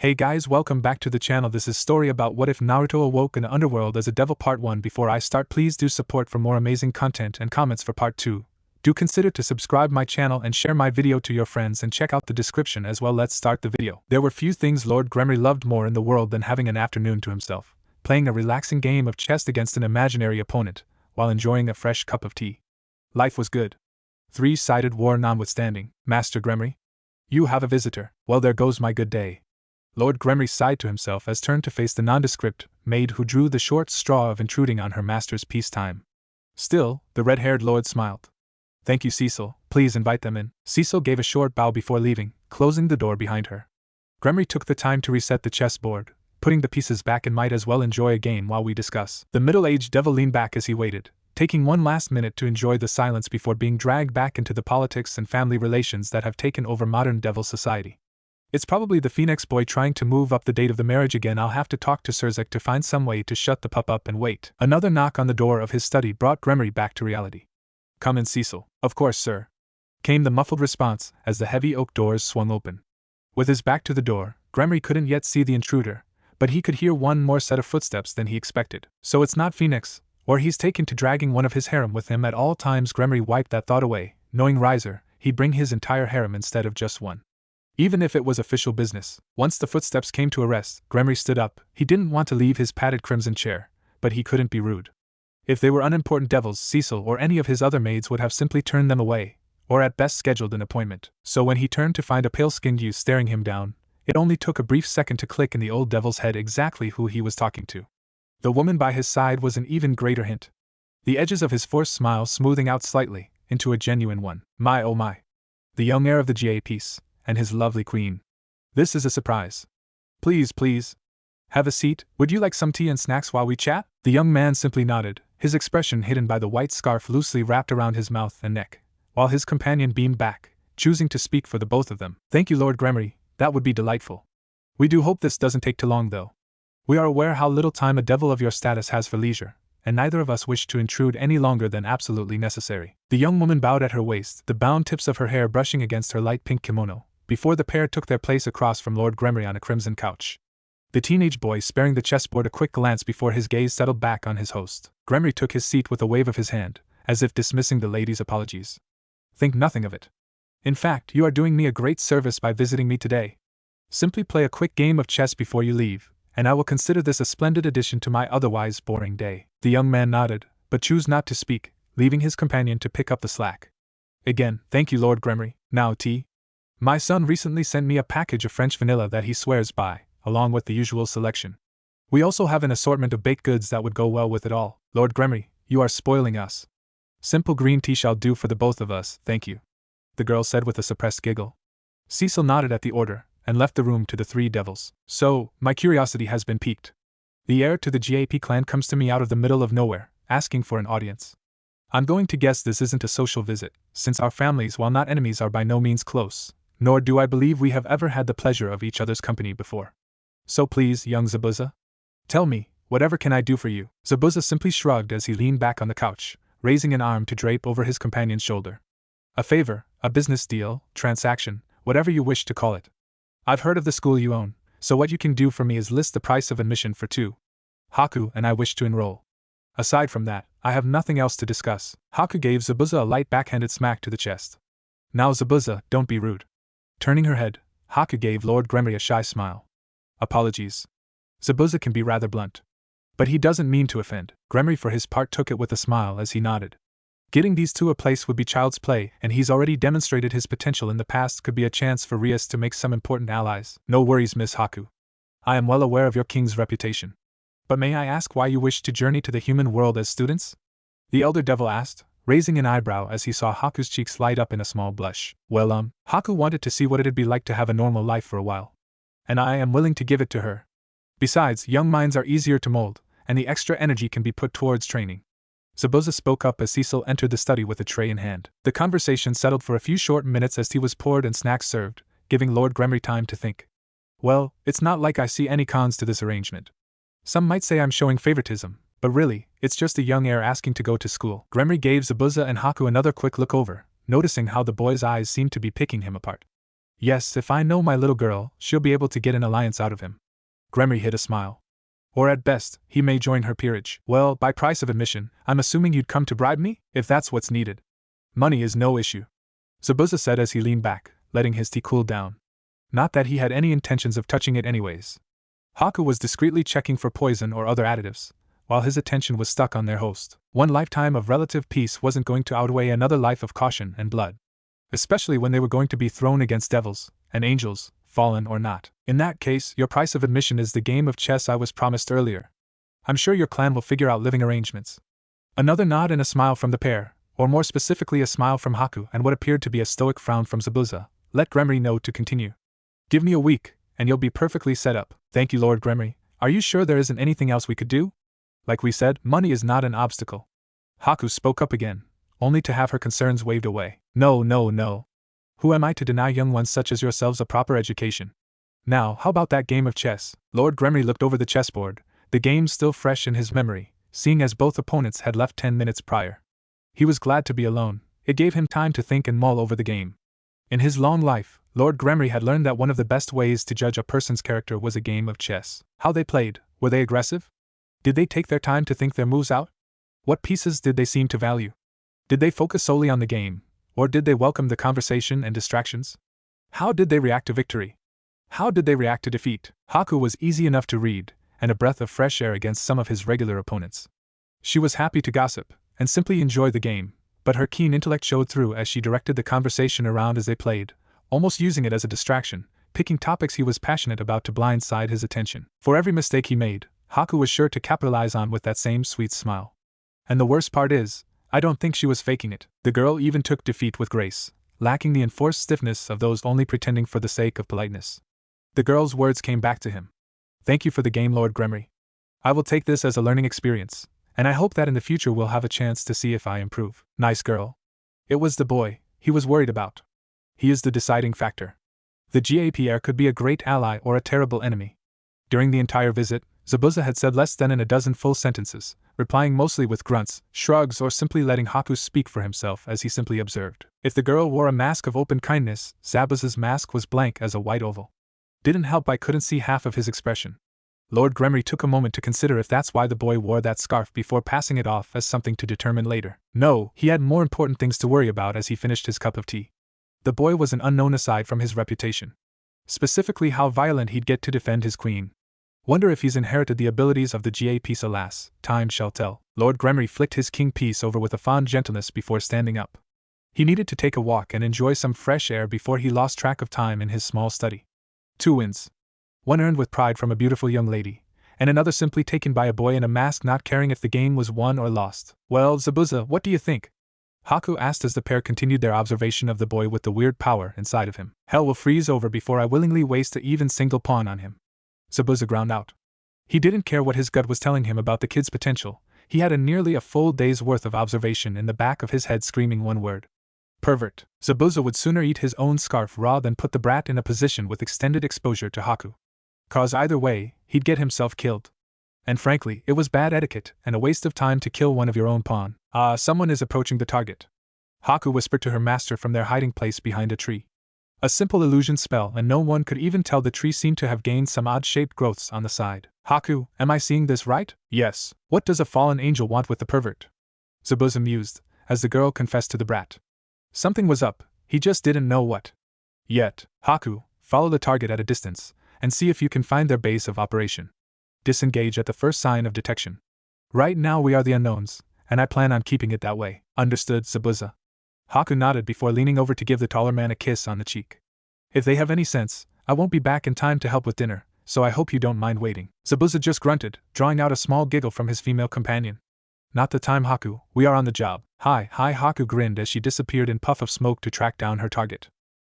Hey guys, welcome back to the channel. This is story about what if Naruto awoke in the underworld as a devil part 1. Before I start, please do support for more amazing content and comments for part 2. Do consider to subscribe my channel and share my video to your friends and check out the description as well. Let's start the video. There were few things Lord Gremory loved more in the world than having an afternoon to himself, playing a relaxing game of chess against an imaginary opponent, while enjoying a fresh cup of tea. Life was good. Three-sided war notwithstanding. Master Gremory? You have a visitor. Well, there goes my good day. Lord Gremory sighed to himself as turned to face the nondescript maid who drew the short straw of intruding on her master's peacetime. Still, the red-haired lord smiled. Thank you, Cecil. Please invite them in. Cecil gave a short bow before leaving, closing the door behind her. Gremory took the time to reset the chessboard, putting the pieces back and might as well enjoy a game while we discuss. The middle-aged devil leaned back as he waited, taking one last minute to enjoy the silence before being dragged back into the politics and family relations that have taken over modern devil society. It's probably the Phoenix boy trying to move up the date of the marriage again. I'll have to talk to Sirzek to find some way to shut the pup up and wait. Another knock on the door of his study brought Gremory back to reality. Come in, Cecil. Of course, sir, came the muffled response as the heavy oak doors swung open. With his back to the door, Gremory couldn't yet see the intruder, but he could hear one more set of footsteps than he expected. So it's not Phoenix, or he's taken to dragging one of his harem with him at all times. Gremory wiped that thought away, knowing Riser, he'd bring his entire harem instead of just one. Even if it was official business. Once the footsteps came to a rest, Gremory stood up. He didn't want to leave his padded crimson chair, but he couldn't be rude. If they were unimportant devils, Cecil or any of his other maids would have simply turned them away, or at best scheduled an appointment. So when he turned to find a pale-skinned youth staring him down, it only took a brief second to click in the old devil's head exactly who he was talking to. The woman by his side was an even greater hint. The edges of his forced smile smoothing out slightly, into a genuine one. My oh my. The young heir of the GA piece, and his lovely queen. This is a surprise. Please. Have a seat. Would you like some tea and snacks while we chat? The young man simply nodded, his expression hidden by the white scarf loosely wrapped around his mouth and neck, while his companion beamed back, choosing to speak for the both of them. Thank you, Lord Gremory, that would be delightful. We do hope this doesn't take too long, though. We are aware how little time a devil of your status has for leisure, and neither of us wish to intrude any longer than absolutely necessary. The young woman bowed at her waist, the bound tips of her hair brushing against her light pink kimono, before the pair took their place across from Lord Gremory on a crimson couch. The teenage boy sparing the chessboard a quick glance before his gaze settled back on his host. Gremory took his seat with a wave of his hand, as if dismissing the lady's apologies. Think nothing of it. In fact, you are doing me a great service by visiting me today. Simply play a quick game of chess before you leave, and I will consider this a splendid addition to my otherwise boring day. The young man nodded, but chose not to speak, leaving his companion to pick up the slack. Again, thank you, Lord Gremory. Now tea? My son recently sent me a package of French vanilla that he swears by, along with the usual selection. We also have an assortment of baked goods that would go well with it all. Lord Gremory, you are spoiling us. Simple green tea shall do for the both of us, thank you, the girl said with a suppressed giggle. Cecil nodded at the order, and left the room to the three devils. So, my curiosity has been piqued. The heir to the GAP clan comes to me out of the middle of nowhere, asking for an audience. I'm going to guess this isn't a social visit, since our families, while not enemies, are by no means close, nor do I believe we have ever had the pleasure of each other's company before. So please, young Zabuza, tell me, whatever can I do for you? Zabuza simply shrugged as he leaned back on the couch, raising an arm to drape over his companion's shoulder. A favor, a business deal, transaction, whatever you wish to call it. I've heard of the school you own, so what you can do for me is list the price of admission for 2. Haku and I wish to enroll. Aside from that, I have nothing else to discuss. Haku gave Zabuza a light backhanded smack to the chest. Now Zabuza, don't be rude. Turning her head, Haku gave Lord Gremory a shy smile. Apologies. Zabuza can be rather blunt. But he doesn't mean to offend. Gremory for his part took it with a smile as he nodded. Getting these two a place would be child's play, and he's already demonstrated his potential in the past. Could be a chance for Rias to make some important allies. No worries, Miss Haku. I am well aware of your king's reputation. But may I ask why you wish to journey to the human world as students? The elder devil asked, raising an eyebrow as he saw Haku's cheeks light up in a small blush. Well, Haku wanted to see what it'd be like to have a normal life for a while. And I am willing to give it to her. Besides, young minds are easier to mold, and the extra energy can be put towards training. Zabuza spoke up as Cecil entered the study with a tray in hand. The conversation settled for a few short minutes as tea was poured and snacks served, giving Lord Gremory time to think. Well, it's not like I see any cons to this arrangement. Some might say I'm showing favoritism, but really, it's just a young heir asking to go to school. Gremory gave Zabuza and Haku another quick look over, noticing how the boy's eyes seemed to be picking him apart. Yes, if I know my little girl, she'll be able to get an alliance out of him. Gremory hid a smile. Or at best, he may join her peerage. Well, by price of admission, I'm assuming you'd come to bribe me, if that's what's needed. Money is no issue, Zabuza said as he leaned back, letting his tea cool down. Not that he had any intentions of touching it anyways. Haku was discreetly checking for poison or other additives, while his attention was stuck on their host. One lifetime of relative peace wasn't going to outweigh another life of caution and blood. Especially when they were going to be thrown against devils and angels, fallen or not. In that case, your price of admission is the game of chess I was promised earlier. I'm sure your clan will figure out living arrangements. Another nod and a smile from the pair, or more specifically a smile from Haku and what appeared to be a stoic frown from Zabuza, let Gremory know to continue. Give me a week, and you'll be perfectly set up. Thank you, Lord Gremory. Are you sure there isn't anything else we could do? Like we said, money is not an obstacle. Haku spoke up again, only to have her concerns waved away. No. Who am I to deny young ones such as yourselves a proper education? Now, how about that game of chess? Lord Gremory looked over the chessboard, the game still fresh in his memory, seeing as both opponents had left 10 minutes prior. He was glad to be alone. It gave him time to think and mull over the game. In his long life, Lord Gremory had learned that one of the best ways to judge a person's character was a game of chess. How they played. Were they aggressive? Did they take their time to think their moves out? What pieces did they seem to value? Did they focus solely on the game, or did they welcome the conversation and distractions? How did they react to victory? How did they react to defeat? Haku was easy enough to read, and a breath of fresh air against some of his regular opponents. She was happy to gossip, and simply enjoy the game, but her keen intellect showed through as she directed the conversation around as they played, almost using it as a distraction, picking topics he was passionate about to blindside his attention. For every mistake he made, Haku was sure to capitalize on with that same sweet smile. And the worst part is, I don't think she was faking it. The girl even took defeat with grace, lacking the enforced stiffness of those only pretending for the sake of politeness. The girl's words came back to him. Thank you for the game, Lord Gremory. I will take this as a learning experience, and I hope that in the future we'll have a chance to see if I improve. Nice girl. It was the boy he was worried about. He is the deciding factor. The GAPR could be a great ally or a terrible enemy. During the entire visit, Zabuza had said less than a dozen full sentences, replying mostly with grunts, shrugs, or simply letting Haku speak for himself as he simply observed. If the girl wore a mask of open kindness, Zabuza's mask was blank as a white oval. Didn't help I couldn't see half of his expression. Lord Gremory took a moment to consider if that's why the boy wore that scarf before passing it off as something to determine later. No, he had more important things to worry about as he finished his cup of tea. The boy was an unknown aside from his reputation. Specifically how violent he'd get to defend his queen. Wonder if he's inherited the abilities of the GA piece. Alas, time shall tell. Lord Gremory flicked his king piece over with a fond gentleness before standing up. He needed to take a walk and enjoy some fresh air before he lost track of time in his small study. 2 wins. One earned with pride from a beautiful young lady, and another simply taken by a boy in a mask not caring if the game was won or lost. Well, Zabuza, what do you think? Haku asked as the pair continued their observation of the boy with the weird power inside of him. Hell will freeze over before I willingly waste an even single pawn on him. Zabuza ground out. He didn't care what his gut was telling him about the kid's potential. He had nearly a full day's worth of observation in the back of his head screaming one word. Pervert. Zabuza would sooner eat his own scarf raw than put the brat in a position with extended exposure to Haku. 'Cause either way, he'd get himself killed. And frankly, it was bad etiquette and a waste of time to kill one of your own pawn. Someone is approaching the target. Haku whispered to her master from their hiding place behind a tree. A simple illusion spell, and no one could even tell the tree seemed to have gained some odd-shaped growths on the side. Haku, am I seeing this right? Yes. What does a fallen angel want with the pervert? Zabuza mused, as the girl confessed to the brat. Something was up, he just didn't know what. Yet. Haku, follow the target at a distance, and see if you can find their base of operation. Disengage at the first sign of detection. Right now we are the unknowns, and I plan on keeping it that way. Understood, Zabuza. Haku nodded before leaning over to give the taller man a kiss on the cheek. If they have any sense, I won't be back in time to help with dinner, so I hope you don't mind waiting. Zabuza just grunted, drawing out a small giggle from his female companion. Not the time, Haku, we are on the job. Hi, Haku grinned as she disappeared in a puff of smoke to track down her target.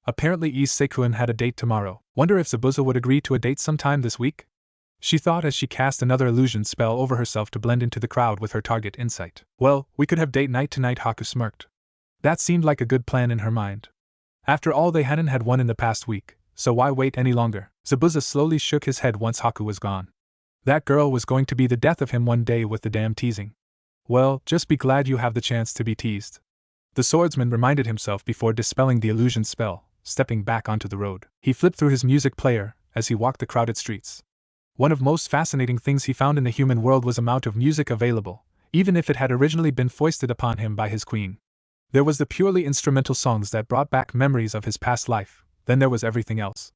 Apparently Ise Sekuen had a date tomorrow. Wonder if Zabuza would agree to a date sometime this week? She thought as she cast another illusion spell over herself to blend into the crowd with her target in sight. Well, we could have date night tonight, Haku smirked. That seemed like a good plan in her mind. After all, they hadn't had one in the past week, so why wait any longer? Zabuza slowly shook his head once Haku was gone. That girl was going to be the death of him one day with the damn teasing. Well, just be glad you have the chance to be teased. The swordsman reminded himself before dispelling the illusion spell, stepping back onto the road. He flipped through his music player as he walked the crowded streets. One of most fascinating things he found in the human world was the amount of music available, even if it had originally been foisted upon him by his queen. There was the purely instrumental songs that brought back memories of his past life, then there was everything else.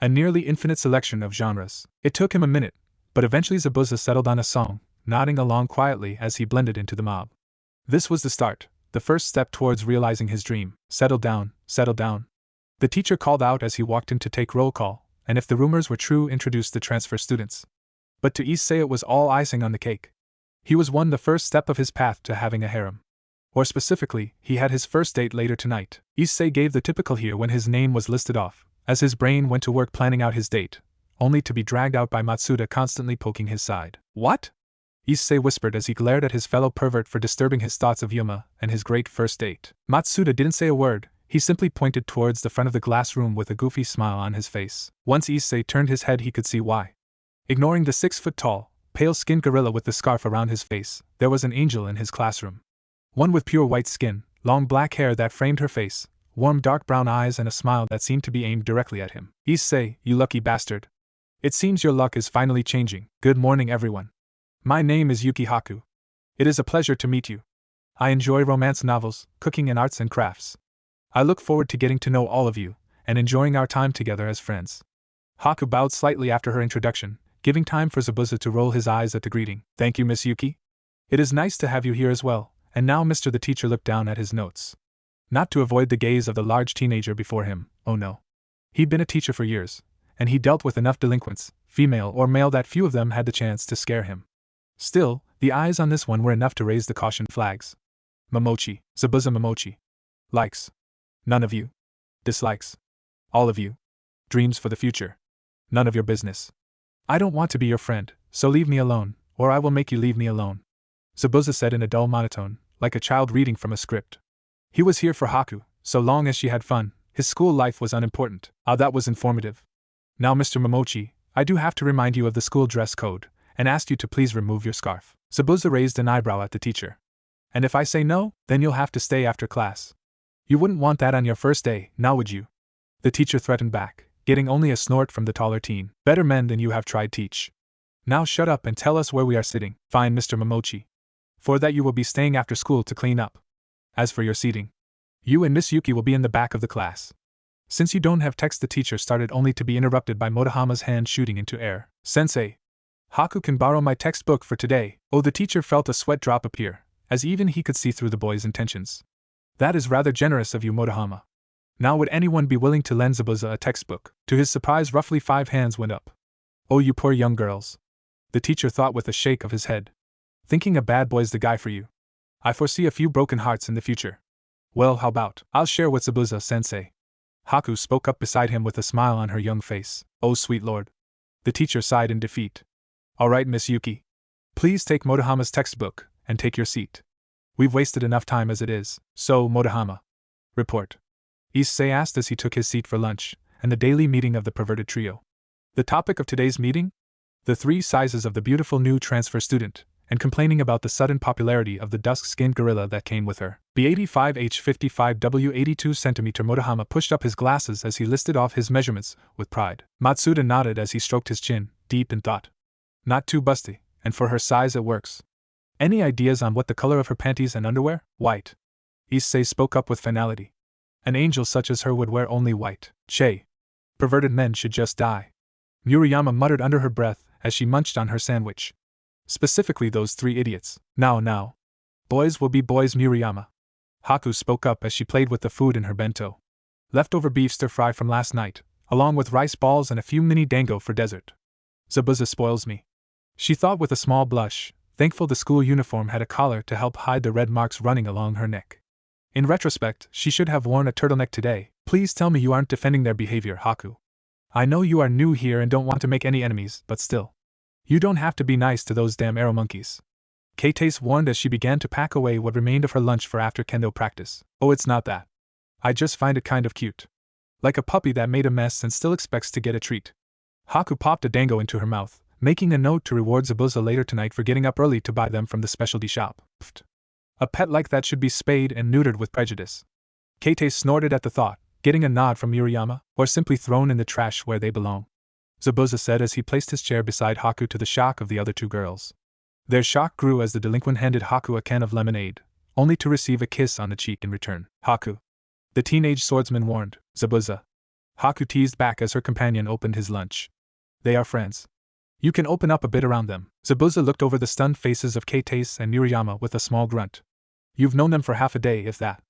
A nearly infinite selection of genres. It took him a minute, but eventually Zabuza settled on a song, nodding along quietly as he blended into the mob. This was the start, the first step towards realizing his dream. Settle down, settle down. The teacher called out as he walked in to take roll call, and if the rumors were true, introduced the transfer students. But to Issei it was all icing on the cake. He was the first step of his path to having a harem. Or specifically, he had his first date later tonight. Issei gave the typical here when his name was listed off, as his brain went to work planning out his date, only to be dragged out by Matsuda constantly poking his side. What? Issei whispered as he glared at his fellow pervert for disturbing his thoughts of Yuma and his great first date. Matsuda didn't say a word, he simply pointed towards the front of the glass room with a goofy smile on his face. Once Issei turned his head he could see why. Ignoring the 6-foot-tall, pale-skinned gorilla with the scarf around his face, there was an angel in his classroom. One with pure white skin, long black hair that framed her face, warm dark brown eyes and a smile that seemed to be aimed directly at him. Issei, you lucky bastard. It seems your luck is finally changing. Good morning everyone. My name is Yuki Haku. It is a pleasure to meet you. I enjoy romance novels, cooking and arts and crafts. I look forward to getting to know all of you, and enjoying our time together as friends. Haku bowed slightly after her introduction, giving time for Zabuza to roll his eyes at the greeting. Thank you, Miss Yuki. It is nice to have you here as well. And now Mr. the teacher looked down at his notes. Not to avoid the gaze of the large teenager before him, oh no. He'd been a teacher for years, and he dealt with enough delinquents, female or male, that few of them had the chance to scare him. Still, the eyes on this one were enough to raise the caution flags. Momochi, Zabuza Momochi. Likes. None of you. Dislikes. All of you. Dreams for the future. None of your business. I don't want to be your friend, so leave me alone, or I will make you leave me alone. Zabuza said in a dull monotone, like a child reading from a script. He was here for Haku, so long as she had fun, his school life was unimportant. Ah, that was informative. Now Mr. Momochi, I do have to remind you of the school dress code, and ask you to please remove your scarf. Zabuza raised an eyebrow at the teacher. And if I say no, then you'll have to stay after class. You wouldn't want that on your first day, now would you? The teacher threatened back, getting only a snort from the taller teen. Better men than you have tried teach. Now shut up and tell us where we are sitting. Fine, Mr. Momochi. For that you will be staying after school to clean up. As for your seating, you and Miss Yuki will be in the back of the class. Since you don't have text, the teacher started only to be interrupted by Motohama's hand shooting into air. Sensei. Haku can borrow my textbook for today. Oh, the teacher felt a sweat drop appear, as even he could see through the boy's intentions. That is rather generous of you, Motohama. Now would anyone be willing to lend Zabuza a textbook? To his surprise, roughly 5 hands went up. Oh, you poor young girls. The teacher thought with a shake of his head. Thinking a bad boy's the guy for you. I foresee a few broken hearts in the future. Well, how about, I'll share with Zabuza, sensei. Haku spoke up beside him with a smile on her young face. Oh, sweet lord. The teacher sighed in defeat. All right, Miss Yuki. Please take Motohama's textbook, and take your seat. We've wasted enough time as it is. So, Motohama. Report. Issei asked as he took his seat for lunch, and the daily meeting of the perverted trio. The topic of today's meeting? The 3 sizes of the beautiful new transfer student, and complaining about the sudden popularity of the dusk-skinned gorilla that came with her. B85H55W 82 cm. Motohama pushed up his glasses as he listed off his measurements, with pride. Matsuda nodded as he stroked his chin, deep in thought. Not too busty, and for her size it works. Any ideas on what the color of her panties and underwear? White. Issei spoke up with finality. An angel such as her would wear only white. Che. Perverted men should just die. Murayama muttered under her breath as she munched on her sandwich. Specifically those 3 idiots. Now. Boys will be boys, Murayama. Haku spoke up as she played with the food in her bento. Leftover beef stir-fry from last night, along with rice balls and a few mini dango for dessert. Zabuza spoils me. She thought with a small blush, thankful the school uniform had a collar to help hide the red marks running along her neck. In retrospect, she should have worn a turtleneck today. Please tell me you aren't defending their behavior, Haku. I know you are new here and don't want to make any enemies, but still. You don't have to be nice to those damn arrow monkeys. Keitace warned as she began to pack away what remained of her lunch for after kendo practice. Oh, it's not that. I just find it kind of cute. Like a puppy that made a mess and still expects to get a treat. Haku popped a dango into her mouth, making a note to reward Zabuza later tonight for getting up early to buy them from the specialty shop. Pfft. A pet like that should be spayed and neutered with prejudice. Keitace snorted at the thought, getting a nod from Murayama, or simply thrown in the trash where they belong? Zabuza said as he placed his chair beside Haku to the shock of the other two girls. Their shock grew as the delinquent handed Haku a can of lemonade, only to receive a kiss on the cheek in return. Haku, the teenage swordsman warned. Zabuza. Haku teased back as her companion opened his lunch. They are friends. You can open up a bit around them. Zabuza looked over the stunned faces of Keitase and Murayama with a small grunt. You've known them for half a day, if that.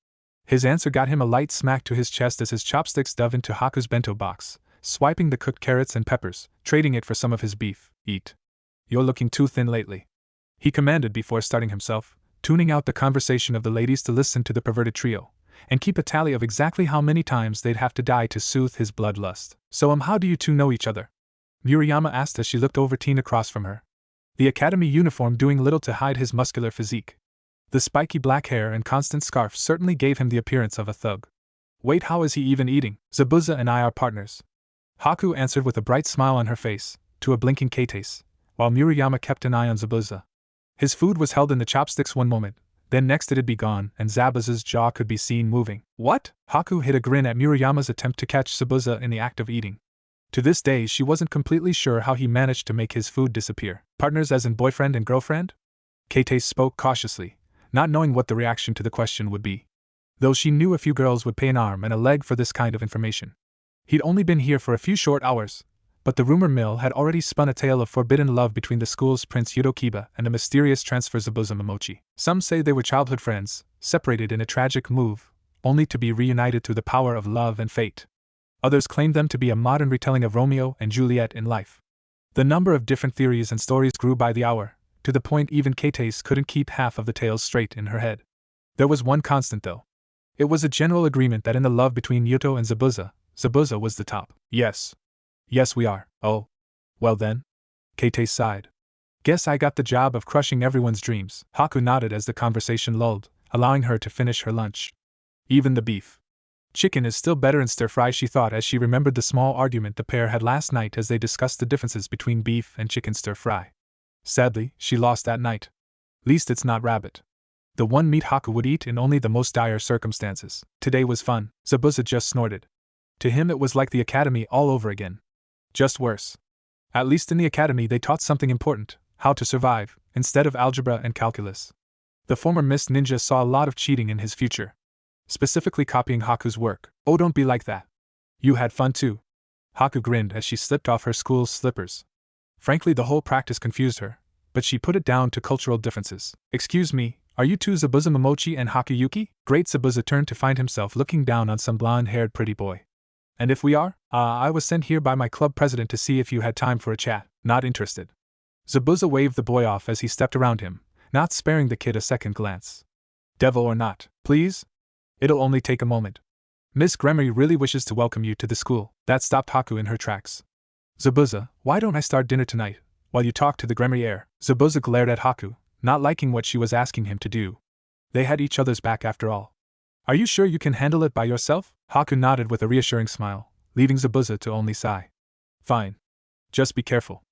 His answer got him a light smack to his chest as his chopsticks dove into Haku's bento box, swiping the cooked carrots and peppers, trading it for some of his beef. Eat. You're looking too thin lately, he commanded before starting himself, tuning out the conversation of the ladies to listen to the perverted trio, and keep a tally of exactly how many times they'd have to die to soothe his bloodlust. So how do you two know each other? Murayama asked as she looked over teen across from her. The academy uniform doing little to hide his muscular physique. The spiky black hair and constant scarf certainly gave him the appearance of a thug. Wait, how is he even eating? Zabuza and I are partners. Haku answered with a bright smile on her face, to a blinking Keitase, while Murayama kept an eye on Zabuza. His food was held in the chopsticks one moment, then next it'd be gone, and Zabuza's jaw could be seen moving. What? Haku hid a grin at Murayama's attempt to catch Zabuza in the act of eating. To this day she wasn't completely sure how he managed to make his food disappear. Partners as in boyfriend and girlfriend? Keitase spoke cautiously, not knowing what the reaction to the question would be. Though she knew a few girls would pay an arm and a leg for this kind of information. He'd only been here for a few short hours, but the rumor mill had already spun a tale of forbidden love between the school's Prince Yudokiba and the mysterious transfer Zabuza Momochi. Some say they were childhood friends, separated in a tragic move, only to be reunited through the power of love and fate. Others claimed them to be a modern retelling of Romeo and Juliet in life. The number of different theories and stories grew by the hour, to the point even Keitase couldn't keep half of the tales straight in her head. There was one constant though. It was a general agreement that in the love between Yuto and Zabuza, Zabuza was the top. Yes. Yes, we are. Oh. Well then. Keitase sighed. Guess I got the job of crushing everyone's dreams. Haku nodded as the conversation lulled, allowing her to finish her lunch. Even the beef. Chicken is still better in stir-fry, she thought as she remembered the small argument the pair had last night as they discussed the differences between beef and chicken stir-fry. Sadly, she lost that night. Least it's not rabbit. The one meat Haku would eat in only the most dire circumstances. Today was fun, Zabuza just snorted. To him it was like the academy all over again. Just worse. At least in the academy they taught something important, how to survive, instead of algebra and calculus. The former Miss Ninja saw a lot of cheating in his future. Specifically copying Haku's work. Oh, don't be like that. You had fun too. Haku grinned as she slipped off her school's slippers. Frankly, the whole practice confused her, but she put it down to cultural differences. Excuse me, are you two Zabuza Momochi and Hakuyuki? Great. Zabuza turned to find himself looking down on some blonde-haired pretty boy. And if we are? I was sent here by my club president to see if you had time for a chat. Not interested. Zabuza waved the boy off as he stepped around him, not sparing the kid a second glance. Devil or not, please? It'll only take a moment. Miss Gremory really wishes to welcome you to the school. That stopped Haku in her tracks. Zabuza, why don't I start dinner tonight, while you talk to the Gremory heir? Zabuza glared at Haku, not liking what she was asking him to do. They had each other's back after all. Are you sure you can handle it by yourself? Haku nodded with a reassuring smile, leaving Zabuza to only sigh. Fine. Just be careful.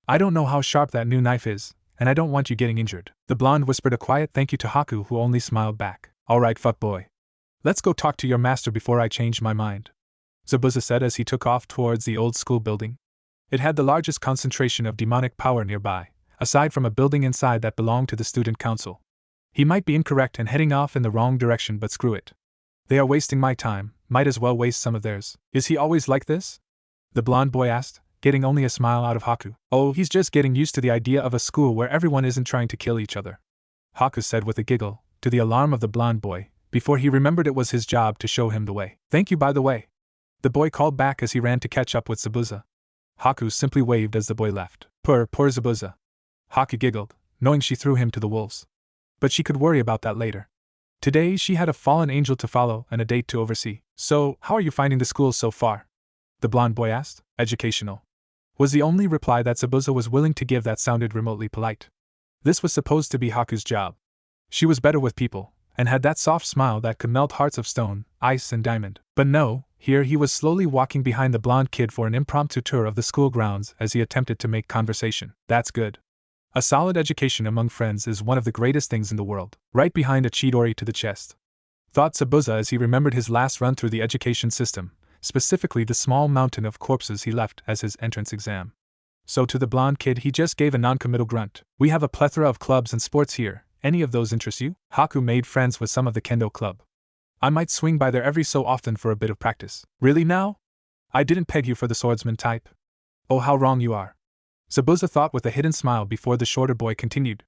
I don't know how sharp that new knife is, and I don't want you getting injured. The blonde whispered a quiet thank you to Haku, who only smiled back. Alright, fuckboy. Let's go talk to your master before I change my mind, Zabuza said as he took off towards the old school building. It had the largest concentration of demonic power nearby, aside from a building inside that belonged to the student council. He might be incorrect and heading off in the wrong direction, but screw it. They are wasting my time, might as well waste some of theirs. Is he always like this? The blonde boy asked, getting only a smile out of Haku. Oh, he's just getting used to the idea of a school where everyone isn't trying to kill each other, Haku said with a giggle, to the alarm of the blonde boy, before he remembered it was his job to show him the way. Thank you, by the way, the boy called back as he ran to catch up with Zabuza. Haku simply waved as the boy left. Poor Zabuza. Haku giggled, knowing she threw him to the wolves. But she could worry about that later. Today she had a fallen angel to follow and a date to oversee. So, how are you finding the school so far? The blonde boy asked. Educational, was the only reply that Zabuza was willing to give that sounded remotely polite. This was supposed to be Haku's job. She was better with people, and had that soft smile that could melt hearts of stone, ice and diamond. But no, here he was slowly walking behind the blonde kid for an impromptu tour of the school grounds as he attempted to make conversation. That's good. A solid education among friends is one of the greatest things in the world. Right behind a Chidori to the chest. thought Zabuza as he remembered his last run through the education system, specifically the small mountain of corpses he left as his entrance exam. So to the blonde kid he just gave a non-committal grunt. We have a plethora of clubs and sports here. Any of those interest you? Haku made friends with some of the kendo club. I might swing by there every so often for a bit of practice. Really now? I didn't peg you for the swordsman type. Oh, how wrong you are. Zabuza thought with a hidden smile before the shorter boy continued.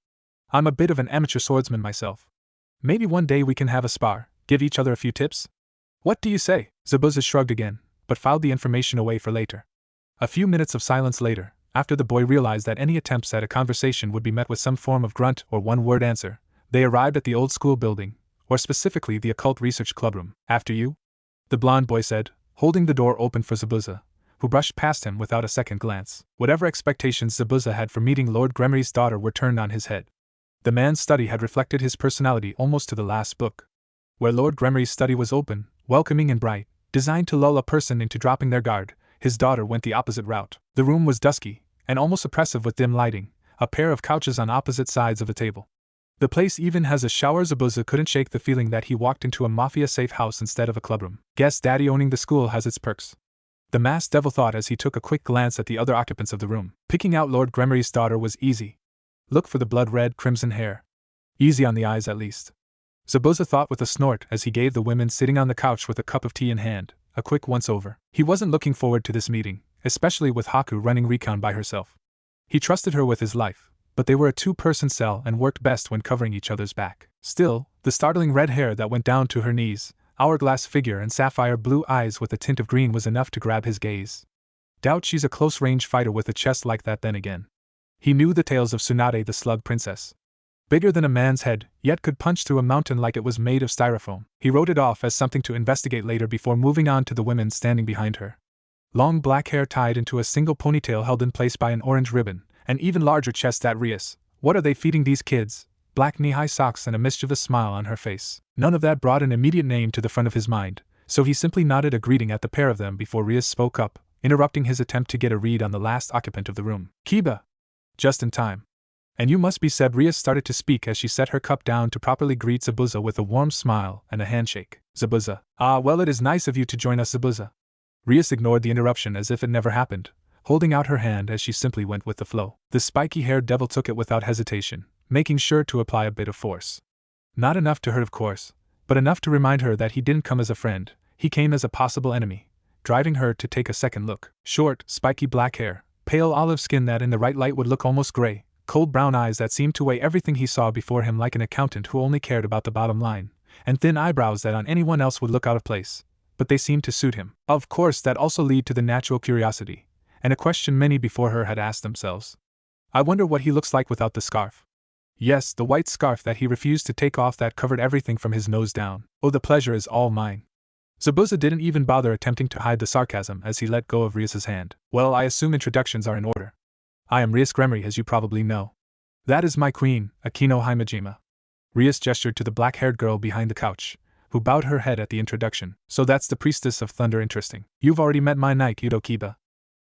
I'm a bit of an amateur swordsman myself. Maybe one day we can have a spar, give each other a few tips? What do you say? Zabuza shrugged again, but filed the information away for later. A few minutes of silence later, after the boy realized that any attempts at a conversation would be met with some form of grunt or one-word answer, they arrived at the old school building, or specifically the occult research clubroom. After you? The blonde boy said, holding the door open for Zabuza, who brushed past him without a second glance. Whatever expectations Zabuza had for meeting Lord Gremory's daughter were turned on his head. The man's study had reflected his personality almost to the last book. Where Lord Gremory's study was open, welcoming and bright, designed to lull a person into dropping their guard, his daughter went the opposite route. The room was dusky, and almost oppressive with dim lighting, a pair of couches on opposite sides of a table. The place even has a shower. Zabuza couldn't shake the feeling that he walked into a mafia-safe house instead of a clubroom. Guess daddy owning the school has its perks. The masked devil thought as he took a quick glance at the other occupants of the room. Picking out Lord Gremory's daughter was easy. Look for the blood-red crimson hair. Easy on the eyes at least. Zabuza thought with a snort as he gave the women sitting on the couch with a cup of tea in hand a quick once-over. He wasn't looking forward to this meeting, especially with Haku running recon by herself. He trusted her with his life, but they were a two-person cell and worked best when covering each other's back. Still, the startling red hair that went down to her knees, hourglass figure and sapphire blue eyes with a tint of green was enough to grab his gaze. Doubt she's a close-range fighter with a chest like that then again. He knew the tales of Tsunade the Slug Princess. Bigger than a man's head, yet could punch through a mountain like it was made of styrofoam. He wrote it off as something to investigate later before moving on to the women standing behind her. Long black hair tied into a single ponytail held in place by an orange ribbon, an even larger chest at Rias. What are they feeding these kids? Black knee-high socks and a mischievous smile on her face. None of that brought an immediate name to the front of his mind, so he simply nodded a greeting at the pair of them before Rias spoke up, interrupting his attempt to get a read on the last occupant of the room. Kiba! Just in time. And you must be said. Rias started to speak as she set her cup down to properly greet Zabuza with a warm smile and a handshake. Zabuza. Ah, well, it is nice of you to join us, Zabuza. Rias ignored the interruption as if it never happened, holding out her hand as she simply went with the flow. The spiky-haired devil took it without hesitation, making sure to apply a bit of force. Not enough to hurt, of course, but enough to remind her that he didn't come as a friend, he came as a possible enemy, driving her to take a second look. Short, spiky black hair, pale olive skin that in the right light would look almost gray, cold brown eyes that seemed to weigh everything he saw before him like an accountant who only cared about the bottom line, and thin eyebrows that on anyone else would look out of place, but they seemed to suit him. Of course, that also led to the natural curiosity, and a question many before her had asked themselves. I wonder what he looks like without the scarf. Yes, the white scarf that he refused to take off that covered everything from his nose down. Oh, the pleasure is all mine. Zabuza didn't even bother attempting to hide the sarcasm as he let go of Rias's hand. Well, I assume introductions are in order. I am Rias Gremory, as you probably know. That is my queen, Akino Himejima. Rias gestured to the black-haired girl behind the couch, who bowed her head at the introduction. So that's the priestess of thunder. Interesting. You've already met my knight, Yudo Kiba.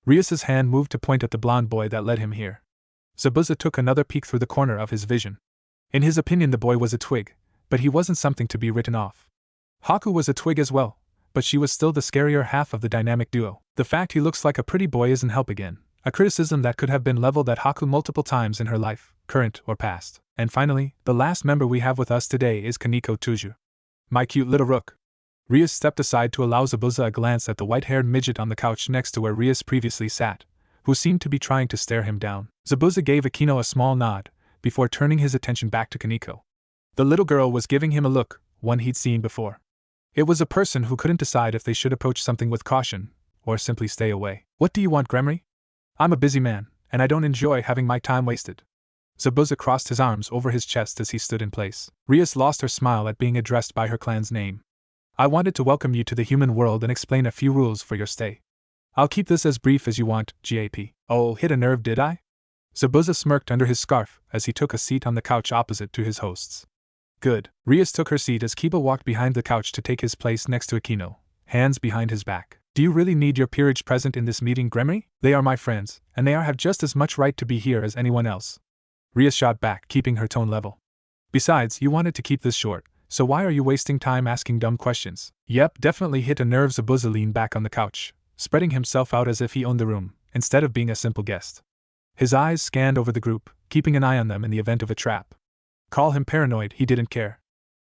Rias's hand moved to point at the blonde boy that led him here. Zabuza took another peek through the corner of his vision. In his opinion, the boy was a twig, but he wasn't something to be written off. Haku was a twig as well, but she was still the scarier half of the dynamic duo. The fact he looks like a pretty boy isn't help again, a criticism that could have been leveled at Haku multiple times in her life, current or past. And finally, the last member we have with us today is Kaneko Tuju. My cute little rook. Rias stepped aside to allow Zabuza a glance at the white-haired midget on the couch next to where Rias previously sat, who seemed to be trying to stare him down. Zabuza gave Akino a small nod, before turning his attention back to Kaneko. The little girl was giving him a look, one he'd seen before. It was a person who couldn't decide if they should approach something with caution, or simply stay away. What do you want, Gremory? I'm a busy man, and I don't enjoy having my time wasted. Zabuza crossed his arms over his chest as he stood in place. Rias lost her smile at being addressed by her clan's name. I wanted to welcome you to the human world and explain a few rules for your stay. I'll keep this as brief as you want, GAP. Oh, hit a nerve, did I? Zabuza smirked under his scarf as he took a seat on the couch opposite to his hosts. Good. Rias took her seat as Kiba walked behind the couch to take his place next to Akino, hands behind his back. Do you really need your peerage present in this meeting, Gremory? They are my friends, and they have just as much right to be here as anyone else. Rias shot back, keeping her tone level. Besides, you wanted to keep this short, So why are you wasting time asking dumb questions? Yep, definitely hit a nerve. Zabuza leaned back on the couch, spreading himself out as if he owned the room, instead of being a simple guest. His eyes scanned over the group, keeping an eye on them in the event of a trap. Call him paranoid, he didn't care.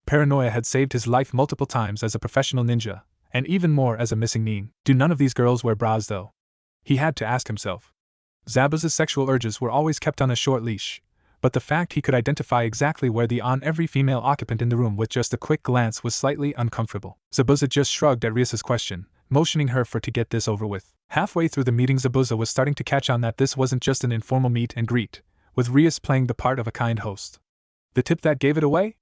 Paranoia had saved his life multiple times as a professional ninja, and even more as a missing nin. Do none of these girls wear bras though? He had to ask himself. Zabuza's sexual urges were always kept on a short leash, but the fact he could identify exactly where the on every female occupant in the room with just a quick glance was slightly uncomfortable. Zabuza just shrugged at Rias's question, motioning her to get this over with. Halfway through the meeting, Zabuza was starting to catch on that this wasn't just an informal meet and greet, with Rias playing the part of a kind host. The tip that gave it away?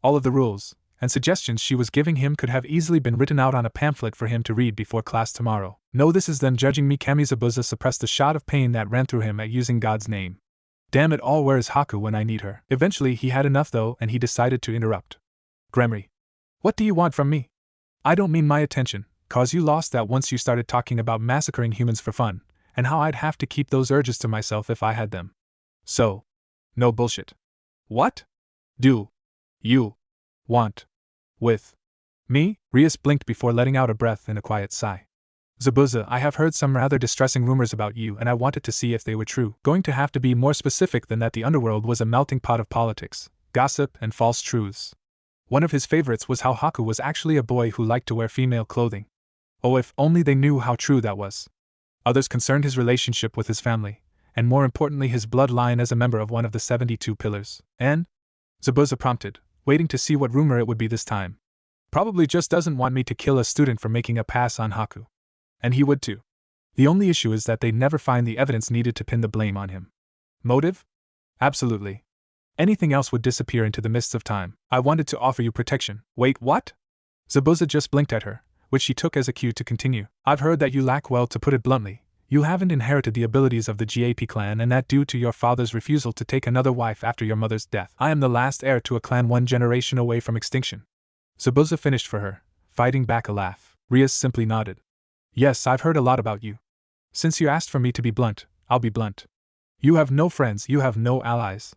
All of the rules and suggestions she was giving him could have easily been written out on a pamphlet for him to read before class tomorrow. No, this is them judging me. Kami. Zabuza suppressed a shot of pain that ran through him at using God's name. Damn it all, where is Haku when I need her? Eventually he had enough though, and he decided to interrupt. Gremory. What do you want from me? I don't mean my attention, cause you lost that once you started talking about massacring humans for fun, and how I'd have to keep those urges to myself if I had them. So. No bullshit. What? Do you want with me? Rias blinked before letting out a breath in a quiet sigh. Zabuza, I have heard some rather distressing rumors about you, and I wanted to see if they were true. Going to have to be more specific than that. The underworld was a melting pot of politics, gossip, and false truths. One of his favorites was how Haku was actually a boy who liked to wear female clothing. Oh, if only they knew how true that was. Others concerned his relationship with his family, and more importantly his bloodline as a member of one of the 72 pillars. And? Zabuza prompted, waiting to see what rumor it would be this time. Probably just doesn't want me to kill a student for making a pass on Haku. And he would too. The only issue is that they'd never find the evidence needed to pin the blame on him. Motive? Absolutely. Anything else would disappear into the mists of time. I wanted to offer you protection. Wait, what? Zabuza just blinked at her, which she took as a cue to continue. I've heard that you lack, well, to put it bluntly, you haven't inherited the abilities of the GAP clan, and that due to your father's refusal to take another wife after your mother's death. I am the last heir to a clan 1 generation away from extinction. Zabuza finished for her, fighting back a laugh. Rias simply nodded. Yes, I've heard a lot about you. Since you asked for me to be blunt, I'll be blunt. You have no friends, you have no allies.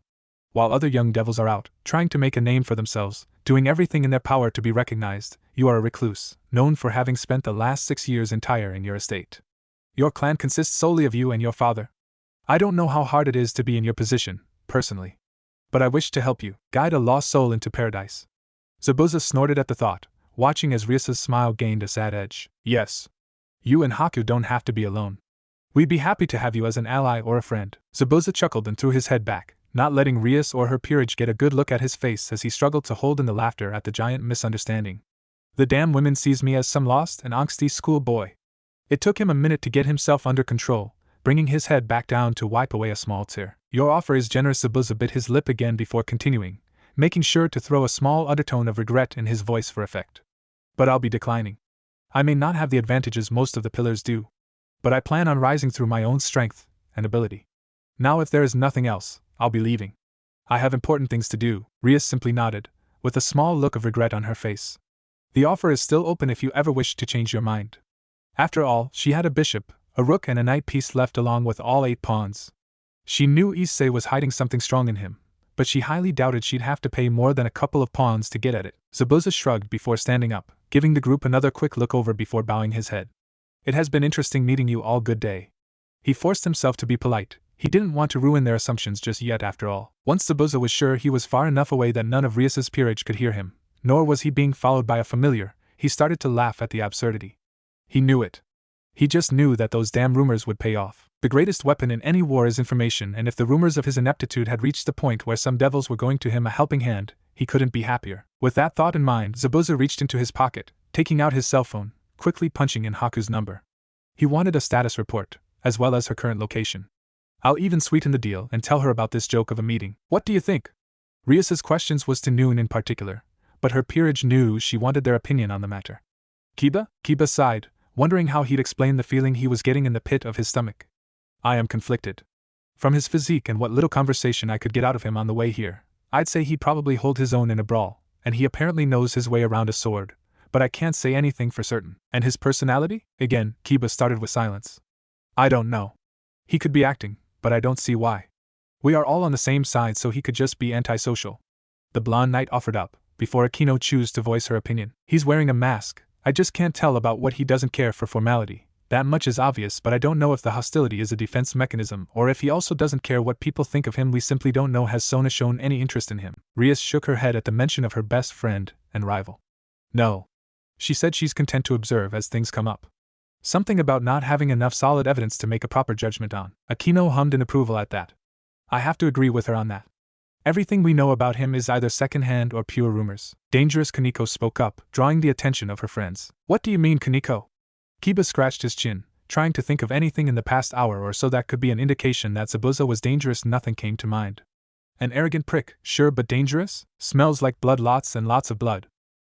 While other young devils are out, trying to make a name for themselves, doing everything in their power to be recognized, you are a recluse, known for having spent the last 6 years entire in your estate. Your clan consists solely of you and your father. I don't know how hard it is to be in your position, personally. But I wish to help you, guide a lost soul into paradise. Zabuza snorted at the thought, watching as Rias's smile gained a sad edge. Yes. You and Haku don't have to be alone. We'd be happy to have you as an ally or a friend. Zabuza chuckled and threw his head back, not letting Rias or her peerage get a good look at his face as he struggled to hold in the laughter at the giant misunderstanding. The damn women sees me as some lost and angsty schoolboy. It took him a minute to get himself under control, bringing his head back down to wipe away a small tear. Your offer is generous. Zabuza bit his lip again before continuing, making sure to throw a small undertone of regret in his voice for effect. But I'll be declining. I may not have the advantages most of the pillars do, but I plan on rising through my own strength and ability. Now if there is nothing else, I'll be leaving. I have important things to do. Rias simply nodded, with a small look of regret on her face. The offer is still open if you ever wish to change your mind. After all, she had a bishop, a rook and a knight piece left along with all 8 pawns. She knew Issei was hiding something strong in him, but she highly doubted she'd have to pay more than a couple of pawns to get at it. Zabuza shrugged before standing up, giving the group another quick look over before bowing his head. It has been interesting meeting you all. Good day. He forced himself to be polite. He didn't want to ruin their assumptions just yet after all. Once Zabuza was sure he was far enough away that none of Rias's peerage could hear him, nor was he being followed by a familiar, he started to laugh at the absurdity. He knew it. He just knew that those damn rumors would pay off. The greatest weapon in any war is information, and if the rumors of his ineptitude had reached the point where some devils were going to him a helping hand, he couldn't be happier. With that thought in mind, Zabuza reached into his pocket, taking out his cell phone, quickly punching in Haku's number. He wanted a status report, as well as her current location. I'll even sweeten the deal and tell her about this joke of a meeting. What do you think? Rias's questions was to Noon in particular, but her peerage knew she wanted their opinion on the matter. Kiba sighed, wondering how he'd explain the feeling he was getting in the pit of his stomach. I am conflicted. From his physique and what little conversation I could get out of him on the way here, I'd say he'd probably hold his own in a brawl, and he apparently knows his way around a sword, but I can't say anything for certain. And his personality? Again, Kiba started with silence. I don't know. He could be acting, but I don't see why. We are all on the same side, so he could just be antisocial. The blonde knight offered up, before Akino chose to voice her opinion. He's wearing a mask. I just can't tell about what he doesn't care for formality. That much is obvious, but I don't know if the hostility is a defense mechanism or if he also doesn't care what people think of him. We simply don't know. Has Sona shown any interest in him? Rias shook her head at the mention of her best friend and rival. No. She said she's content to observe as things come up. Something about not having enough solid evidence to make a proper judgment on. Akino hummed in approval at that. I have to agree with her on that. Everything we know about him is either second-hand or pure rumors. Dangerous. Kaneko spoke up, drawing the attention of her friends. What do you mean, Kaneko? Kiba scratched his chin, trying to think of anything in the past hour or so that could be an indication that Zabuza was dangerous. Nothing came to mind. An arrogant prick, sure, but dangerous? Smells like blood, lots and lots of blood,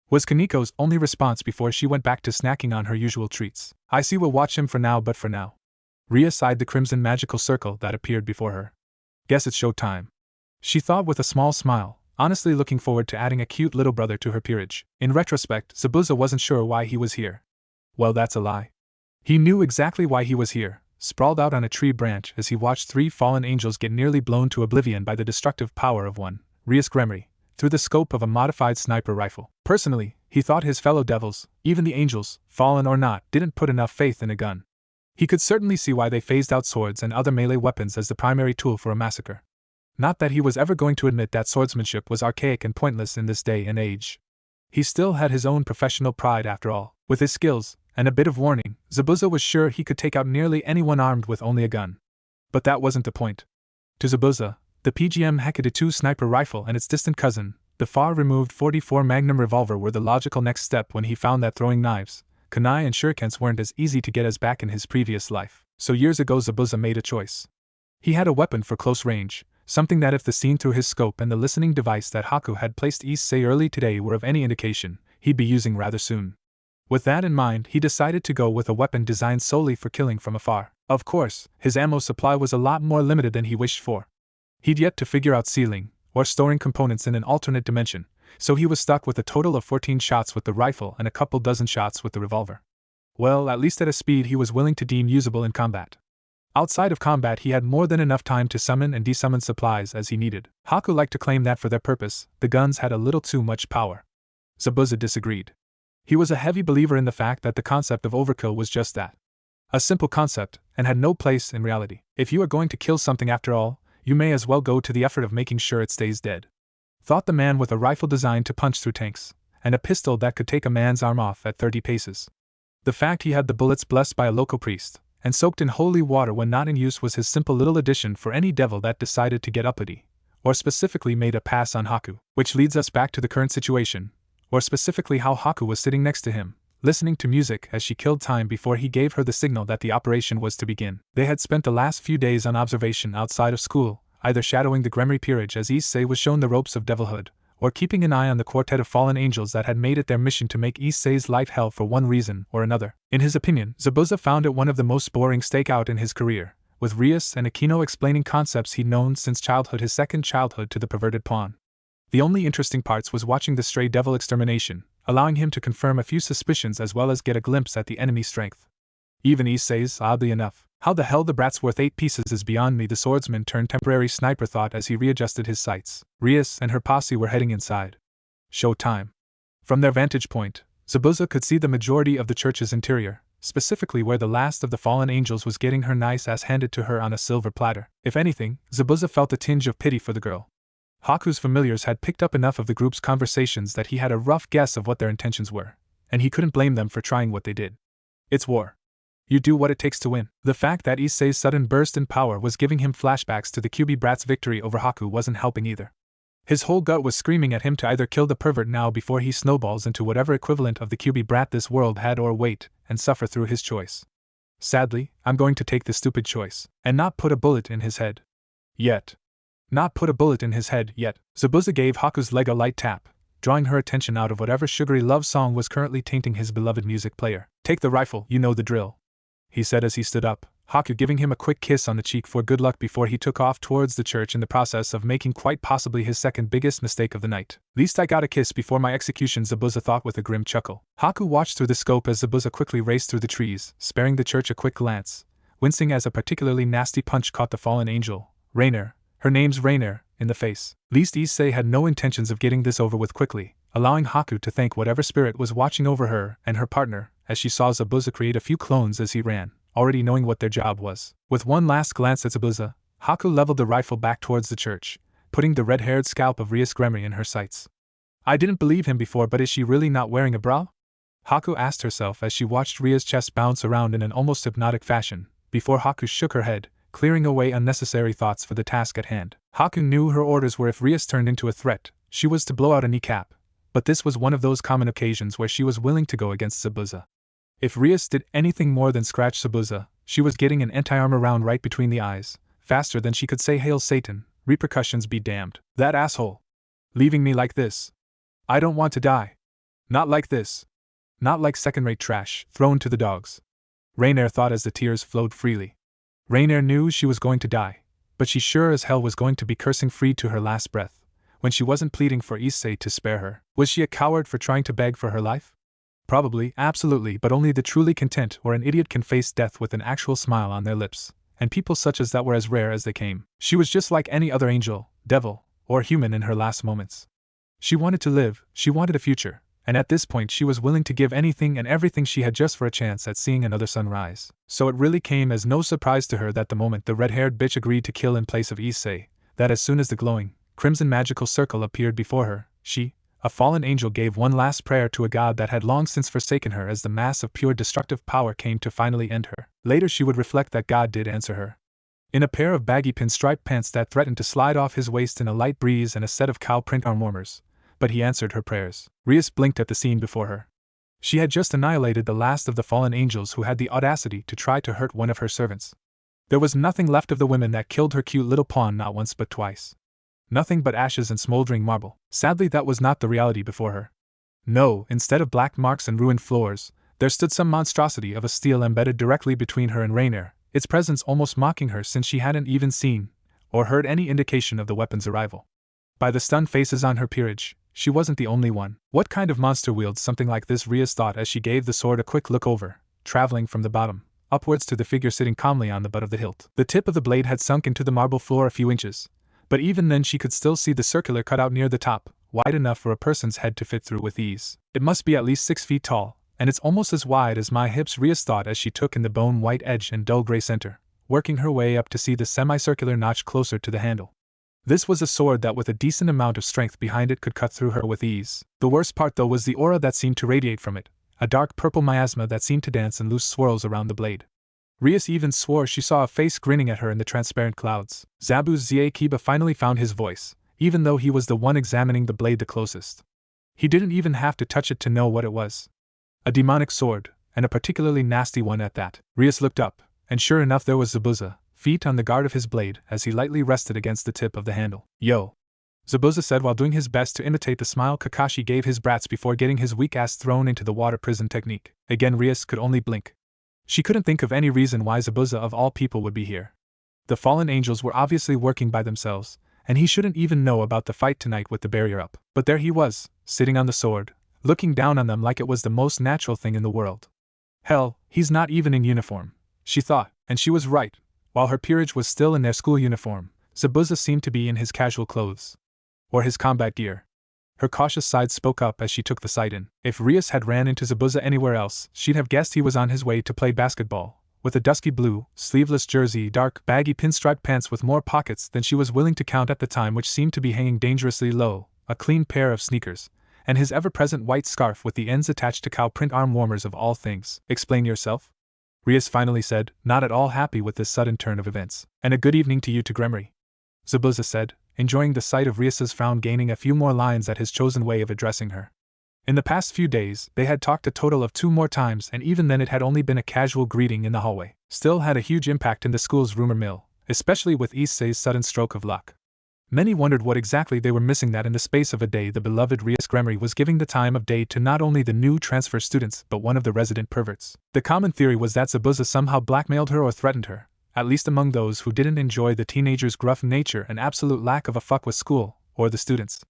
was Kaneko's only response before she went back to snacking on her usual treats. I see, we'll watch him for now, but for now. Ria sighed the crimson magical circle that appeared before her. Guess it's show time, she thought with a small smile, honestly looking forward to adding a cute little brother to her peerage. In retrospect, Zabuza wasn't sure why he was here. Well, that's a lie. He knew exactly why he was here, sprawled out on a tree branch as he watched 3 fallen angels get nearly blown to oblivion by the destructive power of one, Rias Gremory, through the scope of a modified sniper rifle. Personally, he thought his fellow devils, even the angels, fallen or not, didn't put enough faith in a gun. He could certainly see why they phased out swords and other melee weapons as the primary tool for a massacre. Not that he was ever going to admit that swordsmanship was archaic and pointless in this day and age. He still had his own professional pride after all. With his skills, and a bit of warning, Zabuza was sure he could take out nearly anyone armed with only a gun. But that wasn't the point. To Zabuza, the PGM Hekade 2 sniper rifle and its distant cousin, the far-removed 44 Magnum revolver, were the logical next step when he found that throwing knives, kunai and shurikens weren't as easy to get as back in his previous life. So years ago Zabuza made a choice. He had a weapon for close range, something that if the scene through his scope and the listening device that Haku had placed Issei early today were of any indication, he'd be using rather soon. With that in mind, he decided to go with a weapon designed solely for killing from afar. Of course, his ammo supply was a lot more limited than he wished for. He'd yet to figure out sealing, or storing components in an alternate dimension, so he was stuck with a total of 14 shots with the rifle and a couple dozen shots with the revolver. Well, at least at a speed he was willing to deem usable in combat. Outside of combat he had more than enough time to summon and desummon supplies as he needed. Haku liked to claim that for their purpose, the guns had a little too much power. Zabuza disagreed. He was a heavy believer in the fact that the concept of overkill was just that. A simple concept, and had no place in reality. If you are going to kill something after all, you may as well go to the effort of making sure it stays dead. Thought the man with a rifle designed to punch through tanks, and a pistol that could take a man's arm off at 30 paces. The fact he had the bullets blessed by a local priest, and soaked in holy water when not in use, was his simple little addition for any devil that decided to get uppity, or specifically made a pass on Haku. Which leads us back to the current situation, or specifically how Haku was sitting next to him, listening to music as she killed time before he gave her the signal that the operation was to begin. They had spent the last few days on observation outside of school, either shadowing the Gremory peerage as Issei was shown the ropes of devilhood, or keeping an eye on the quartet of fallen angels that had made it their mission to make Issei's life hell for one reason or another. In his opinion, Zabuza found it one of the most boring stakeout in his career, with Rias and Akino explaining concepts he'd known since childhood, his second childhood, to the perverted pawn. The only interesting parts was watching the stray devil extermination, allowing him to confirm a few suspicions as well as get a glimpse at the enemy's strength. Even Issei's, oddly enough. How the hell the brat's worth 8 pieces is beyond me, the swordsman turned temporary sniper thought as he readjusted his sights. Rias and her posse were heading inside. Show time. From their vantage point, Zabuza could see the majority of the church's interior, specifically where the last of the fallen angels was getting her nice ass handed to her on a silver platter. If anything, Zabuza felt a tinge of pity for the girl. Haku's familiars had picked up enough of the group's conversations that he had a rough guess of what their intentions were, and he couldn't blame them for trying what they did. It's war. You do what it takes to win. The fact that Issei's sudden burst in power was giving him flashbacks to the QB brat's victory over Haku wasn't helping either. His whole gut was screaming at him to either kill the pervert now before he snowballs into whatever equivalent of the QB brat this world had, or wait and suffer through his choice. Sadly, I'm going to take the stupid choice, and not put a bullet in his head. Yet. Not put a bullet in his head yet. Zabuza gave Haku's leg a light tap, drawing her attention out of whatever sugary love song was currently tainting his beloved music player. Take the rifle, you know the drill, he said as he stood up, Haku giving him a quick kiss on the cheek for good luck before he took off towards the church, in the process of making quite possibly his second biggest mistake of the night. Least I got a kiss before my execution, Zabuza thought with a grim chuckle. Haku watched through the scope as Zabuza quickly raced through the trees, sparing the church a quick glance, wincing as a particularly nasty punch caught the fallen angel, Rainer, her name's Rainer, in the face. Least Issei had no intentions of getting this over with quickly, allowing Haku to thank whatever spirit was watching over her and her partner as she saw Zabuza create a few clones as he ran, already knowing what their job was. With one last glance at Zabuza, Haku leveled the rifle back towards the church, putting the red-haired scalp of Rias Gremory in her sights. I didn't believe him before, but is she really not wearing a bra? Haku asked herself as she watched Ria's chest bounce around in an almost hypnotic fashion, before Haku shook her head, clearing away unnecessary thoughts for the task at hand. Haku knew her orders were if Rias turned into a threat, she was to blow out a kneecap, but this was one of those common occasions where she was willing to go against Zabuza. If Rias did anything more than scratch Zabuza, she was getting an anti-armor round right between the eyes, faster than she could say "Hail Satan, repercussions be damned. That asshole. Leaving me like this. I don't want to die. Not like this. Not like second-rate trash, thrown to the dogs." Rainier thought as the tears flowed freely. Rainier knew she was going to die, but she sure as hell was going to be cursing free to her last breath, when she wasn't pleading for Issei to spare her. Was she a coward for trying to beg for her life? Probably, absolutely, but only the truly content or an idiot can face death with an actual smile on their lips, and people such as that were as rare as they came. She was just like any other angel, devil, or human in her last moments. She wanted to live, she wanted a future, and at this point she was willing to give anything and everything she had just for a chance at seeing another sunrise. So it really came as no surprise to her that the moment the red-haired bitch agreed to kill in place of Issei, that as soon as the glowing, crimson magical circle appeared before her, she, a fallen angel, gave one last prayer to a god that had long since forsaken her as the mass of pure destructive power came to finally end her. Later she would reflect that God did answer her. In a pair of baggy pinstripe pants that threatened to slide off his waist in a light breeze and a set of cow print arm warmers, but he answered her prayers. Rias blinked at the scene before her. She had just annihilated the last of the fallen angels who had the audacity to try to hurt one of her servants. There was nothing left of the women that killed her cute little pawn not once but twice. Nothing but ashes and smoldering marble. Sadly, that was not the reality before her. No, instead of black marks and ruined floors, there stood some monstrosity of a steel embedded directly between her and Rainier, its presence almost mocking her since she hadn't even seen or heard any indication of the weapon's arrival. By the stunned faces on her peerage, she wasn't the only one. What kind of monster wields something like this, Rias thought as she gave the sword a quick look over, traveling from the bottom upwards to the figure sitting calmly on the butt of the hilt. The tip of the blade had sunk into the marble floor a few inches, but even then she could still see the circular cutout near the top, wide enough for a person's head to fit through with ease. It must be at least 6 feet tall, and it's almost as wide as my hips, Rias thought as she took in the bone-white edge and dull gray center, working her way up to see the semicircular notch closer to the handle. This was a sword that with a decent amount of strength behind it could cut through her with ease. The worst part though was the aura that seemed to radiate from it, a dark purple miasma that seemed to dance in loose swirls around the blade. Rias even swore she saw a face grinning at her in the transparent clouds. Zabu Zie Kiba finally found his voice, even though he was the one examining the blade the closest. He didn't even have to touch it to know what it was. A demonic sword, and a particularly nasty one at that. Rias looked up, and sure enough there was Zabuza, feet on the guard of his blade as he lightly rested against the tip of the handle. "Yo," Zabuza said while doing his best to imitate the smile Kakashi gave his brats before getting his weak ass thrown into the water prison technique. Again Rias could only blink. She couldn't think of any reason why Zabuza of all people would be here. The fallen angels were obviously working by themselves, and he shouldn't even know about the fight tonight with the barrier up. But there he was, sitting on the sword, looking down on them like it was the most natural thing in the world. Hell, he's not even in uniform, she thought, and she was right. While her peerage was still in their school uniform, Zabuza seemed to be in his casual clothes. Or his combat gear. Her cautious side spoke up as she took the sight in. If Rias had ran into Zabuza anywhere else, she'd have guessed he was on his way to play basketball, with a dusky blue, sleeveless jersey, dark, baggy pinstripe pants with more pockets than she was willing to count at the time, which seemed to be hanging dangerously low, a clean pair of sneakers, and his ever-present white scarf with the ends attached to cow print arm warmers of all things. "Explain yourself?" Rias finally said, not at all happy with this sudden turn of events. "And a good evening to you too, Gremory," Zabuza said, enjoying the sight of Rias's frown, gaining a few more lines at his chosen way of addressing her. In the past few days, they had talked a total of 2 more times, and even then it had only been a casual greeting in the hallway. Still had a huge impact in the school's rumor mill, especially with Issei's sudden stroke of luck. Many wondered what exactly they were missing that in the space of a day the beloved Rias Gremory was giving the time of day to not only the new transfer students but one of the resident perverts. The common theory was that Zabuza somehow blackmailed her or threatened her, at least among those who didn't enjoy the teenager's gruff nature and absolute lack of a fuck with school, or the students.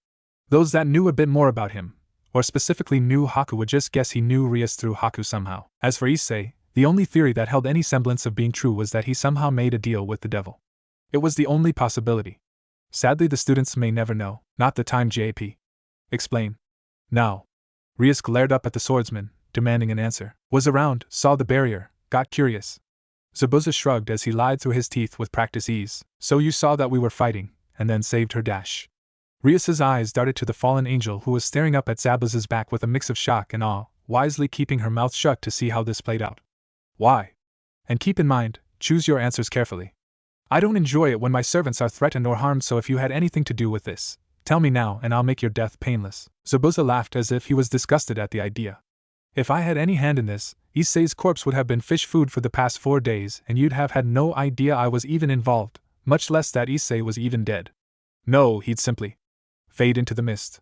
Those that knew a bit more about him, or specifically knew Haku, would just guess he knew Rias through Haku somehow. As for Issei, the only theory that held any semblance of being true was that he somehow made a deal with the devil. It was the only possibility. Sadly, the students may never know. "Not the time, JP. Explain." Now. Rias glared up at the swordsman, demanding an answer. Was around, saw the barrier, got curious. Zabuza shrugged as he lied through his teeth with practice ease. So you saw that we were fighting, and then saved her dash. Rias's eyes darted to the fallen angel who was staring up at Zabuza's back with a mix of shock and awe, wisely keeping her mouth shut to see how this played out. Why? And keep in mind, choose your answers carefully. I don't enjoy it when my servants are threatened or harmed, so if you had anything to do with this, tell me now and I'll make your death painless. Zabuza laughed as if he was disgusted at the idea. If I had any hand in this, Issei's corpse would have been fish food for the past 4 days and you'd have had no idea I was even involved, much less that Issei was even dead. No, he'd simply fade into the mist.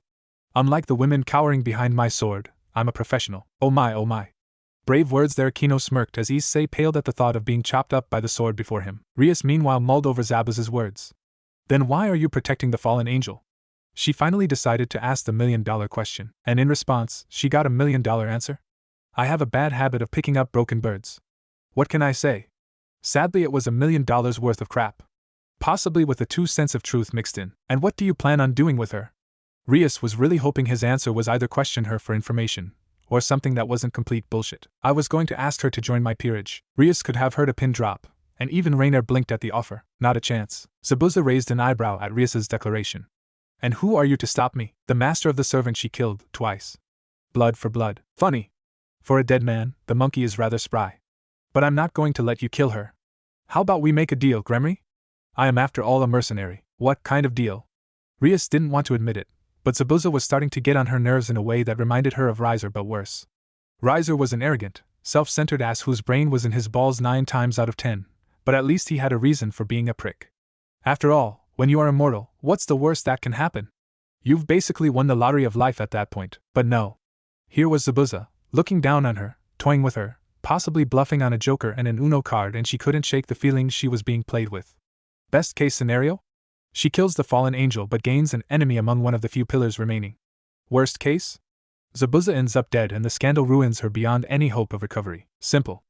Unlike the women cowering behind my sword, I'm a professional. Oh my, oh my. Brave words there. Kino smirked as Issei paled at the thought of being chopped up by the sword before him. Rias meanwhile mulled over Zabuza's words. Then why are you protecting the fallen angel? She finally decided to ask the $1 million question, and in response, she got $1 million answer. I have a bad habit of picking up broken birds. What can I say? Sadly, it was $1 million worth of crap. Possibly with a 2 cents of truth mixed in. And what do you plan on doing with her? Rias was really hoping his answer was either question her for information, or something that wasn't complete bullshit. I was going to ask her to join my peerage. Rias could have heard a pin drop, and even Rainier blinked at the offer. Not a chance. Zabuza raised an eyebrow at Rias's declaration. And who are you to stop me? The master of the servant she killed twice. Blood for blood. Funny. For a dead man, the monkey is rather spry. But I'm not going to let you kill her. How about we make a deal, Gremory? I am after all a mercenary. What kind of deal? Rias didn't want to admit it, but Zabuza was starting to get on her nerves in a way that reminded her of Riser but worse. Riser was an arrogant, self-centered ass whose brain was in his balls 9 times out of 10, but at least he had a reason for being a prick. After all, when you are immortal, what's the worst that can happen? You've basically won the lottery of life at that point. But no. Here was Zabuza, looking down on her, toying with her, possibly bluffing on a joker and an Uno card, and she couldn't shake the feeling she was being played with. Best case scenario? She kills the fallen angel but gains an enemy among one of the few pillars remaining. Worst case? Zabuza ends up dead and the scandal ruins her beyond any hope of recovery. Simple.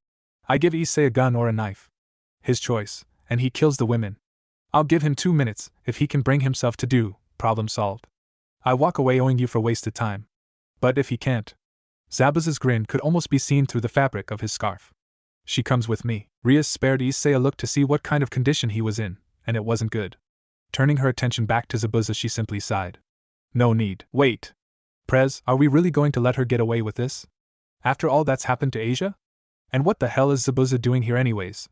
I give Issei a gun or a knife. His choice, and he kills the women. I'll give him 2 minutes, if he can bring himself to do, problem solved. I walk away owing you for wasted time. But if he can't. Zabuza's grin could almost be seen through the fabric of his scarf. She comes with me. Rias spared Issei a look to see what kind of condition he was in, and it wasn't good. Turning her attention back to Zabuza, she simply sighed. No need. Wait. Prez, are we really going to let her get away with this? After all that's happened to Asia? And what the hell is Zabuza doing here anyways?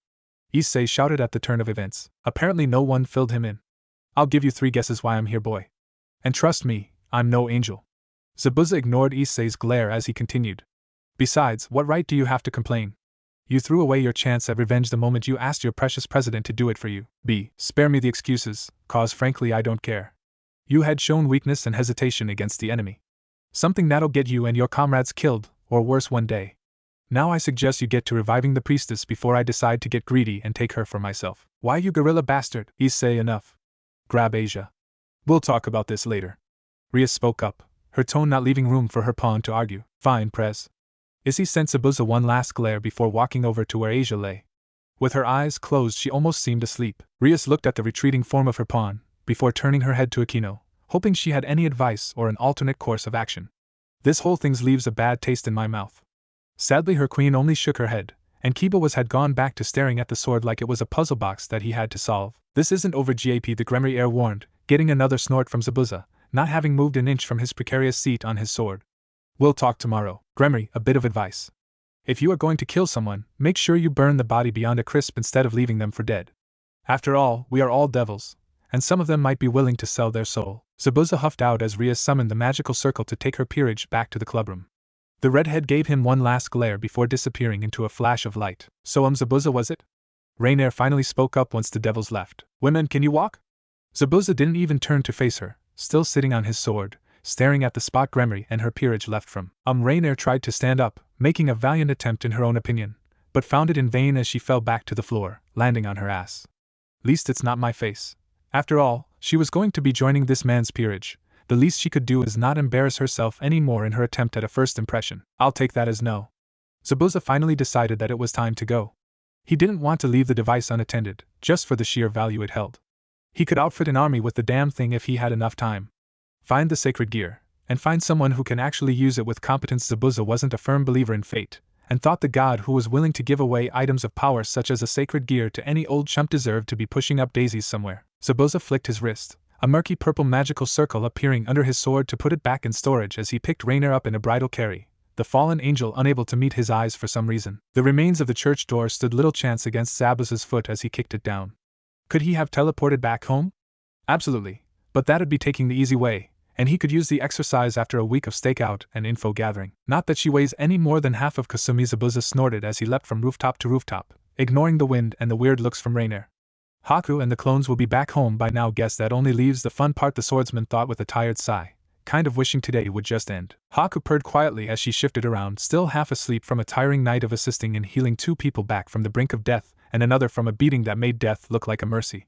Issei shouted at the turn of events. Apparently no one filled him in. I'll give you 3 guesses why I'm here, boy. And trust me, I'm no angel. Zabuza ignored Issei's glare as he continued. Besides, what right do you have to complain? You threw away your chance at revenge the moment you asked your precious president to do it for you. B. Spare me the excuses, cause frankly I don't care. You had shown weakness and hesitation against the enemy. Something that'll get you and your comrades killed, or worse one day. Now I suggest you get to reviving the priestess before I decide to get greedy and take her for myself. Why, you gorilla bastard? Issei, enough. Grab Asia. We'll talk about this later. Rias spoke up, her tone not leaving room for her pawn to argue. Fine, Prez. Issei sent Zabuza one last glare before walking over to where Asia lay. With her eyes closed, she almost seemed asleep. Rias looked at the retreating form of her pawn, before turning her head to Aquino, hoping she had any advice or an alternate course of action. This whole thing leaves a bad taste in my mouth. Sadly, her queen only shook her head, and Kiba had gone back to staring at the sword like it was a puzzle box that he had to solve. This isn't over, GAP, the Gremory heir warned, getting another snort from Zabuza, not having moved an inch from his precarious seat on his sword. We'll talk tomorrow. Gremory, a bit of advice. If you are going to kill someone, make sure you burn the body beyond a crisp instead of leaving them for dead. After all, we are all devils, and some of them might be willing to sell their soul. Zabuza huffed out as Rias summoned the magical circle to take her peerage back to the clubroom. The redhead gave him one last glare before disappearing into a flash of light. So Zabuza was it? Rainier finally spoke up once the devils left. Women, can you walk? Zabuza didn't even turn to face her, still sitting on his sword, staring at the spot Gremory and her peerage left from. Rainier tried to stand up, making a valiant attempt in her own opinion, but found it in vain as she fell back to the floor, landing on her ass. Least it's not my face. After all, she was going to be joining this man's peerage. The least she could do is not embarrass herself any more in her attempt at a first impression. I'll take that as no. Zabuza finally decided that it was time to go. He didn't want to leave the device unattended, just for the sheer value it held. He could outfit an army with the damn thing if he had enough time. Find the sacred gear, and find someone who can actually use it with competence. Zabuza wasn't a firm believer in fate, and thought the god who was willing to give away items of power such as a sacred gear to any old chump deserved to be pushing up daisies somewhere. Zabuza flicked his wrist, a murky purple magical circle appearing under his sword to put it back in storage as he picked Rainer up in a bridal carry, the fallen angel unable to meet his eyes for some reason. The remains of the church door stood little chance against Zabuza's foot as he kicked it down. Could he have teleported back home? Absolutely, but that'd be taking the easy way, and he could use the exercise after a week of stakeout and info gathering. Not that she weighs any more than half of Kasumi. Zabuza snorted as he leapt from rooftop to rooftop, ignoring the wind and the weird looks from Rainer. Haku and the clones will be back home by now. Guess that only leaves the fun part, the swordsman thought with a tired sigh, kind of wishing today would just end. Haku purred quietly as she shifted around, still half asleep from a tiring night of assisting in healing 2 people back from the brink of death and another from a beating that made death look like a mercy.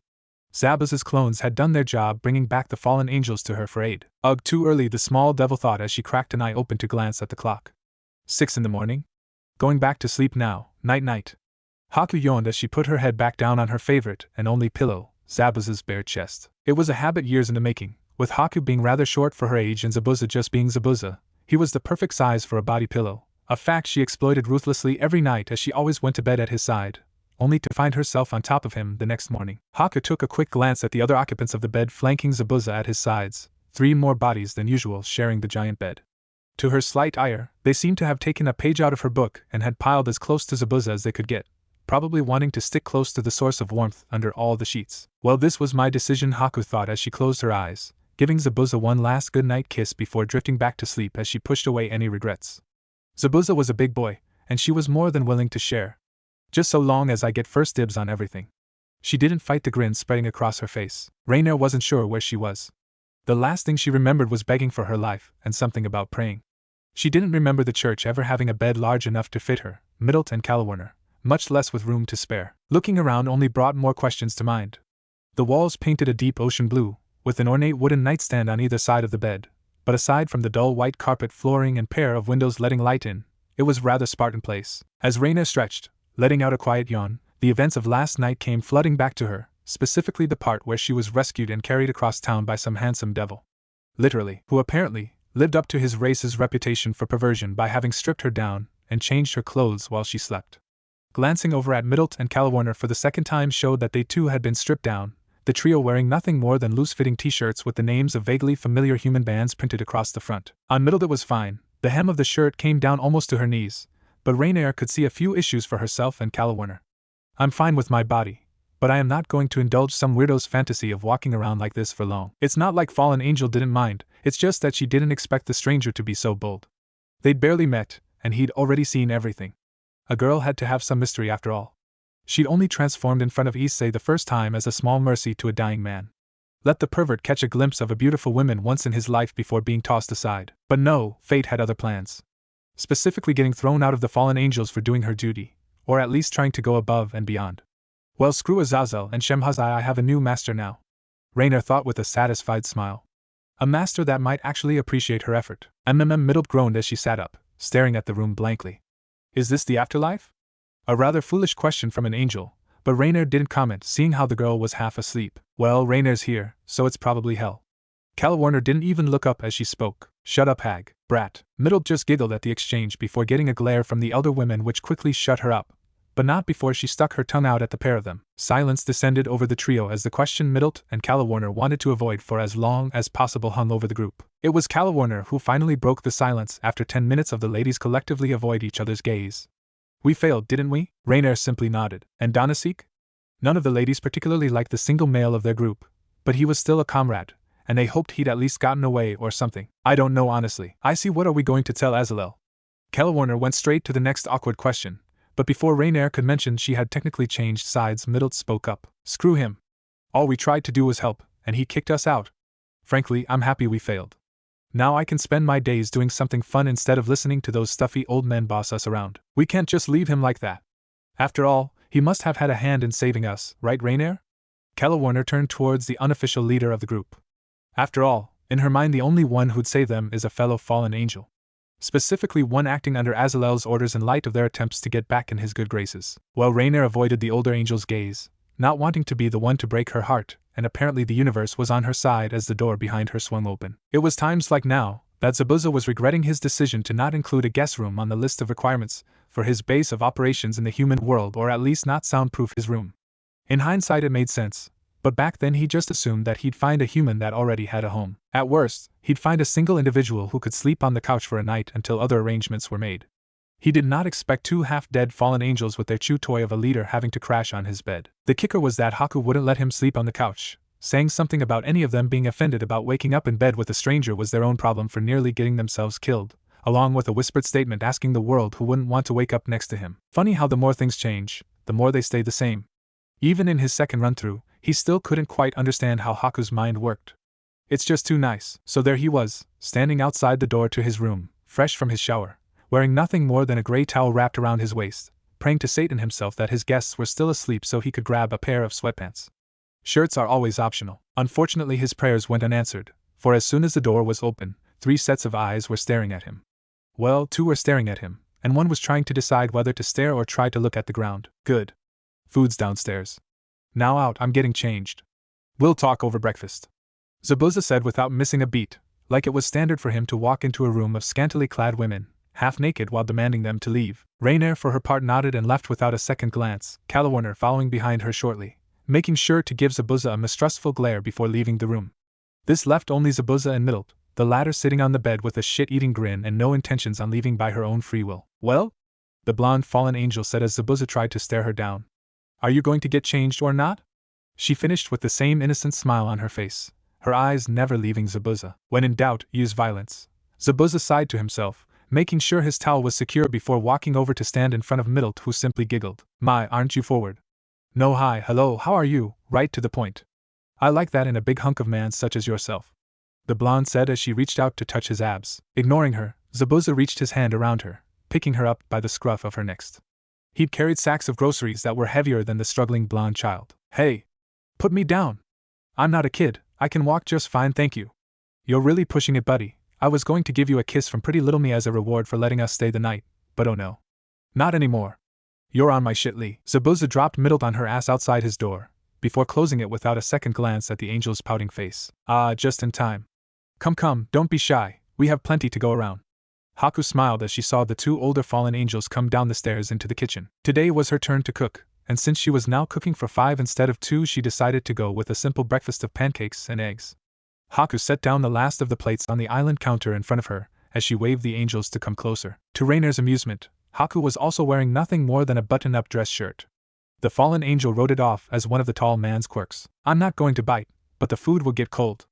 Zabuza's clones had done their job bringing back the fallen angels to her for aid. Ugh, too early, the small devil thought as she cracked an eye open to glance at the clock. 6 in the morning? Going back to sleep now, night-night. Haku yawned as she put her head back down on her favorite and only pillow, Zabuza's bare chest. It was a habit years in the making, with Haku being rather short for her age and Zabuza just being Zabuza. He was the perfect size for a body pillow, a fact she exploited ruthlessly every night as she always went to bed at his side, only to find herself on top of him the next morning. Haku took a quick glance at the other occupants of the bed flanking Zabuza at his sides, 3 more bodies than usual sharing the giant bed. To her slight ire, they seemed to have taken a page out of her book and had piled as close to Zabuza as they could get, probably wanting to stick close to the source of warmth under all the sheets. Well, this was my decision, Haku thought as she closed her eyes, giving Zabuza one last good-night kiss before drifting back to sleep as she pushed away any regrets. Zabuza was a big boy, and she was more than willing to share. Just so long as I get first dibs on everything. She didn't fight the grin spreading across her face. Rainer wasn't sure where she was. The last thing she remembered was begging for her life, and something about praying. She didn't remember the church ever having a bed large enough to fit her, Middlet and Calawerner, much less with room to spare. Looking around only brought more questions to mind. The walls painted a deep ocean blue, with an ornate wooden nightstand on either side of the bed, but aside from the dull white carpet flooring and pair of windows letting light in, it was rather Spartan place. As Raina stretched, letting out a quiet yawn, the events of last night came flooding back to her, specifically the part where she was rescued and carried across town by some handsome devil. Literally, who apparently lived up to his race's reputation for perversion by having stripped her down and changed her clothes while she slept. Glancing over at Middlet and Calawerner for the second time showed that they too had been stripped down, the trio wearing nothing more than loose-fitting t-shirts with the names of vaguely familiar human bands printed across the front. On Middlet it was fine, the hem of the shirt came down almost to her knees, but Rainier could see a few issues for herself and Calawerner. I'm fine with my body, but I am not going to indulge some weirdo's fantasy of walking around like this for long. It's not like Fallen Angel didn't mind, it's just that she didn't expect the stranger to be so bold. They'd barely met, and he'd already seen everything. A girl had to have some mystery after all. She'd only transformed in front of Issei the first time as a small mercy to a dying man. Let the pervert catch a glimpse of a beautiful woman once in his life before being tossed aside. But no, fate had other plans. Specifically getting thrown out of the fallen angels for doing her duty, or at least trying to go above and beyond. Well, screw Azazel and Shemhazai, I have a new master now. Rainer thought with a satisfied smile. A master that might actually appreciate her effort. Middle groaned as she sat up, staring at the room blankly. Is this the afterlife? A rather foolish question from an angel, but Rainer didn't comment, seeing how the girl was half asleep. Well, Rainer's here, so it's probably hell. Calawerner didn't even look up as she spoke. Shut up, hag, brat. Middle just giggled at the exchange before getting a glare from the elder women which quickly shut her up, but not before she stuck her tongue out at the pair of them. Silence descended over the trio as the question Middlet and Calawerner wanted to avoid for as long as possible hung over the group. It was Calawerner who finally broke the silence after 10 minutes of the ladies collectively avoid each other's gaze. We failed, didn't we? Rainer simply nodded. And Donasik? None of the ladies particularly liked the single male of their group, but he was still a comrade, and they hoped he'd at least gotten away or something. I don't know honestly. I see. What are we going to tell Azalel? Calawerner went straight to the next awkward question, but before Rainer could mention she had technically changed sides, Middlet spoke up. Screw him. All we tried to do was help, and he kicked us out. Frankly, I'm happy we failed. Now I can spend my days doing something fun instead of listening to those stuffy old men boss us around. We can't just leave him like that. After all, he must have had a hand in saving us, right, Rainer? Calawerner turned towards the unofficial leader of the group. After all, in her mind the only one who'd save them is a fellow fallen angel. Specifically one acting under Azalel's orders in light of their attempts to get back in his good graces. Well, Rainer avoided the older angel's gaze, not wanting to be the one to break her heart, and apparently the universe was on her side as the door behind her swung open. It was times like now that Zabuza was regretting his decision to not include a guest room on the list of requirements for his base of operations in the human world, or at least not soundproof his room. In hindsight, it made sense, but back then he just assumed that he'd find a human that already had a home. At worst, he'd find a single individual who could sleep on the couch for a night until other arrangements were made. He did not expect two half-dead fallen angels with their chew toy of a leader having to crash on his bed. The kicker was that Haku wouldn't let him sleep on the couch, saying something about any of them being offended about waking up in bed with a stranger was their own problem for nearly getting themselves killed, along with a whispered statement asking the world who wouldn't want to wake up next to him. Funny how the more things change, the more they stay the same. Even in his second run-through, he still couldn't quite understand how Haku's mind worked. It's just too nice. So there he was, standing outside the door to his room, fresh from his shower, wearing nothing more than a gray towel wrapped around his waist, praying to Satan himself that his guests were still asleep so he could grab a pair of sweatpants. Shirts are always optional. Unfortunately, his prayers went unanswered, for as soon as the door was open, 3 sets of eyes were staring at him. Well, 2 were staring at him, and 1 was trying to decide whether to stare or try to look at the ground. Good. Food's downstairs. Now out, I'm getting changed. We'll talk over breakfast, Zabuza said without missing a beat, like it was standard for him to walk into a room of scantily clad women, half naked, while demanding them to leave. Rainier for her part nodded and left without a second glance, Calawarner following behind her shortly, making sure to give Zabuza a mistrustful glare before leaving the room. This left only Zabuza and Middle, the latter sitting on the bed with a shit-eating grin and no intentions on leaving by her own free will. Well? The blonde fallen angel said as Zabuza tried to stare her down. Are you going to get changed or not? She finished with the same innocent smile on her face, her eyes never leaving Zabuza. When in doubt, use violence. Zabuza sighed to himself, making sure his towel was secure before walking over to stand in front of Middle, who simply giggled. My, aren't you forward? No, hi, hello, how are you? Right to the point. I like that in a big hunk of man such as yourself, the blonde said as she reached out to touch his abs. Ignoring her, Zabuza reached his hand around her, picking her up by the scruff of her neck. He'd carried sacks of groceries that were heavier than the struggling blonde child. Hey! Put me down! I'm not a kid, I can walk just fine, thank you. You're really pushing it, buddy. I was going to give you a kiss from pretty little me as a reward for letting us stay the night, but oh no. Not anymore. You're on my shit, Lee. Zabuza dropped Middle on her ass outside his door, before closing it without a second glance at the angel's pouting face. Ah, just in time. Come, don't be shy, we have plenty to go around. Haku smiled as she saw the 2 older fallen angels come down the stairs into the kitchen. Today was her turn to cook, and since she was now cooking for 5 instead of 2, she decided to go with a simple breakfast of pancakes and eggs. Haku set down the last of the plates on the island counter in front of her, as she waved the angels to come closer. To Rainer's amusement, Haku was also wearing nothing more than a button-up dress shirt. The fallen angel wrote it off as one of the tall man's quirks. I'm not going to bite, but the food will get cold.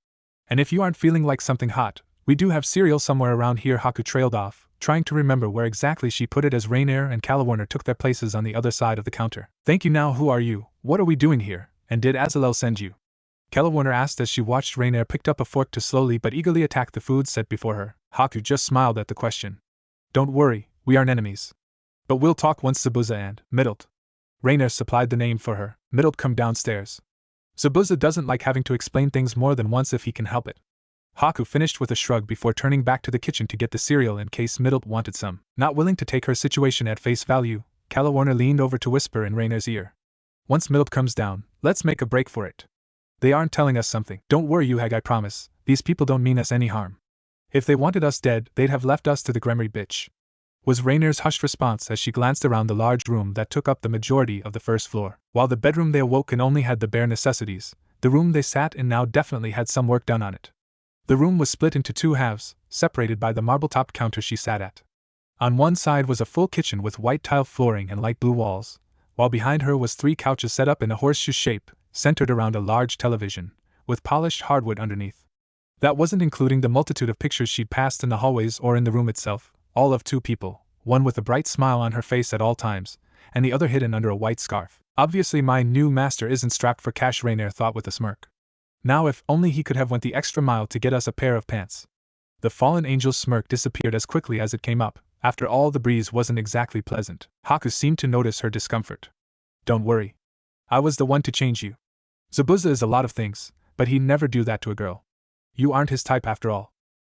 And if you aren't feeling like something hot, we do have cereal somewhere around here. Haku trailed off, trying to remember where exactly she put it as Rainier and Calawarner took their places on the other side of the counter. Thank you. Now who are you? What are we doing here? And did Azalel send you? Calawarner asked as she watched Rainier picked up a fork to slowly but eagerly attack the food set before her. Haku just smiled at the question. Don't worry, we aren't enemies. But we'll talk once Zabuza and Middle. Rainier supplied the name for her. Middle, come downstairs. Zabuza doesn't like having to explain things more than once if he can help it. Haku finished with a shrug before turning back to the kitchen to get the cereal in case Middle wanted some. Not willing to take her situation at face value, Calawarner leaned over to whisper in Rainer's ear. Once Middle comes down, let's make a break for it. They aren't telling us something. Don't worry, you hag, I promise. These people don't mean us any harm. If they wanted us dead, they'd have left us to the Gremory bitch, was Rainer's hushed response as she glanced around the large room that took up the majority of the first floor. While the bedroom they awoke in only had the bare necessities, the room they sat in now definitely had some work done on it. The room was split into 2 halves, separated by the marble-topped counter she sat at. On one side was a full kitchen with white tile flooring and light blue walls, while behind her was 3 couches set up in a horseshoe shape, centered around a large television, with polished hardwood underneath. That wasn't including the multitude of pictures she'd passed in the hallways or in the room itself, all of 2 people, one with a bright smile on her face at all times, and the other hidden under a white scarf. Obviously my new master isn't strapped for cash, Rainier thought with a smirk. Now if only he could have went the extra mile to get us a pair of pants. The fallen angel's smirk disappeared as quickly as it came up. After all, the breeze wasn't exactly pleasant. Haku seemed to notice her discomfort. Don't worry. I was the one to change you. Zabuza is a lot of things, but he'd never do that to a girl. You aren't his type after all,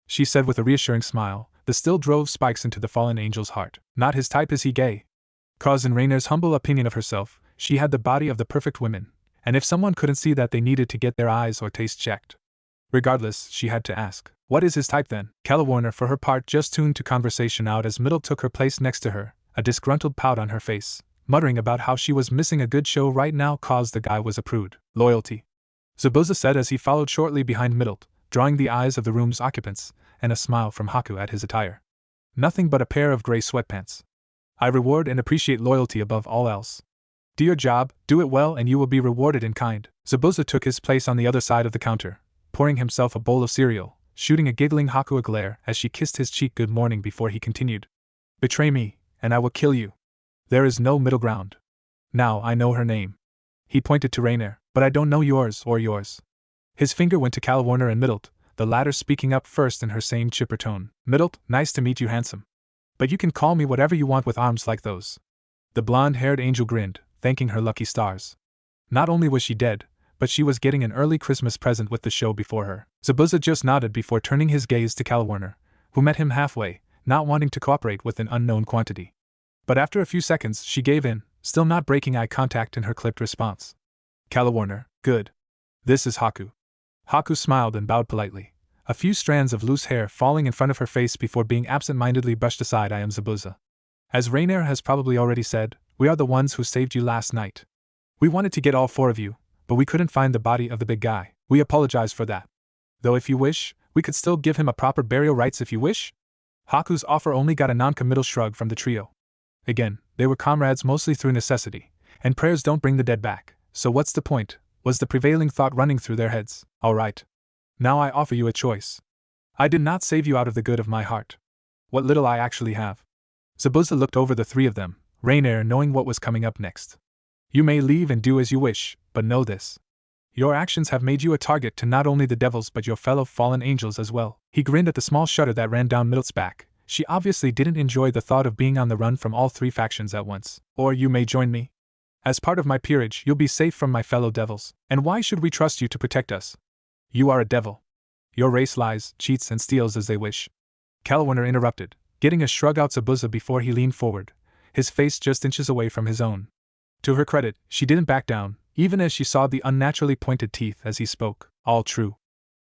she said with a reassuring smile. The still drove spikes into the fallen angel's heart. Not his type, is he gay? 'Cause in Rainer's humble opinion of herself, she had the body of the perfect woman, and if someone couldn't see that, they needed to get their eyes or taste checked. Regardless, she had to ask. What is his type then? Warner, for her part, just tuned to conversation out as Middle took her place next to her, a disgruntled pout on her face, muttering about how she was missing a good show right now cause the guy was a prude. Loyalty, Zabuza said as he followed shortly behind Middle, drawing the eyes of the room's occupants, and a smile from Haku at his attire. Nothing but a pair of gray sweatpants. I reward and appreciate loyalty above all else. Do your job, do it well, and you will be rewarded in kind. Zabuza took his place on the other side of the counter, pouring himself a bowl of cereal, shooting a giggling Haku a glare as she kissed his cheek good morning before he continued. Betray me, and I will kill you. There is no middle ground. Now I know her name. He pointed to Rainier, but I don't know yours or yours. His finger went to Warner and Middle, the latter speaking up first in her same chipper tone. Middle, nice to meet you, handsome. But you can call me whatever you want with arms like those. The blonde-haired angel grinned, thanking her lucky stars. Not only was she dead, but she was getting an early Christmas present with the show before her. Zabuza just nodded before turning his gaze to Warner, who met him halfway, not wanting to cooperate with an unknown quantity. But after a few seconds she gave in, still not breaking eye contact in her clipped response. Warner, good. This is Haku. Haku smiled and bowed politely, a few strands of loose hair falling in front of her face before being absent-mindedly brushed aside. I am Zabuza. As Rainier has probably already said, we are the ones who saved you last night. We wanted to get all four of you, but we couldn't find the body of the big guy. We apologize for that. Though if you wish, we could still give him a proper burial rites if you wish. Haku's offer only got a non-committal shrug from the trio. Again, they were comrades mostly through necessity, and prayers don't bring the dead back, so what's the point, was the prevailing thought running through their heads. All right. Now I offer you a choice. I did not save you out of the good of my heart. What little I actually have. Zabuza looked over the three of them, Rainier knowing what was coming up next. You may leave and do as you wish, but know this. Your actions have made you a target to not only the devils but your fellow fallen angels as well. He grinned at the small shudder that ran down Middle's back. She obviously didn't enjoy the thought of being on the run from all three factions at once. Or you may join me. As part of my peerage, you'll be safe from my fellow devils. And why should we trust you to protect us? You are a devil. Your race lies, cheats, and steals as they wish. Warner interrupted, getting a shrug out Zabuza before he leaned forward, his face just inches away from his own. To her credit, she didn't back down, even as she saw the unnaturally pointed teeth as he spoke. All true.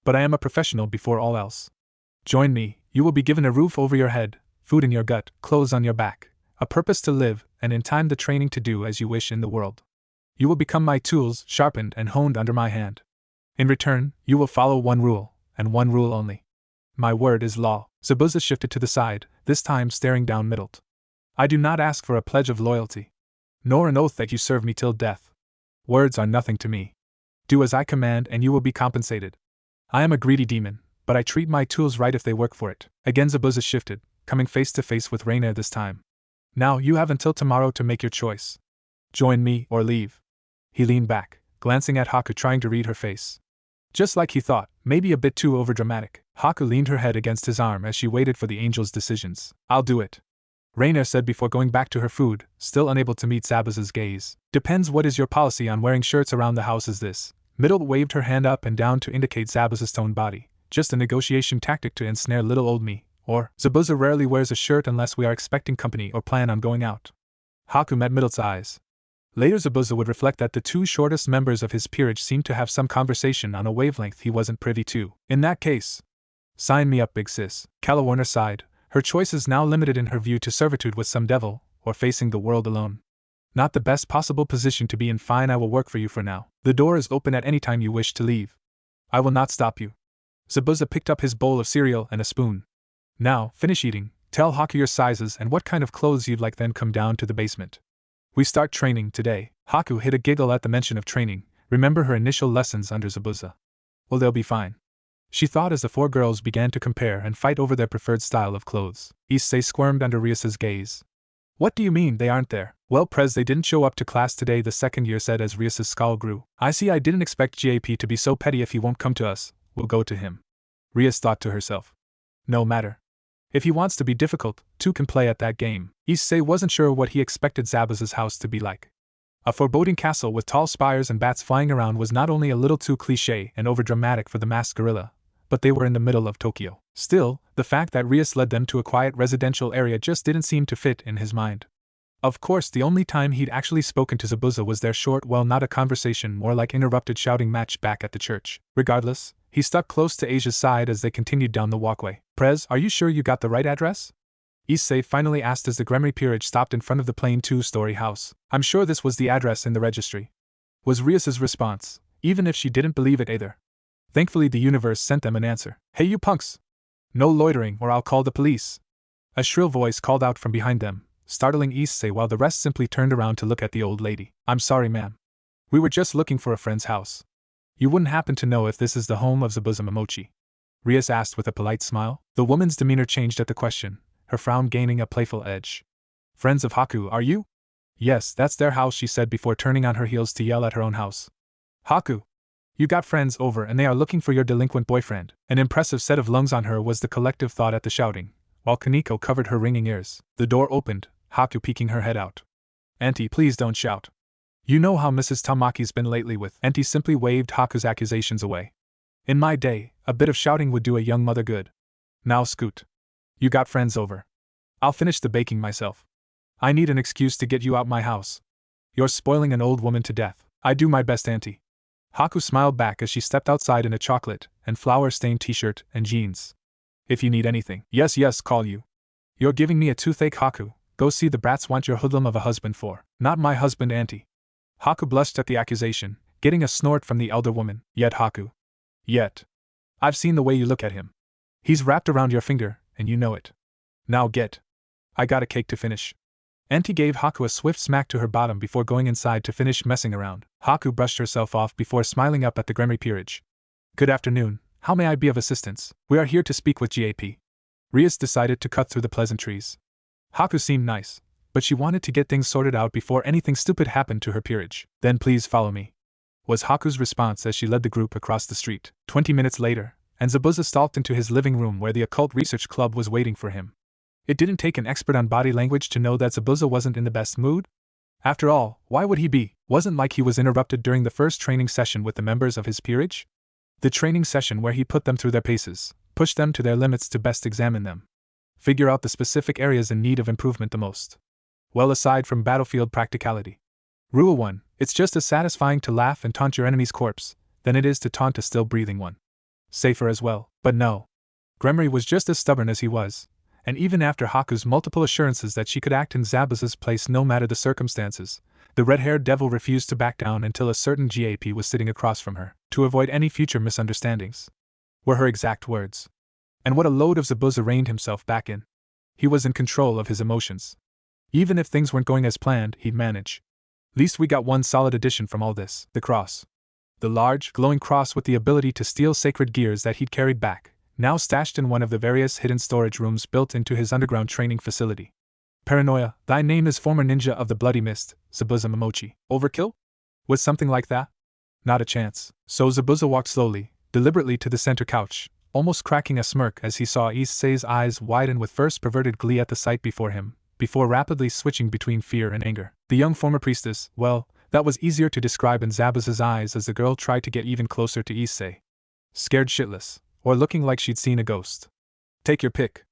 But I am a professional before all else. Join me, you will be given a roof over your head, food in your gut, clothes on your back, a purpose to live, and in time the training to do as you wish in the world. You will become my tools, sharpened and honed under my hand. In return, you will follow one rule, and one rule only. My word is law. Zabuza shifted to the side, this time staring down Middle. I do not ask for a pledge of loyalty, nor an oath that you serve me till death. Words are nothing to me. Do as I command and you will be compensated. I am a greedy demon, but I treat my tools right if they work for it. Again Zabuza shifted, coming face to face with Rainier this time. Now you have until tomorrow to make your choice. Join me or leave. He leaned back, glancing at Haku trying to read her face. Just like he thought, maybe a bit too overdramatic, Haku leaned her head against his arm as she waited for the angel's decisions. I'll do it, Rainier said before going back to her food, still unable to meet Zabuza's gaze. Depends what is your policy on wearing shirts around the house is this. Middle waved her hand up and down to indicate Zabuza's toned body. Just a negotiation tactic to ensnare little old me. Or, Zabuza rarely wears a shirt unless we are expecting company or plan on going out. Haku met Middle's eyes. Later Zabuza would reflect that the two shortest members of his peerage seemed to have some conversation on a wavelength he wasn't privy to. In that case, sign me up, big sis. Warner sighed, her choices now limited in her view to servitude with some devil, or facing the world alone. Not the best possible position to be in. Fine, I will work for you for now. The door is open at any time you wish to leave. I will not stop you. Zabuza picked up his bowl of cereal and a spoon. Now, finish eating, tell Haku your sizes and what kind of clothes you'd like, then come down to the basement. We start training today. Haku hid a giggle at the mention of training, remember her initial lessons under Zabuza. Well, they'll be fine, she thought as the four girls began to compare and fight over their preferred style of clothes. Issei squirmed under Rias's gaze. What do you mean they aren't there? Well, Prez, they didn't show up to class today, the second year said as Rias's scowl grew. I see, I didn't expect GAP to be so petty. If he won't come to us, we'll go to him. Rias thought to herself. No matter. If he wants to be difficult, two can play at that game. Issei wasn't sure what he expected Zabuza's house to be like. A foreboding castle with tall spires and bats flying around was not only a little too cliché and overdramatic for the masked gorilla, but they were in the middle of Tokyo. Still, the fact that Rias led them to a quiet residential area just didn't seem to fit in his mind. Of course, the only time he'd actually spoken to Zabuza was their short, well, not a conversation, more like interrupted shouting match back at the church. Regardless, He stuck close to Asia's side as they continued down the walkway. Prez, are you sure you got the right address? Issei finally asked as the Gremory peerage stopped in front of the plain two-story house. I'm sure this was the address in the registry, was Rias's response, even if she didn't believe it either. Thankfully the universe sent them an answer. Hey you punks! No loitering or I'll call the police! A shrill voice called out from behind them, startling Issei while the rest simply turned around to look at the old lady. I'm sorry ma'am. We were just looking for a friend's house. You wouldn't happen to know if this is the home of Zabuza Momochi? Rias asked with a polite smile. The woman's demeanor changed at the question, her frown gaining a playful edge. Friends of Haku, are you? Yes, that's their house, she said before turning on her heels to yell at her own house. Haku! You got friends over and they are looking for your delinquent boyfriend. An impressive set of lungs on her was the collective thought at the shouting, while Kaneko covered her ringing ears. The door opened, Haku peeking her head out. Auntie, please don't shout. You know how Mrs. Tamaki's been lately with. Auntie simply waved Haku's accusations away. In my day, a bit of shouting would do a young mother good. Now scoot. You got friends over. I'll finish the baking myself. I need an excuse to get you out my house. You're spoiling an old woman to death. I do my best, Auntie. Haku smiled back as she stepped outside in a chocolate and flour-stained t-shirt and jeans. If you need anything. Yes, call you. You're giving me a toothache, Haku. Go see the brats want your hoodlum of a husband for. Not my husband, Auntie. Haku blushed at the accusation, getting a snort from the elder woman. Yet, Haku. Yet. I've seen the way you look at him. He's wrapped around your finger, and you know it. Now get. I got a cake to finish. Auntie gave Haku a swift smack to her bottom before going inside to finish messing around. Haku brushed herself off before smiling up at the Gremory peerage. Good afternoon, how may I be of assistance? We are here to speak with GAP. Rias decided to cut through the pleasantries. Haku seemed nice, but she wanted to get things sorted out before anything stupid happened to her peerage. Then please follow me, was Haku's response as she led the group across the street. 20 minutes later, and Zabuza stalked into his living room where the Occult Research Club was waiting for him. It didn't take an expert on body language to know that Zabuza wasn't in the best mood. After all, why would he be? Wasn't like he was interrupted during the first training session with the members of his peerage? The training session where he put them through their paces, pushed them to their limits to best examine them. Figure out the specific areas in need of improvement the most. Well, aside from battlefield practicality. Rule 1, it's just as satisfying to laugh and taunt your enemy's corpse than it is to taunt a still-breathing one. Safer as well, but no. Gremory was just as stubborn as he was, and even after Haku's multiple assurances that she could act in Zabuza's place no matter the circumstances, the red-haired devil refused to back down until a certain GAP was sitting across from her, to avoid any future misunderstandings. Were her exact words. And what a load of Zabuza reined himself back in. He was in control of his emotions. Even if things weren't going as planned, he'd manage. Least we got one solid addition from all this, the cross. The large, glowing cross with the ability to steal sacred gears that he'd carried back, now stashed in one of the various hidden storage rooms built into his underground training facility. Paranoia, thy name is former ninja of the Bloody Mist, Zabuza Momochi. Overkill? Was something like that? Not a chance. So Zabuza walked slowly, deliberately to the center couch, almost cracking a smirk as he saw Issei's eyes widen with first perverted glee at the sight before him, before rapidly switching between fear and anger. The young former priestess, well, that was easier to describe in Zabuza's eyes as the girl tried to get even closer to Issei. Scared shitless, or looking like she'd seen a ghost. Take your pick.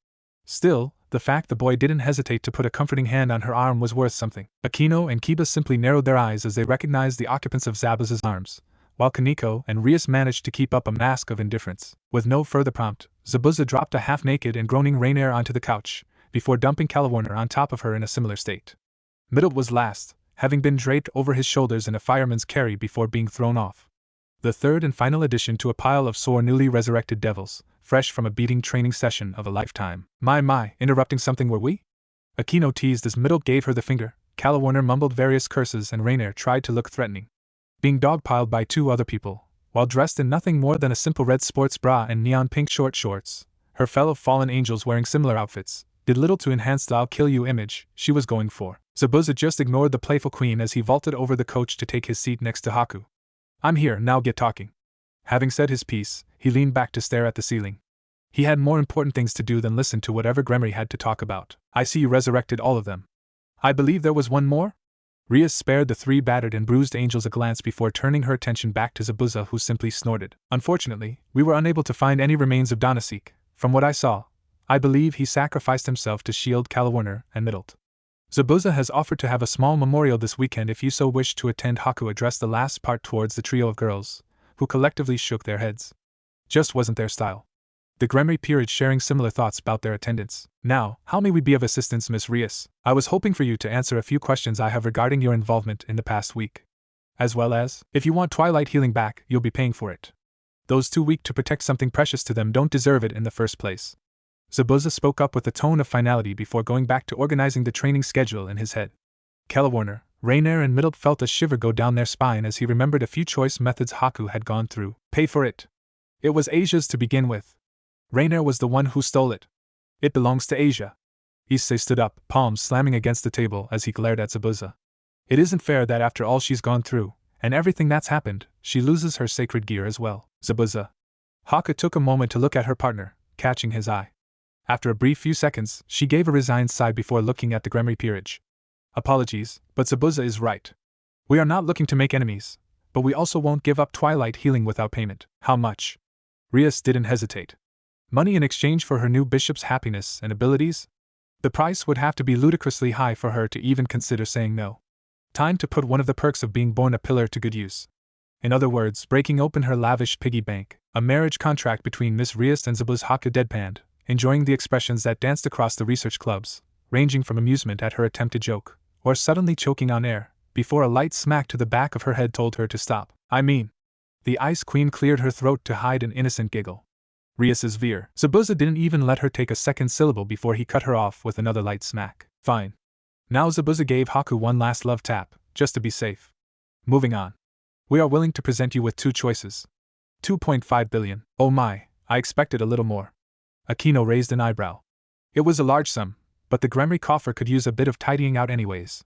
Still, the fact the boy didn't hesitate to put a comforting hand on her arm was worth something. Akino and Kiba simply narrowed their eyes as they recognized the occupants of Zabuza's arms, while Kaneko and Rias managed to keep up a mask of indifference. With no further prompt, Zabuza dropped a half-naked and groaning Rainier onto the couch, before dumping Calawarner on top of her in a similar state. Middle was last, having been draped over his shoulders in a fireman's carry before being thrown off. The third and final addition to a pile of sore newly resurrected devils, fresh from a beating training session of a lifetime. My, interrupting something were we? Akino teased as Middle gave her the finger, Calawarner mumbled various curses and Rainier tried to look threatening. Being dogpiled by two other people, while dressed in nothing more than a simple red sports bra and neon pink short shorts, her fellow fallen angels wearing similar outfits, did little to enhance the I'll kill you image she was going for. Zabuza just ignored the playful queen as he vaulted over the coach to take his seat next to Haku. I'm here, now get talking. Having said his piece, he leaned back to stare at the ceiling. He had more important things to do than listen to whatever Gremory had to talk about. I see you resurrected all of them. I believe there was one more? Rias spared the three battered and bruised angels a glance before turning her attention back to Zabuza, who simply snorted. Unfortunately, we were unable to find any remains of Donasek. From what I saw, I believe he sacrificed himself to shield Calawarner and Middlet. Zabuza has offered to have a small memorial this weekend if you so wish to attend. Haku addressed the last part towards the trio of girls, who collectively shook their heads. Just wasn't their style. The Gremry peerage sharing similar thoughts about their attendance. Now, how may we be of assistance, Miss Rias? I was hoping for you to answer a few questions I have regarding your involvement in the past week. As well as, if you want Twilight healing back, you'll be paying for it. Those too weak to protect something precious to them don't deserve it in the first place. Zabuza spoke up with a tone of finality before going back to organizing the training schedule in his head. Calawarner, Rainier and Middle felt a shiver go down their spine as he remembered a few choice methods Haku had gone through. Pay for it. It was Asia's to begin with. Rainier was the one who stole it. It belongs to Asia. Issei stood up, palms slamming against the table as he glared at Zabuza. It isn't fair that after all she's gone through, and everything that's happened, she loses her sacred gear as well. Zabuza. Haku took a moment to look at her partner, catching his eye. After a brief few seconds, she gave a resigned sigh before looking at the Gremry peerage. Apologies, but Zabuza is right. We are not looking to make enemies, but we also won't give up Twilight healing without payment. How much? Rias didn't hesitate. Money in exchange for her new bishop's happiness and abilities? The price would have to be ludicrously high for her to even consider saying no. Time to put one of the perks of being born a pillar to good use. In other words, breaking open her lavish piggy bank, a marriage contract between Miss Rias and Zabuza. Haku deadpanned, enjoying the expressions that danced across the research clubs, ranging from amusement at her attempted joke, or suddenly choking on air, before a light smack to the back of her head told her to stop. I mean. The Ice Queen cleared her throat to hide an innocent giggle. Rias's veer. Zabuza didn't even let her take a second syllable before he cut her off with another light smack. Fine. Now Zabuza gave Haku one last love tap, just to be safe. Moving on. We are willing to present you with two choices. 2.5 billion. Oh my, I expected a little more. Aquino raised an eyebrow. It was a large sum, but the Gremry coffer could use a bit of tidying out anyways.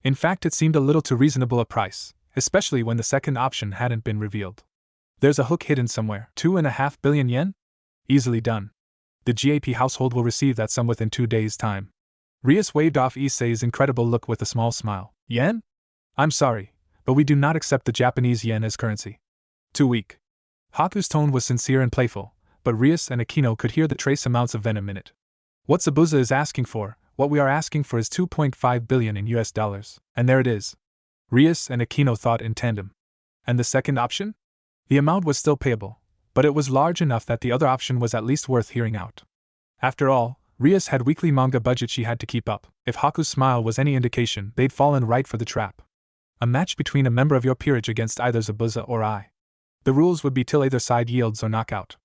In fact, it seemed a little too reasonable a price, especially when the second option hadn't been revealed. There's a hook hidden somewhere. 2.5 billion yen? Easily done. The GAP household will receive that sum within 2 days' time. Rias waved off Issei's incredible look with a small smile. Yen? I'm sorry, but we do not accept the Japanese yen as currency. Too weak. Haku's tone was sincere and playful, but Rias and Aquino could hear the trace amounts of venom in it. What Zabuza is asking for, what we are asking for is 2.5 billion in US dollars. And there it is. Rias and Aquino thought in tandem. And the second option? The amount was still payable, but it was large enough that the other option was at least worth hearing out. After all, Rias had weekly manga budget she had to keep up. If Haku's smile was any indication, they'd fallen right for the trap. A match between a member of your peerage against either Zabuza or I. The rules would be till either side yields or knockout.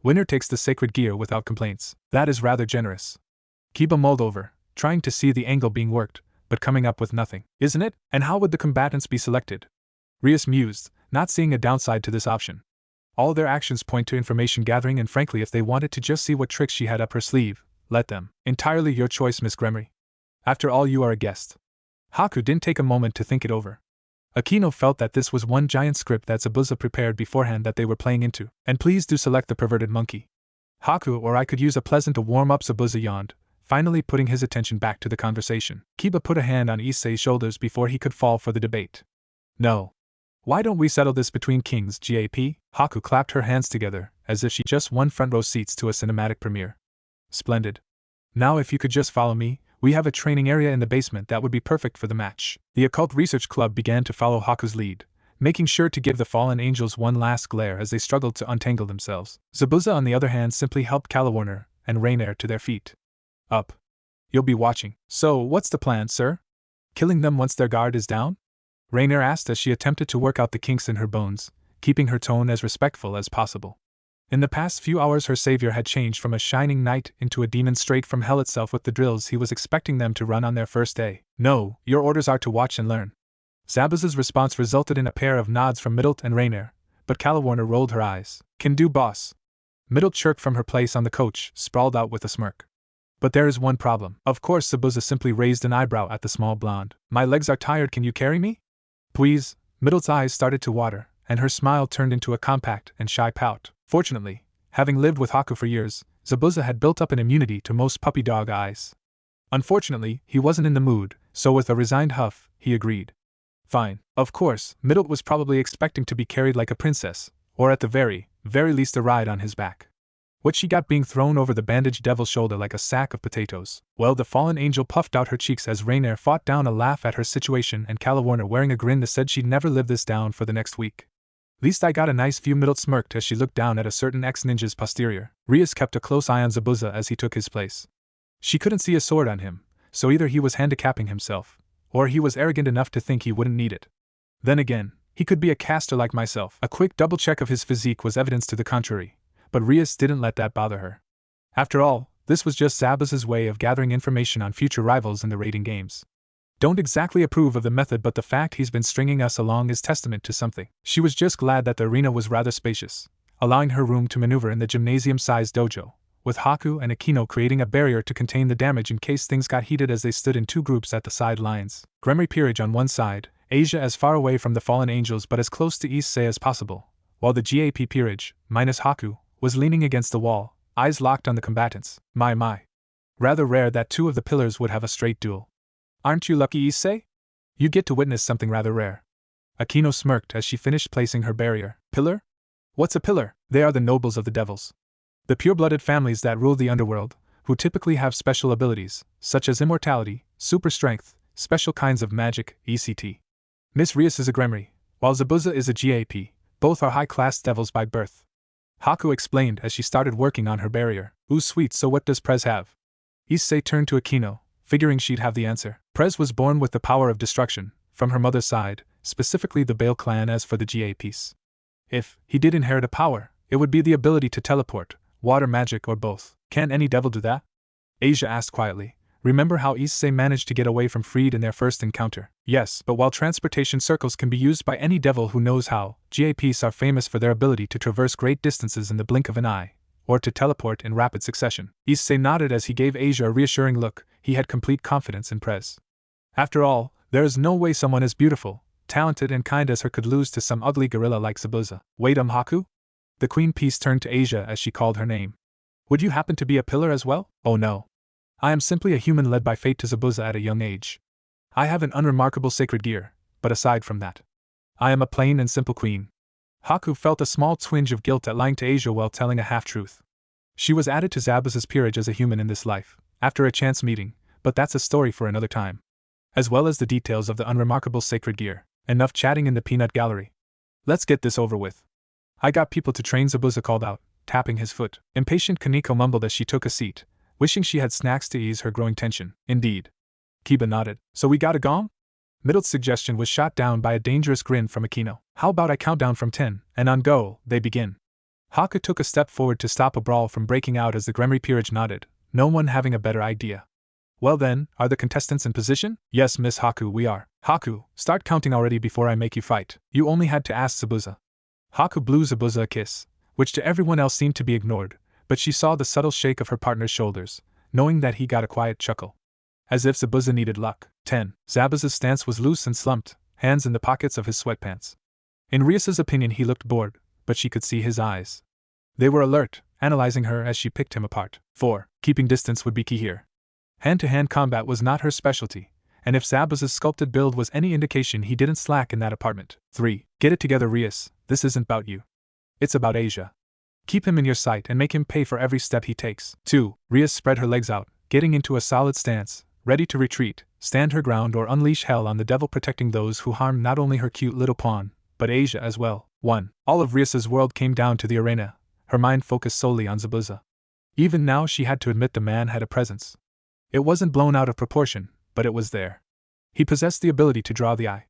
Winner takes the sacred gear without complaints. That is rather generous. Kiba mulled over, trying to see the angle being worked, but coming up with nothing. Isn't it? And how would the combatants be selected? Rias mused, not seeing a downside to this option. All their actions point to information gathering, and frankly, if they wanted to just see what tricks she had up her sleeve, let them. Entirely your choice, Miss Gremry. After all, you are a guest. Haku didn't take a moment to think it over. Aquino felt that this was one giant script that Zabuza prepared beforehand that they were playing into. And please do select the perverted monkey. Haku or I could use a pleasant to warm up. Zabuza yawned, finally putting his attention back to the conversation. Kiba put a hand on Issei's shoulders before he could fall for the debate. No. Why don't we settle this between kings, GAP? Haku clapped her hands together, as if she just won front row seats to a cinematic premiere. Splendid. Now if you could just follow me, we have a training area in the basement that would be perfect for the match. The Occult Research Club began to follow Haku's lead, making sure to give the fallen angels one last glare as they struggled to untangle themselves. Zabuza, on the other hand, simply helped Calawarner and Rainier to their feet. Up. You'll be watching. So, what's the plan, sir? Killing them once their guard is down? Rainier asked as she attempted to work out the kinks in her bones, keeping her tone as respectful as possible. In the past few hours her savior had changed from a shining knight into a demon straight from hell itself with the drills he was expecting them to run on their first day. No, your orders are to watch and learn. Zabuza's response resulted in a pair of nods from Middle and Rainier, but Calawarner rolled her eyes. Can do, boss. Middle chirped from her place on the coach, sprawled out with a smirk. But there is one problem. Of course, Zabuza simply raised an eyebrow at the small blonde. My legs are tired, can you carry me? Please. Middle's eyes started to water, and her smile turned into a compact and shy pout. Fortunately, having lived with Haku for years, Zabuza had built up an immunity to most puppy dog eyes. Unfortunately, he wasn't in the mood, so with a resigned huff, he agreed. Fine. Of course, Middle was probably expecting to be carried like a princess, or at the very least a ride on his back. What she got being thrown over the bandaged devil's shoulder like a sack of potatoes. Well, the fallen angel puffed out her cheeks as Rainier fought down a laugh at her situation, and Calawarner, wearing a grin that said she'd never live this down for the next week. Least I got a nice view, Middle smirked as she looked down at a certain ex-ninja's posterior. Rias kept a close eye on Zabuza as he took his place. She couldn't see a sword on him, so either he was handicapping himself, or he was arrogant enough to think he wouldn't need it. Then again, he could be a caster like myself. A quick double check of his physique was evidence to the contrary, but Rias didn't let that bother her. After all, this was just Zabuza's way of gathering information on future rivals in the raiding games. Don't exactly approve of the method, but the fact he's been stringing us along is testament to something. She was just glad that the arena was rather spacious, allowing her room to maneuver in the gymnasium-sized dojo, with Haku and Akino creating a barrier to contain the damage in case things got heated as they stood in two groups at the sidelines. Gremry Peerage on one side, Asia as far away from the fallen angels but as close to Issei as possible, while the GAP Peerage, minus Haku, was leaning against the wall, eyes locked on the combatants. My. Rather rare that two of the pillars would have a straight duel. Aren't you lucky, Issei? You get to witness something rather rare. Akino smirked as she finished placing her barrier. Pillar? What's a pillar? They are the nobles of the devils. The pure-blooded families that rule the underworld, who typically have special abilities, such as immortality, super strength, special kinds of magic, etc. Miss Rias is a Gremry, while Zabuza is a GAP, both are high-class devils by birth. Haku explained as she started working on her barrier. Ooh sweet, so what does Prez have? Issei turned to Akino, figuring she'd have the answer. Prez was born with the power of destruction, from her mother's side, specifically the Bale clan. As for the GAPs, if he did inherit a power, it would be the ability to teleport, water magic or both. Can't any devil do that? Asia asked quietly. Remember how Issei managed to get away from Freed in their first encounter? Yes, but while transportation circles can be used by any devil who knows how, GAPs are famous for their ability to traverse great distances in the blink of an eye, or to teleport in rapid succession. Issei nodded as he gave Asia a reassuring look. He had complete confidence in Prez. After all, there is no way someone as beautiful, talented and kind as her could lose to some ugly gorilla like Zabuza. Wait, Haku? The Queen Peace turned to Asia as she called her name. Would you happen to be a pillar as well? Oh no. I am simply a human led by fate to Zabuza at a young age. I have an unremarkable sacred gear, but aside from that, I am a plain and simple queen. Haku felt a small twinge of guilt at lying to Asia while telling a half-truth. She was added to Zabuza's peerage as a human in this life, after a chance meeting, but that's a story for another time. As well as the details of the unremarkable sacred gear. Enough chatting in the peanut gallery. Let's get this over with. I got people to train, Zabuza called out, tapping his foot. Impatient Kaneko mumbled as she took a seat, wishing she had snacks to ease her growing tension. Indeed. Kiba nodded. So we got a gong? Middle's suggestion was shot down by a dangerous grin from Akino. How about I count down from 10, and on go, they begin. Haku took a step forward to stop a brawl from breaking out as the Gremry Peerage nodded, no one having a better idea. Well then, are the contestants in position? Yes, Miss Haku, we are. Haku, start counting already before I make you fight. You only had to ask Zabuza. Haku blew Zabuza a kiss, which to everyone else seemed to be ignored, but she saw the subtle shake of her partner's shoulders, knowing that he got a quiet chuckle. As if Zabuza needed luck. 10. Zabuza's stance was loose and slumped, hands in the pockets of his sweatpants. In Rias's opinion he looked bored, but she could see his eyes. They were alert, analyzing her as she picked him apart. 4. Keeping distance would be key here. Hand-to-hand combat was not her specialty, and if Zabuza's sculpted build was any indication he didn't slack in that apartment. 3. Get it together, Rias, this isn't about you. It's about Asia. Keep him in your sight and make him pay for every step he takes. 2. Rias spread her legs out, getting into a solid stance, ready to retreat, stand her ground or unleash hell on the devil, protecting those who harmed not only her cute little pawn, but Asia as well. 1. All of Rias's world came down to the arena, her mind focused solely on Zabuza. Even now she had to admit the man had a presence. It wasn't blown out of proportion, but it was there. He possessed the ability to draw the eye.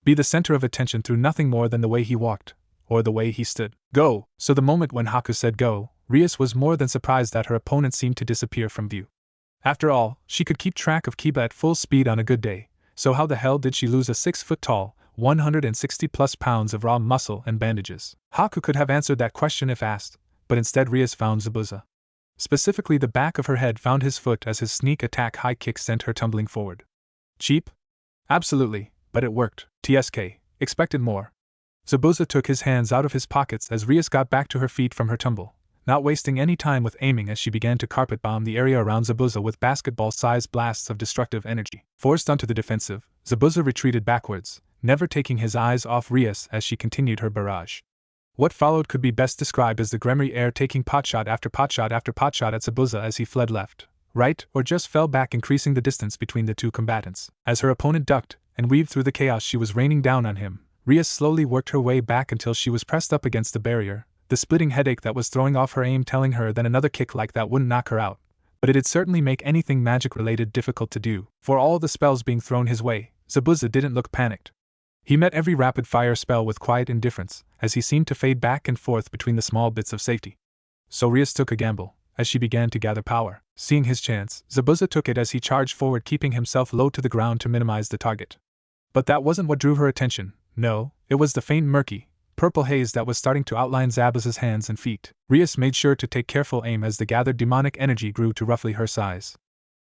Be the center of attention through nothing more than the way he walked, or the way he stood. Go! So the moment when Haku said go, Rias was more than surprised that her opponent seemed to disappear from view. After all, she could keep track of Kiba at full speed on a good day, so how the hell did she lose a 6-foot-tall, 160-plus pounds of raw muscle and bandages? Haku could have answered that question if asked, but instead Rias found Zabuza. Specifically the back of her head found his foot as his sneak attack high kick sent her tumbling forward. Cheap? Absolutely, but it worked. TSK, expected more. Zabuza took his hands out of his pockets as Rias got back to her feet from her tumble, not wasting any time with aiming as she began to carpet bomb the area around Zabuza with basketball-sized blasts of destructive energy. Forced onto the defensive, Zabuza retreated backwards, never taking his eyes off Rias as she continued her barrage. What followed could be best described as the Gremry heir taking potshot after potshot after potshot at Zabuza as he fled left, right, or just fell back, increasing the distance between the two combatants. As her opponent ducked and weaved through the chaos she was raining down on him, Ria slowly worked her way back until she was pressed up against the barrier, the splitting headache that was throwing off her aim telling her that another kick like that wouldn't knock her out, but it'd certainly make anything magic-related difficult to do. For all the spells being thrown his way, Zabuza didn't look panicked. He met every rapid-fire spell with quiet indifference, as he seemed to fade back and forth between the small bits of safety. So Rias took a gamble, as she began to gather power. Seeing his chance, Zabuza took it as he charged forward, keeping himself low to the ground to minimize the target. But that wasn't what drew her attention. No, it was the faint murky, purple haze that was starting to outline Zabuza's hands and feet. Rias made sure to take careful aim as the gathered demonic energy grew to roughly her size.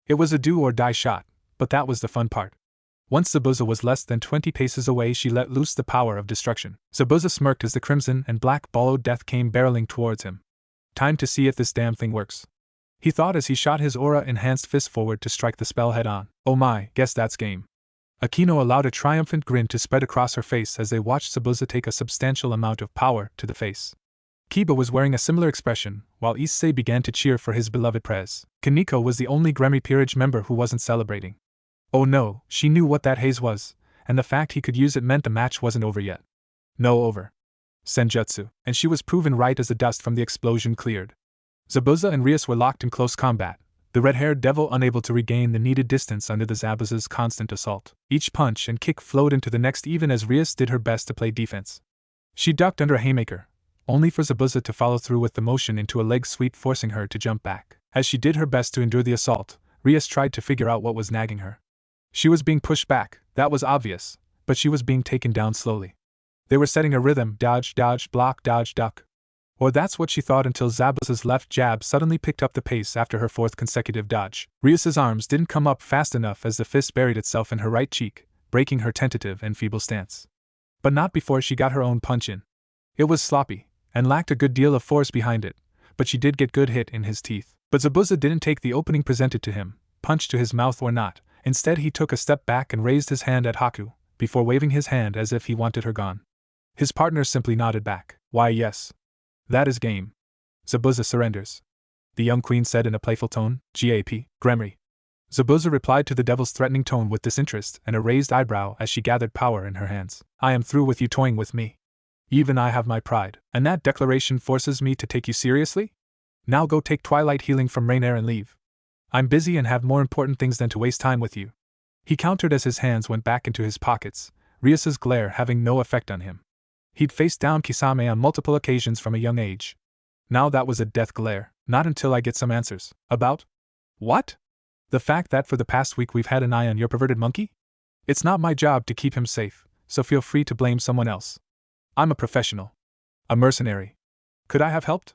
It was a do-or-die shot, but that was the fun part. Once Zabuza was less than 20 paces away, she let loose the power of destruction. Zabuza smirked as the crimson and black ball of death came barreling towards him. Time to see if this damn thing works, he thought as he shot his aura-enhanced fist forward to strike the spell head-on. Oh my, guess that's game. Akino allowed a triumphant grin to spread across her face as they watched Zabuza take a substantial amount of power to the face. Kiba was wearing a similar expression, while Issei began to cheer for his beloved Prez. Kaneko was the only Gremmy Peerage member who wasn't celebrating. Oh no, she knew what that haze was, and the fact he could use it meant the match wasn't over yet. No over. Senjutsu, and she was proven right as the dust from the explosion cleared. Zabuza and Rias were locked in close combat, the red-haired devil unable to regain the needed distance under the Zabuza's constant assault. Each punch and kick flowed into the next even as Rias did her best to play defense. She ducked under a haymaker, only for Zabuza to follow through with the motion into a leg sweep, forcing her to jump back. As she did her best to endure the assault, Rias tried to figure out what was nagging her. She was being pushed back, that was obvious, but she was being taken down slowly. They were setting a rhythm: dodge, dodge, block, dodge, duck. Or that's what she thought until Zabuza's left jab suddenly picked up the pace after her fourth consecutive dodge. Rias's arms didn't come up fast enough as the fist buried itself in her right cheek, breaking her tentative and feeble stance. But not before she got her own punch in. It was sloppy, and lacked a good deal of force behind it, but she did get good hit in his teeth. But Zabuza didn't take the opening presented to him, punch to his mouth or not. Instead he took a step back and raised his hand at Haku, before waving his hand as if he wanted her gone. His partner simply nodded back. Why yes. That is game. Zabuza surrenders, the young queen said in a playful tone. GAP, Gremry. Zabuza replied to the devil's threatening tone with disinterest and a raised eyebrow as she gathered power in her hands. I am through with you toying with me. Even I have my pride, and that declaration forces me to take you seriously? Now go take Twilight Healing from Rainier and leave. I'm busy and have more important things than to waste time with you. He countered as his hands went back into his pockets, Rias's glare having no effect on him. He'd faced down Kisame on multiple occasions from a young age. Now that was a death glare. Not until I get some answers. About? What? The fact that for the past week we've had an eye on your perverted monkey? It's not my job to keep him safe, so feel free to blame someone else. I'm a professional. A mercenary. Could I have helped?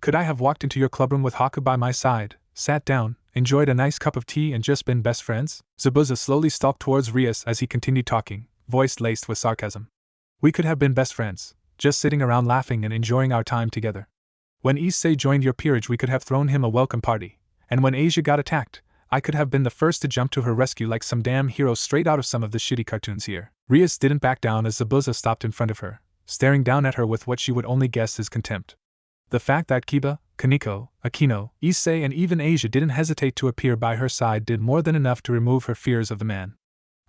Could I have walked into your clubroom with Haku by my side, sat down, enjoyed a nice cup of tea and just been best friends? Zabuza slowly stalked towards Rias as he continued talking, voice laced with sarcasm. We could have been best friends, just sitting around laughing and enjoying our time together. When Issei joined your peerage we could have thrown him a welcome party, and when Asia got attacked, I could have been the first to jump to her rescue like some damn hero straight out of some of the shitty cartoons here. Rias didn't back down as Zabuza stopped in front of her, staring down at her with what she would only guess is contempt. The fact that Kiba, Kaneko, Akino, Issei and even Asia didn't hesitate to appear by her side did more than enough to remove her fears of the man.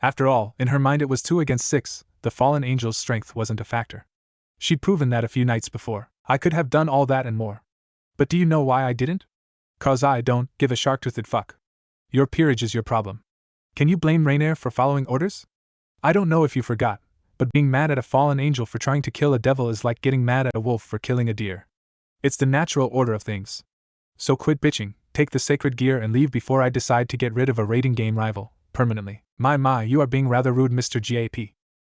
After all, in her mind it was 2 against 6, the fallen angel's strength wasn't a factor. She'd proven that a few nights before. I could have done all that and more. But do you know why I didn't? 'Cause I don't give a shark-toothed fuck. Your peerage is your problem. Can you blame Rainier for following orders? I don't know if you forgot, but being mad at a fallen angel for trying to kill a devil is like getting mad at a wolf for killing a deer. It's the natural order of things. So quit bitching, take the sacred gear and leave before I decide to get rid of a raiding game rival, permanently. My, you are being rather rude, Mr. GAP.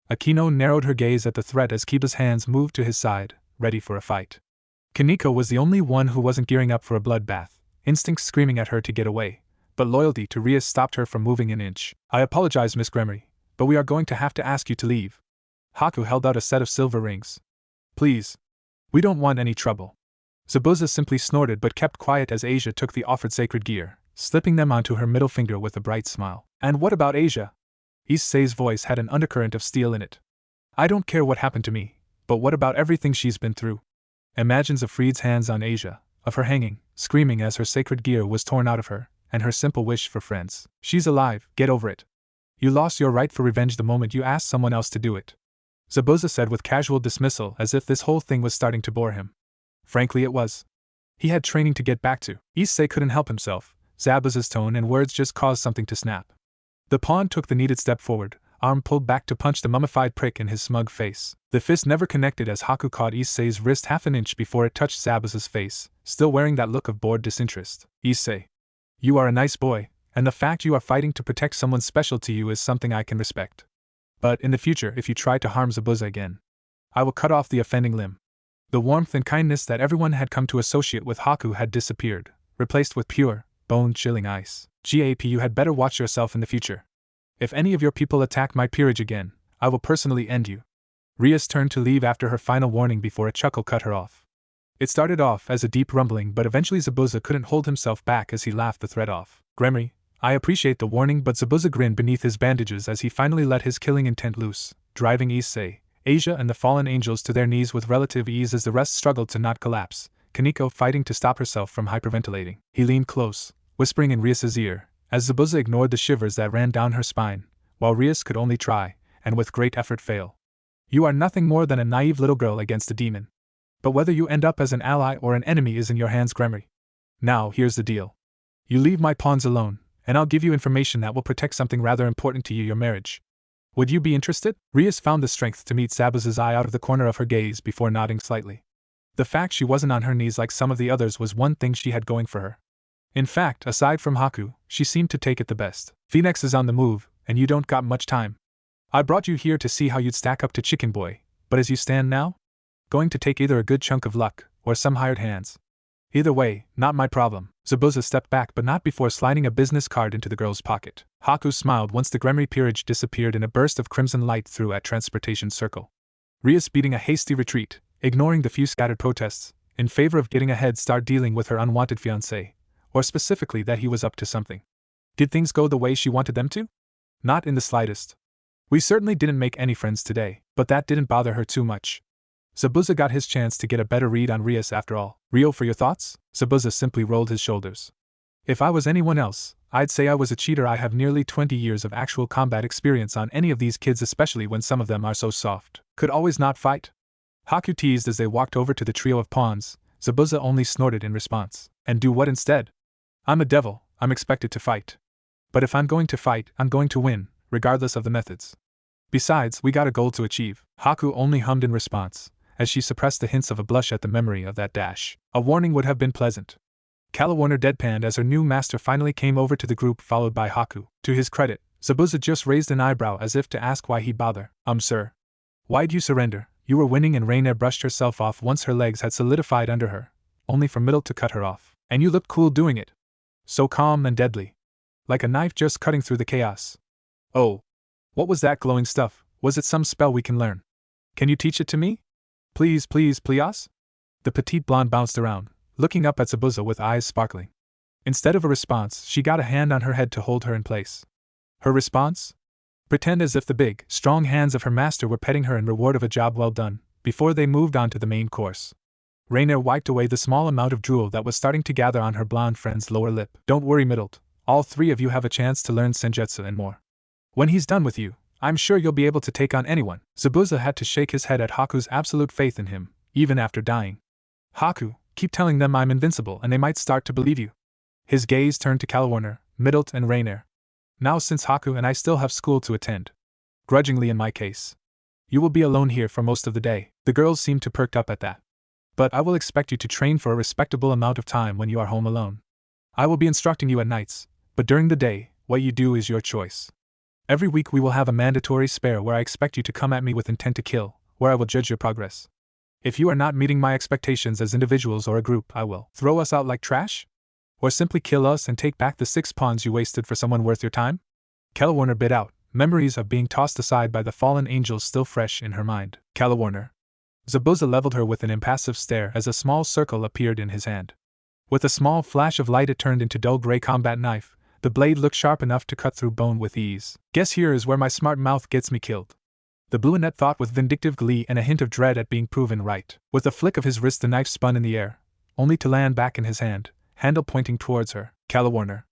Akino narrowed her gaze at the threat as Kiba's hands moved to his side, ready for a fight. Kaneko was the only one who wasn't gearing up for a bloodbath, instincts screaming at her to get away, but loyalty to Rias stopped her from moving an inch. I apologize, Miss Gremry, but we are going to have to ask you to leave. Haku held out a set of silver rings. Please. We don't want any trouble. Zabuza simply snorted but kept quiet as Asia took the offered sacred gear, slipping them onto her middle finger with a bright smile. And what about Asia? Issei's voice had an undercurrent of steel in it. I don't care what happened to me, but what about everything she's been through? Imagines of Fried's hands on Asia, of her hanging, screaming as her sacred gear was torn out of her, and her simple wish for friends. She's alive, get over it. You lost your right for revenge the moment you asked someone else to do it. Zabuza said with casual dismissal, as if this whole thing was starting to bore him. Frankly, it was. He had training to get back to. Issei couldn't help himself. Zabuza's tone and words just caused something to snap. The pawn took the needed step forward, arm pulled back to punch the mummified prick in his smug face. The fist never connected as Haku caught Issei's wrist half an inch before it touched Zabuza's face, still wearing that look of bored disinterest. Issei. You are a nice boy, and the fact you are fighting to protect someone special to you is something I can respect. But in the future, if you try to harm Zabuza again, I will cut off the offending limb. The warmth and kindness that everyone had come to associate with Haku had disappeared, replaced with pure, bone-chilling ice. GAP, you had better watch yourself in the future. If any of your people attack my peerage again, I will personally end you. Rias turned to leave after her final warning before a chuckle cut her off. It started off as a deep rumbling, but eventually Zabuza couldn't hold himself back as he laughed the threat off. Gremory, I appreciate the warning, but Zabuza grinned beneath his bandages as he finally let his killing intent loose, driving Issei, Asia and the fallen angels to their knees with relative ease as the rest struggled to not collapse, Kaneko fighting to stop herself from hyperventilating. He leaned close, whispering in Rias's ear, as Zabuza ignored the shivers that ran down her spine, while Rias could only try, and with great effort fail. You are nothing more than a naive little girl against a demon. But whether you end up as an ally or an enemy is in your hands, Gremory. Now, here's the deal. You leave my pawns alone, and I'll give you information that will protect something rather important to you, your marriage. Would you be interested? Rias found the strength to meet Zabuza's eye out of the corner of her gaze before nodding slightly. The fact she wasn't on her knees like some of the others was one thing she had going for her. In fact, aside from Haku, she seemed to take it the best. Phoenix is on the move, and you don't got much time. I brought you here to see how you'd stack up to Chicken Boy, but as you stand now, going to take either a good chunk of luck, or some hired hands. Either way, not my problem. Zabuza stepped back, but not before sliding a business card into the girl's pocket. Haku smiled once the Gremory peerage disappeared in a burst of crimson light through at Transportation Circle. Rias beating a hasty retreat, ignoring the few scattered protests, in favor of getting a head start dealing with her unwanted fiancé, or specifically that he was up to something. Did things go the way she wanted them to? Not in the slightest. We certainly didn't make any friends today, but that didn't bother her too much. Zabuza got his chance to get a better read on Rias after all. Rio, for your thoughts? Zabuza simply rolled his shoulders. If I was anyone else, I'd say I was a cheater. I have nearly 20 years of actual combat experience on any of these kids, especially when some of them are so soft. Could always not fight? Haku teased as they walked over to the trio of pawns. Zabuza only snorted in response. And do what instead? I'm a devil, I'm expected to fight. But if I'm going to fight, I'm going to win, regardless of the methods. Besides, we got a goal to achieve. Haku only hummed in response, as she suppressed the hints of a blush at the memory of that dash. A warning would have been pleasant. Calawarner deadpanned as her new master finally came over to the group, followed by Haku. To his credit, Zabuza just raised an eyebrow as if to ask why he'd bother. Sir. Why'd you surrender? You were winning, and Rainier brushed herself off once her legs had solidified under her, only for Middle to cut her off. And you looked cool doing it. So calm and deadly. Like a knife just cutting through the chaos. Oh. What was that glowing stuff? Was it some spell we can learn? Can you teach it to me? Please, please, please? The petite blonde bounced around, looking up at Zabuza with eyes sparkling. Instead of a response, she got a hand on her head to hold her in place. Her response? Pretend as if the big, strong hands of her master were petting her in reward of a job well done, before they moved on to the main course. Rainier wiped away the small amount of drool that was starting to gather on her blonde friend's lower lip. Don't worry, Middled. All three of you have a chance to learn Senjutsu and more. When he's done with you, I'm sure you'll be able to take on anyone. Zabuza had to shake his head at Haku's absolute faith in him, even after dying. Haku, keep telling them I'm invincible and they might start to believe you. His gaze turned to Calawarner, Middlet and Rainier. Now since Haku and I still have school to attend. Grudgingly in my case. You will be alone here for most of the day. The girls seemed to perk up at that. But I will expect you to train for a respectable amount of time when you are home alone. I will be instructing you at nights, but during the day, what you do is your choice. Every week we will have a mandatory spare where I expect you to come at me with intent to kill, where I will judge your progress. If you are not meeting my expectations as individuals or a group, I will throw us out like trash? Or simply kill us and take back the 6 pawns you wasted for someone worth your time? Calawarner bit out, memories of being tossed aside by the fallen angels still fresh in her mind. Calawarner. Zabuza leveled her with an impassive stare as a small circle appeared in his hand. With a small flash of light it turned into dull gray combat knife. The blade looked sharp enough to cut through bone with ease. Guess here is where my smart mouth gets me killed. The Bluenet thought with vindictive glee and a hint of dread at being proven right. With a flick of his wrist the knife spun in the air, only to land back in his hand, handle pointing towards her. Calawarner.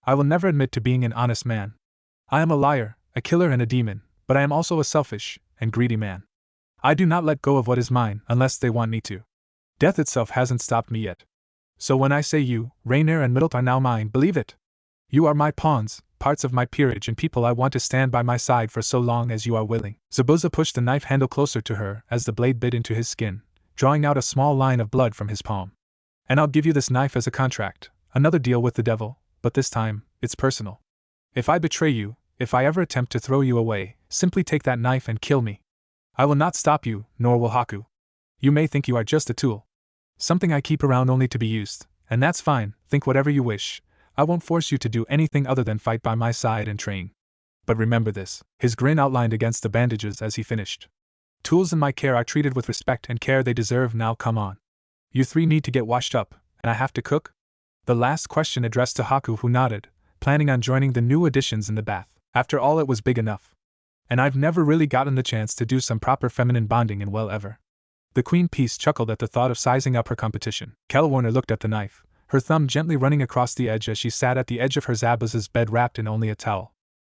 I will never admit to being an honest man. I am a liar, a killer and a demon, but I am also a selfish and greedy man. I do not let go of what is mine unless they want me to. Death itself hasn't stopped me yet. So when I say you, Rainier and Middle are now mine, believe it. You are my pawns, parts of my peerage and people I want to stand by my side for so long as you are willing. Zabuza pushed the knife handle closer to her as the blade bit into his skin, drawing out a small line of blood from his palm. And I'll give you this knife as a contract, another deal with the devil, but this time, it's personal. If I betray you, if I ever attempt to throw you away, simply take that knife and kill me. I will not stop you, nor will Haku. You may think you are just a tool. Something I keep around only to be used, and that's fine, think whatever you wish. I won't force you to do anything other than fight by my side and train. But remember this, his grin outlined against the bandages as he finished. Tools in my care are treated with respect and care they deserve, now come on. You three need to get washed up, and I have to cook? The last question addressed to Haku, who nodded, planning on joining the new additions in the bath. After all, it was big enough. And I've never really gotten the chance to do some proper feminine bonding in well ever. The Queen Peace chuckled at the thought of sizing up her competition. Kelwarner looked at the knife, her thumb gently running across the edge as she sat at the edge of her Zabuza's bed wrapped in only a towel.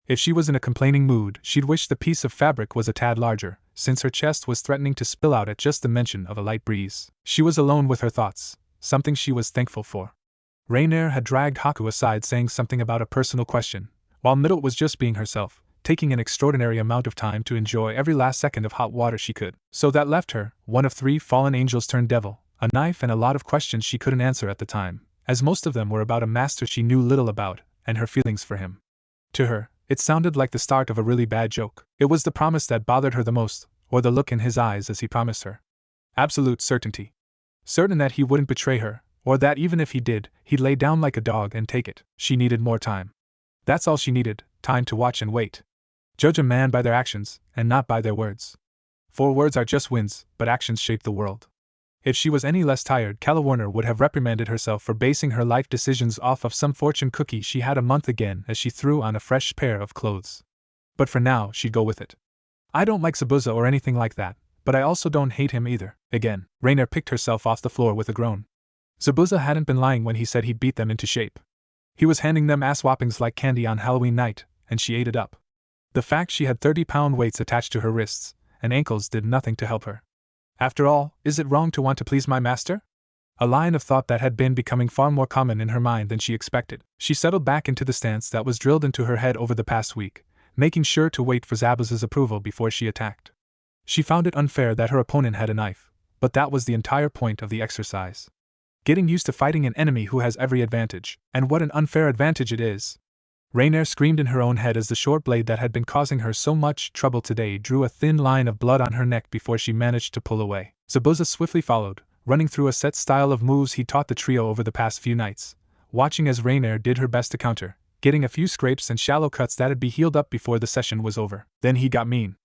If she was in a complaining mood, she'd wish the piece of fabric was a tad larger, since her chest was threatening to spill out at just the mention of a light breeze. She was alone with her thoughts, something she was thankful for. Rainier had dragged Haku aside saying something about a personal question, while Middle was just being herself, taking an extraordinary amount of time to enjoy every last second of hot water she could. So that left her, one of 3 fallen angels turned devil, a knife and a lot of questions she couldn't answer at the time, as most of them were about a master she knew little about, and her feelings for him. To her, it sounded like the start of a really bad joke. It was the promise that bothered her the most, or the look in his eyes as he promised her. Absolute certainty. Certain that he wouldn't betray her, or that even if he did, he'd lay down like a dog and take it. She needed more time. That's all she needed, time to watch and wait. Judge a man by their actions, and not by their words. For words are just winds, but actions shape the world. If she was any less tired, Kelwarner would have reprimanded herself for basing her life decisions off of some fortune cookie she had a month again as she threw on a fresh pair of clothes. But for now, she'd go with it. I don't like Zabuza or anything like that, but I also don't hate him either. Again, Rainier picked herself off the floor with a groan. Zabuza hadn't been lying when he said he'd beat them into shape. He was handing them ass-whoppings like candy on Halloween night, and she ate it up. The fact she had 30-pound weights attached to her wrists and ankles did nothing to help her. After all, is it wrong to want to please my master? A line of thought that had been becoming far more common in her mind than she expected. She settled back into the stance that was drilled into her head over the past week, making sure to wait for Zabuza's approval before she attacked. She found it unfair that her opponent had a knife, but that was the entire point of the exercise. Getting used to fighting an enemy who has every advantage, and what an unfair advantage it is. Rainier screamed in her own head as the short blade that had been causing her so much trouble today drew a thin line of blood on her neck before she managed to pull away. Zabuza swiftly followed, running through a set style of moves he taught the trio over the past few nights, watching as Rainier did her best to counter, getting a few scrapes and shallow cuts that'd be healed up before the session was over. Then he got mean.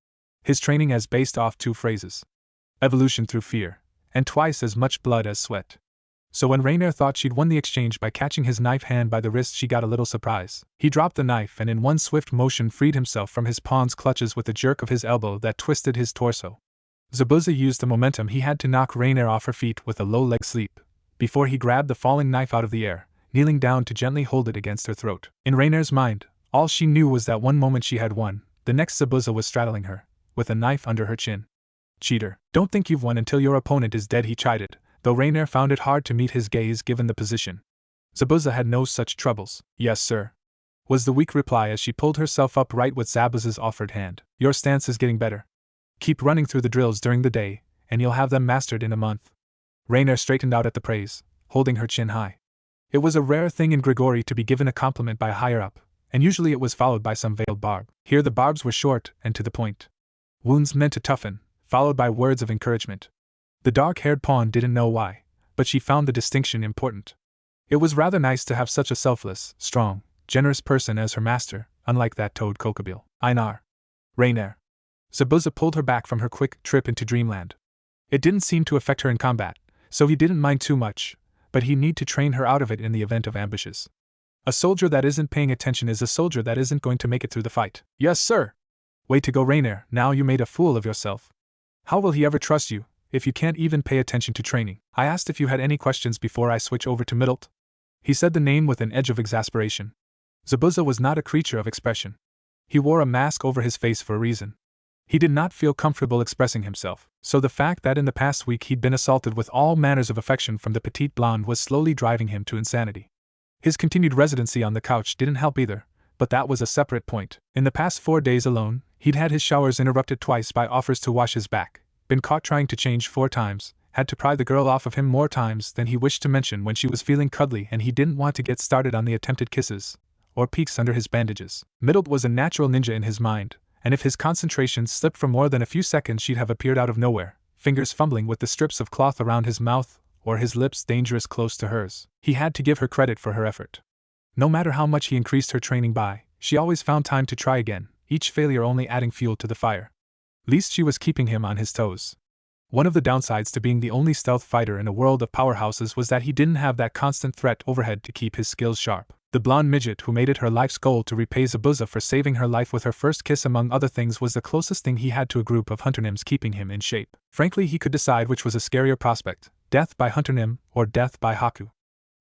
His training has based off 2 phrases. Evolution through fear, and twice as much blood as sweat. So when Rainier thought she'd won the exchange by catching his knife hand by the wrist, she got a little surprise. He dropped the knife and in one swift motion freed himself from his pawn's clutches with a jerk of his elbow that twisted his torso. Zabuza used the momentum he had to knock Rainier off her feet with a low leg sweep, before he grabbed the falling knife out of the air, kneeling down to gently hold it against her throat. In Rainier's mind, all she knew was that one moment she had won, the next Zabuza was straddling her, with a knife under her chin. Cheater, don't think you've won until your opponent is dead, he chided, though Rainier found it hard to meet his gaze given the position. Zabuza had no such troubles. Yes, sir, was the weak reply as she pulled herself upright with Zabuza's offered hand. Your stance is getting better. Keep running through the drills during the day, and you'll have them mastered in a month. Rainier straightened out at the praise, holding her chin high. It was a rare thing in Grigori to be given a compliment by a higher-up, and usually it was followed by some veiled barb. Here the barbs were short and to the point. Wounds meant to toughen, followed by words of encouragement. The dark-haired pawn didn't know why, but she found the distinction important. It was rather nice to have such a selfless, strong, generous person as her master, unlike that toad Kokobile. Einar. Rainier. Zabuza pulled her back from her quick trip into dreamland. It didn't seem to affect her in combat, so he didn't mind too much, but he'd need to train her out of it in the event of ambushes. A soldier that isn't paying attention is a soldier that isn't going to make it through the fight. Yes, sir. Way to go, Rainier, now you made a fool of yourself. How will he ever trust you, if you can't even pay attention to training? I asked if you had any questions before I switch over to Middlet. He said the name with an edge of exasperation. Zabuza was not a creature of expression. He wore a mask over his face for a reason. He did not feel comfortable expressing himself, so the fact that in the past week he'd been assaulted with all manners of affection from the petite blonde was slowly driving him to insanity. His continued residency on the couch didn't help either, but that was a separate point. In the past 4 days alone, he'd had his showers interrupted twice by offers to wash his back, been caught trying to change 4 times, had to pry the girl off of him more times than he wished to mention when she was feeling cuddly, and he didn't want to get started on the attempted kisses or peeks under his bandages. Middle was a natural ninja in his mind, and if his concentration slipped for more than a few seconds she'd have appeared out of nowhere, fingers fumbling with the strips of cloth around his mouth, or his lips dangerous close to hers. He had to give her credit for her effort. No matter how much he increased her training by, she always found time to try again, each failure only adding fuel to the fire. Least she was keeping him on his toes. One of the downsides to being the only stealth fighter in a world of powerhouses was that he didn't have that constant threat overhead to keep his skills sharp. The blonde midget who made it her life's goal to repay Zabuza for saving her life with her first kiss among other things was the closest thing he had to a group of hunternims keeping him in shape. Frankly, he could decide which was a scarier prospect, death by hunternim or death by Haku.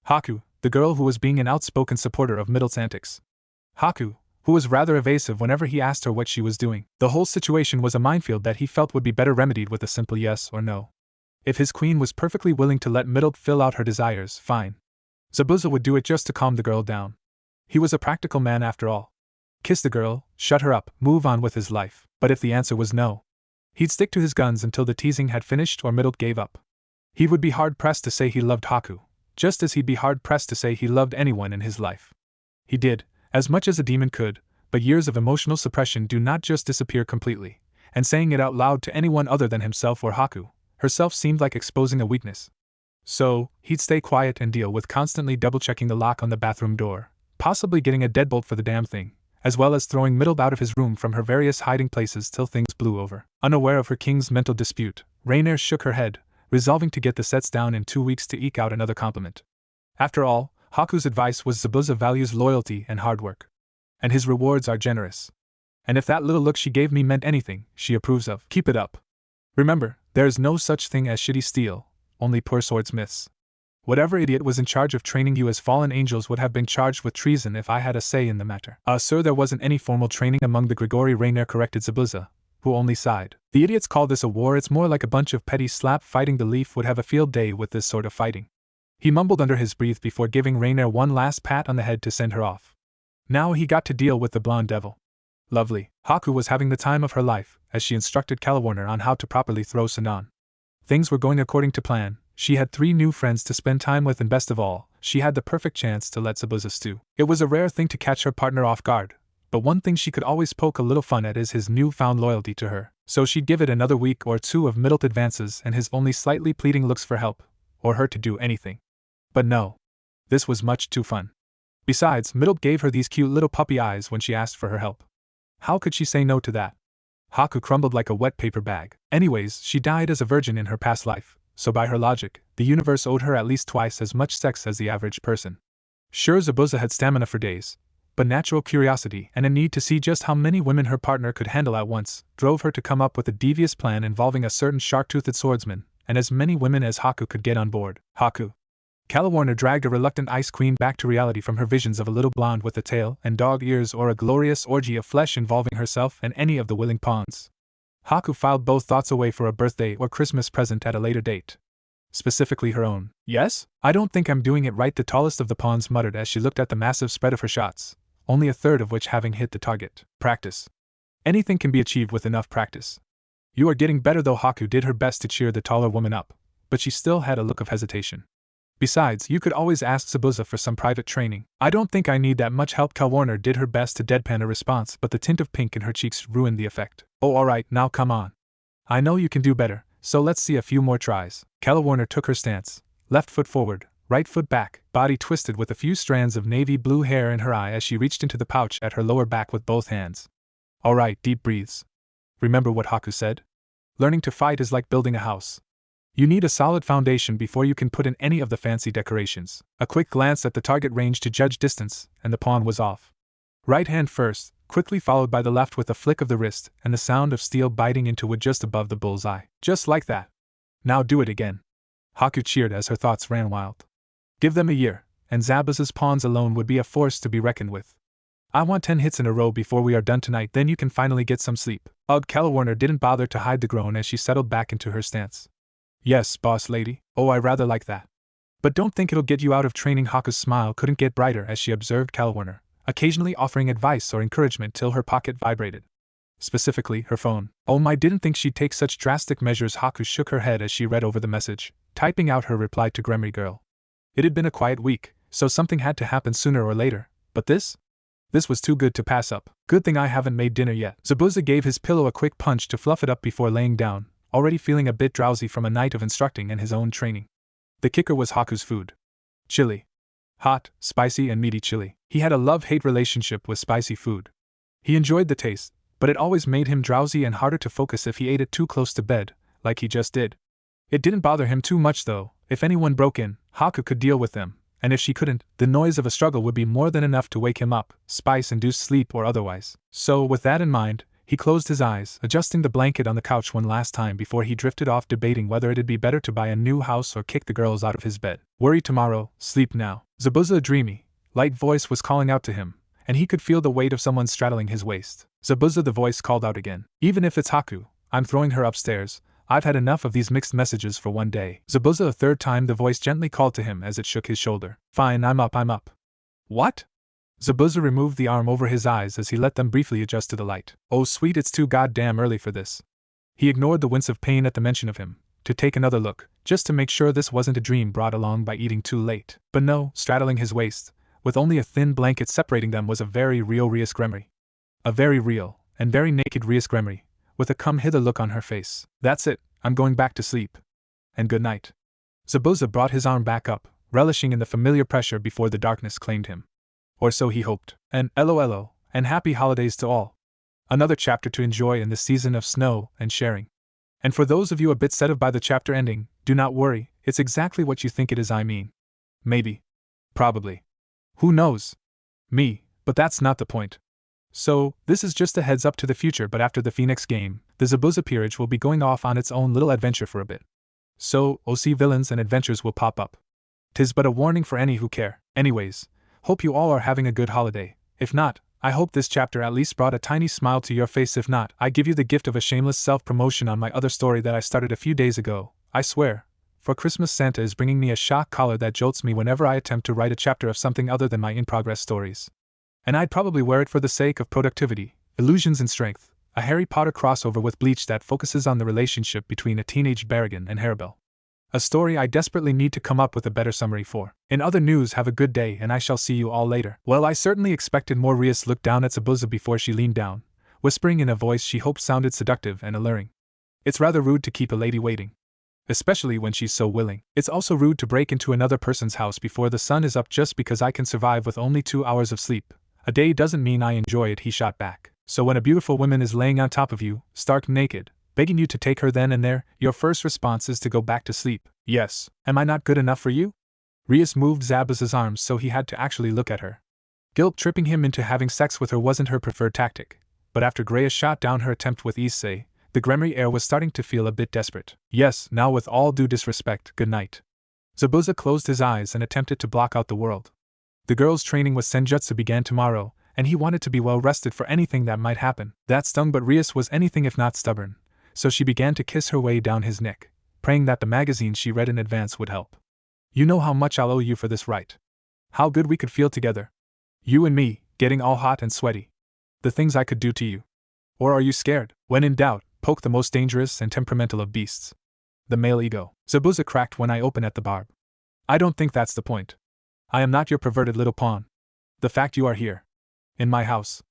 Haku, the girl who was being an outspoken supporter of Middle's antics. Haku, who was rather evasive whenever he asked her what she was doing. The whole situation was a minefield that he felt would be better remedied with a simple yes or no. If his queen was perfectly willing to let Middle fill out her desires, fine. Zabuza would do it just to calm the girl down. He was a practical man after all. Kiss the girl, shut her up, move on with his life. But if the answer was no, he'd stick to his guns until the teasing had finished or Middle gave up. He would be hard-pressed to say he loved Haku, just as he'd be hard-pressed to say he loved anyone in his life. He did, as much as a demon could, but years of emotional suppression do not just disappear completely, and saying it out loud to anyone other than himself or Haku herself seemed like exposing a weakness. So, he'd stay quiet and deal with constantly double-checking the lock on the bathroom door, possibly getting a deadbolt for the damn thing, as well as throwing Middle out of his room from her various hiding places till things blew over. Unaware of her king's mental dispute, Rainier shook her head, resolving to get the sets down in 2 weeks to eke out another compliment. After all, Haku's advice was Zabuza values loyalty and hard work. And his rewards are generous. And if that little look she gave me meant anything, she approves of. Keep it up. Remember, there is no such thing as shitty steel, only poor swordsmiths. Whatever idiot was in charge of training you as fallen angels would have been charged with treason if I had a say in the matter. Sir, there wasn't any formal training among the Grigori, Rainier corrected Zabuza, who only sighed. The idiots call this a war, it's more like a bunch of petty slap fighting. The Leaf would have a field day with this sort of fighting. He mumbled under his breath before giving Rainier one last pat on the head to send her off. Now he got to deal with the blonde devil. Lovely. Haku was having the time of her life, as she instructed Calawarner on how to properly throw Sinan. Things were going according to plan. She had 3 new friends to spend time with, and best of all, she had the perfect chance to let Zabuza stew. It was a rare thing to catch her partner off guard, but one thing she could always poke a little fun at is his newfound loyalty to her. So she'd give it another week or 2 of Middle advances and his only slightly pleading looks for help, or her to do anything. But no. This was much too fun. Besides, Middle gave her these cute little puppy eyes when she asked for her help. How could she say no to that? Haku crumbled like a wet paper bag. Anyways, she died as a virgin in her past life, so by her logic, the universe owed her at least twice as much sex as the average person. Sure, Zabuza had stamina for days, but natural curiosity and a need to see just how many women her partner could handle at once drove her to come up with a devious plan involving a certain shark-toothed swordsman and as many women as Haku could get on board. Haku. Calawarner dragged a reluctant Ice Queen back to reality from her visions of a little blonde with a tail and dog ears, or a glorious orgy of flesh involving herself and any of the willing pawns. Haku filed both thoughts away for a birthday or Christmas present at a later date. Specifically her own. Yes? I don't think I'm doing it right, the tallest of the pawns muttered as she looked at the massive spread of her shots, only a third of which having hit the target. Practice. Anything can be achieved with enough practice. You are getting better though. Haku did her best to cheer the taller woman up, but she still had a look of hesitation. Besides, you could always ask Zabuza for some private training. I don't think I need that much help. Calawarner did her best to deadpan a response, but the tint of pink in her cheeks ruined the effect. Oh, alright, now come on. I know you can do better, so let's see a few more tries. Calawarner took her stance, left foot forward, right foot back, body twisted with a few strands of navy blue hair in her eye as she reached into the pouch at her lower back with both hands. Alright, deep breaths. Remember what Haku said? Learning to fight is like building a house. You need a solid foundation before you can put in any of the fancy decorations. A quick glance at the target range to judge distance, and the pawn was off. Right hand first, quickly followed by the left with a flick of the wrist and the sound of steel biting into wood just above the bull's eye. Just like that. Now do it again. Haku cheered as her thoughts ran wild. Give them a year, and Zabuza's pawns alone would be a force to be reckoned with. I want 10 hits in a row before we are done tonight, then you can finally get some sleep. Ugh, Calawarner didn't bother to hide the groan as she settled back into her stance. Yes, boss lady. Oh, I rather like that. But don't think it'll get you out of training. Haku's smile couldn't get brighter as she observed Calawarner, occasionally offering advice or encouragement till her pocket vibrated. Specifically, her phone. I didn't think she'd take such drastic measures. Haku shook her head as she read over the message, typing out her reply to Gremory Girl. It had been a quiet week, so something had to happen sooner or later, but this was too good to pass up. Good thing I haven't made dinner yet. Zabuza gave his pillow a quick punch to fluff it up before laying down, already feeling a bit drowsy from a night of instructing and his own training. The kicker was Haku's food. Chili. Hot, spicy, and meaty chili. He had a love-hate relationship with spicy food. He enjoyed the taste, but it always made him drowsy and harder to focus if he ate it too close to bed, like he just did. It didn't bother him too much though. If anyone broke in, Haku could deal with them, and if she couldn't, the noise of a struggle would be more than enough to wake him up, spice-induced sleep or otherwise. So, with that in mind, he closed his eyes, adjusting the blanket on the couch one last time before he drifted off debating whether it'd be better to buy a new house or kick the girls out of his bed. Worry tomorrow, sleep now. Zabuza, a dreamy, light voice was calling out to him, and he could feel the weight of someone straddling his waist. Zabuza, the voice called out again. Even if it's Haku, I'm throwing her upstairs. I've had enough of these mixed messages for one day. Zabuza, a third time the voice gently called to him as it shook his shoulder. Fine, I'm up. What? Zabuza removed the arm over his eyes as he let them briefly adjust to the light. Oh sweet, it's too goddamn early for this. He ignored the wince of pain at the mention of him, to take another look, just to make sure this wasn't a dream brought along by eating too late. But no, straddling his waist, with only a thin blanket separating them, was a very real Rias Gremory. A very real, and very naked Rias Gremory, with a come-hither look on her face. That's it, I'm going back to sleep. And good night. Zabuza brought his arm back up, relishing in the familiar pressure before the darkness claimed him. Or so he hoped. And LOLO, and happy holidays to all. Another chapter to enjoy in this season of snow and sharing. And for those of you a bit set off by the chapter ending, do not worry, it's exactly what you think it is. I mean. Maybe. Probably. Who knows? Me, but that's not the point. So, this is just a heads up to the future, but after the Phoenix game, the Zabuza peerage will be going off on its own little adventure for a bit. So, OC villains and adventures will pop up. 'Tis but a warning for any who care. Anyways, hope you all are having a good holiday. If not, I hope this chapter at least brought a tiny smile to your face. If not, I give you the gift of a shameless self-promotion on my other story that I started a few days ago. I swear, for Christmas Santa is bringing me a shock collar that jolts me whenever I attempt to write a chapter of something other than my in-progress stories. And I'd probably wear it for the sake of productivity, illusions and strength, a Harry Potter crossover with Bleach that focuses on the relationship between a teenage Barrigan and Haribel. A story I desperately need to come up with a better summary for. In other news, have a good day and I shall see you all later. Well, I certainly expected more. Rias looked down at Zabuza before she leaned down, whispering in a voice she hoped sounded seductive and alluring. It's rather rude to keep a lady waiting. Especially when she's so willing. It's also rude to break into another person's house before the sun is up just because I can survive with only 2 hours of sleep. A day doesn't mean I enjoy it, he shot back. So when a beautiful woman is laying on top of you, stark naked, begging you to take her then and there, your first response is to go back to sleep. Yes. Am I not good enough for you? Rias moved Zabuza's arms so he had to actually look at her. Guilt tripping him into having sex with her wasn't her preferred tactic, but after Greya shot down her attempt with Issei, the Gremory heir was starting to feel a bit desperate. Yes, now with all due disrespect, good night. Zabuza closed his eyes and attempted to block out the world. The girl's training with Senjutsu began tomorrow, and he wanted to be well rested for anything that might happen. That stung, but Rias was anything if not stubborn, so she began to kiss her way down his neck, praying that the magazine she read in advance would help. You know how much I'll owe you for this, right? How good we could feel together. You and me, getting all hot and sweaty. The things I could do to you. Or are you scared? When in doubt, poke the most dangerous and temperamental of beasts. The male ego. Zabuza cracked when I open at the barb. I don't think that's the point. I am not your perverted little pawn. The fact you are here. In my house.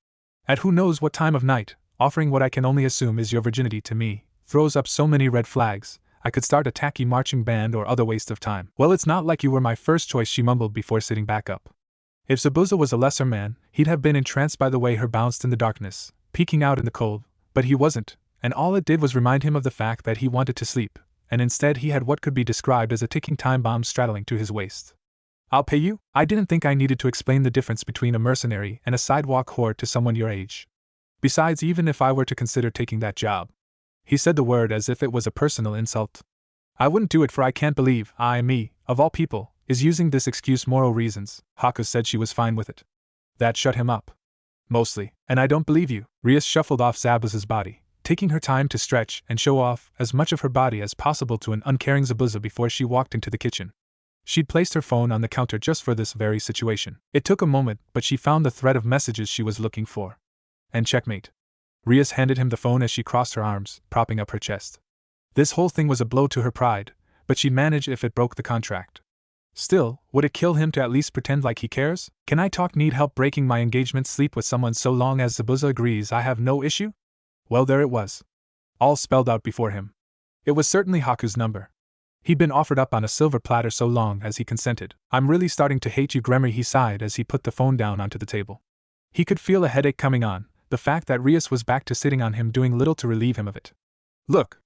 At who knows what time of night, offering what I can only assume is your virginity to me, throws up so many red flags. I could start a tacky marching band or other waste of time. Well, it's not like you were my first choice, she mumbled before sitting back up. If Zabuza was a lesser man, he'd have been entranced by the way her bounced in the darkness, peeking out in the cold, but he wasn't, and all it did was remind him of the fact that he wanted to sleep, and instead he had what could be described as a ticking time bomb straddling to his waist. I'll pay you? I didn't think I needed to explain the difference between a mercenary and a sidewalk whore to someone your age. Besides, even if I were to consider taking that job. He said the word as if it was a personal insult. I wouldn't do it, for I can't believe me, of all people, is using this excuse moral reasons. Haku said she was fine with it. That shut him up. Mostly, and I don't believe you. Rias shuffled off Zabuza's body, taking her time to stretch and show off as much of her body as possible to an uncaring Zabuza before she walked into the kitchen. She'd placed her phone on the counter just for this very situation. It took a moment, but she found the thread of messages she was looking for. And checkmate. Rias handed him the phone as she crossed her arms, propping up her chest. This whole thing was a blow to her pride, but she'd manage if it broke the contract. Still, would it kill him to at least pretend like he cares? Can I talk? Need help breaking my engagement? Sleep with someone so long as Zabuza agrees I have no issue? Well, there it was. All spelled out before him. It was certainly Haku's number. He'd been offered up on a silver platter so long as he consented. I'm really starting to hate you, Gremory, he sighed as he put the phone down onto the table. He could feel a headache coming on, the fact that Rias was back to sitting on him doing little to relieve him of it. Look.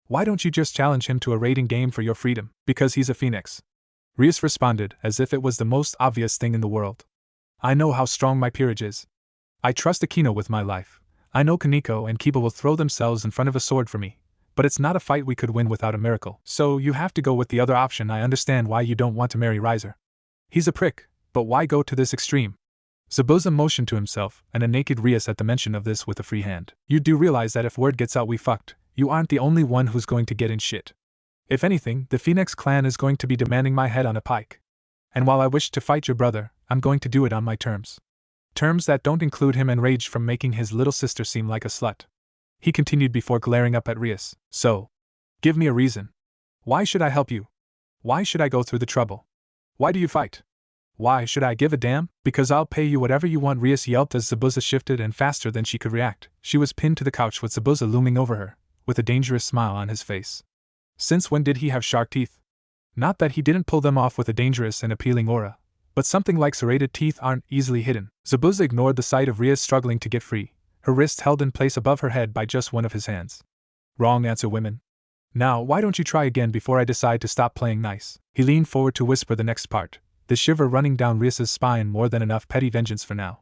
Why don't you just challenge him to a raiding game for your freedom? Because he's a phoenix. Rias responded as if it was the most obvious thing in the world. I know how strong my peerage is. I trust Akino with my life. I know Kaneko and Kiba will throw themselves in front of a sword for me, but it's not a fight we could win without a miracle. So you have to go with the other option. I understand why you don't want to marry Riser. He's a prick, but why go to this extreme? Zabuza motioned to himself and a naked Rias at the mention of this with a free hand. You do realize that if word gets out we fucked, you aren't the only one who's going to get in shit. If anything, the Phoenix clan is going to be demanding my head on a pike. And while I wish to fight your brother, I'm going to do it on my terms. Terms that don't include him enraged from making his little sister seem like a slut. He continued before glaring up at Rias. So, give me a reason. Why should I help you? Why should I go through the trouble? Why do you fight? Why should I give a damn? Because I'll pay you whatever you want, Rias yelped as Zabuza shifted, and faster than she could react, she was pinned to the couch with Zabuza looming over her, with a dangerous smile on his face. Since when did he have shark teeth? Not that he didn't pull them off with a dangerous and appealing aura, but something like serrated teeth aren't easily hidden. Zabuza ignored the sight of Rias struggling to get free, her wrist held in place above her head by just one of his hands. Wrong answer, women. Now, why don't you try again before I decide to stop playing nice? He leaned forward to whisper the next part, the shiver running down Rias's spine. More than enough petty vengeance for now.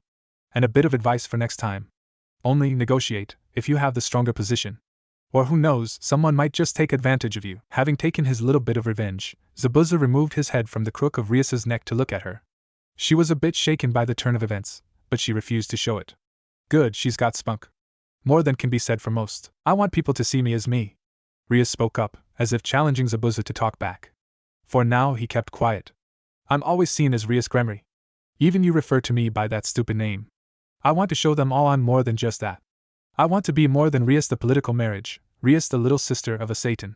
And a bit of advice for next time. Only negotiate, if you have the stronger position. Or who knows, someone might just take advantage of you. Having taken his little bit of revenge, Zabuza removed his head from the crook of Rias's neck to look at her. She was a bit shaken by the turn of events, but she refused to show it. Good, she's got spunk. More than can be said for most. I want people to see me as me. Rias spoke up, as if challenging Zabuza to talk back. For now he kept quiet. I'm always seen as Rias Gremory. Even you refer to me by that stupid name. I want to show them all I'm more than just that. I want to be more than Rias the political marriage, Rias the little sister of a Satan.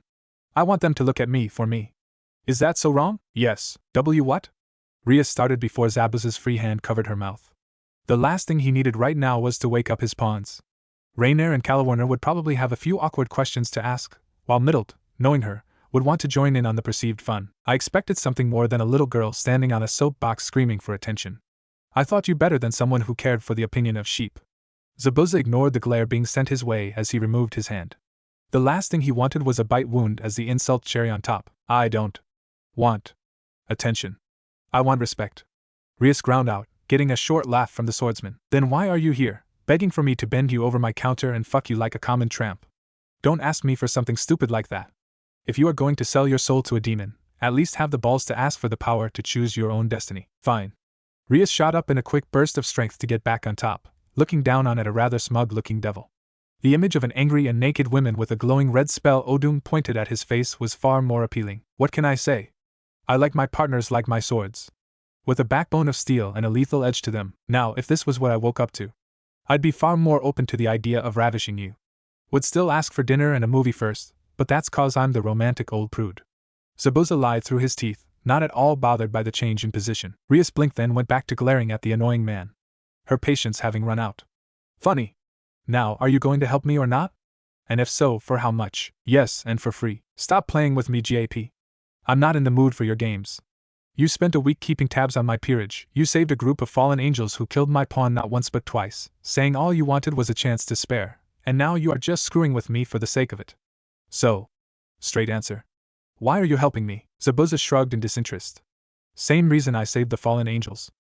I want them to look at me for me. Is that so wrong? Yes. What? Rias started before Zabuza's free hand covered her mouth. The last thing he needed right now was to wake up his pawns. Rainier and Calawarner would probably have a few awkward questions to ask, while Middled, knowing her, would want to join in on the perceived fun. I expected something more than a little girl standing on a soapbox screaming for attention. I thought you better than someone who cared for the opinion of sheep. Zabuza ignored the glare being sent his way as he removed his hand. The last thing he wanted was a bite wound as the insult cherry on top. I don't want attention. I want respect. Rias ground out, getting a short laugh from the swordsman. Then why are you here, begging for me to bend you over my counter and fuck you like a common tramp? Don't ask me for something stupid like that. If you are going to sell your soul to a demon, at least have the balls to ask for the power to choose your own destiny. Fine. Rias shot up in a quick burst of strength to get back on top, looking down on at a rather smug-looking devil. The image of an angry and naked woman with a glowing red spell odum pointed at his face was far more appealing. What can I say? I like my partners like my swords, with a backbone of steel and a lethal edge to them. Now, if this was what I woke up to, I'd be far more open to the idea of ravishing you. Would still ask for dinner and a movie first, but that's cause I'm the romantic old prude. Zabuza lied through his teeth, not at all bothered by the change in position. Rias blinked, then went back to glaring at the annoying man, her patience having run out. Funny. Now, are you going to help me or not? And if so, for how much? Yes, and for free. Stop playing with me, GAP. I'm not in the mood for your games. You spent a week keeping tabs on my peerage. You saved a group of fallen angels who killed my pawn not once but twice, saying all you wanted was a chance to spare, and now you are just screwing with me for the sake of it. So, straight answer. Why are you helping me? Zabuza shrugged in disinterest. Same reason I saved the fallen angels.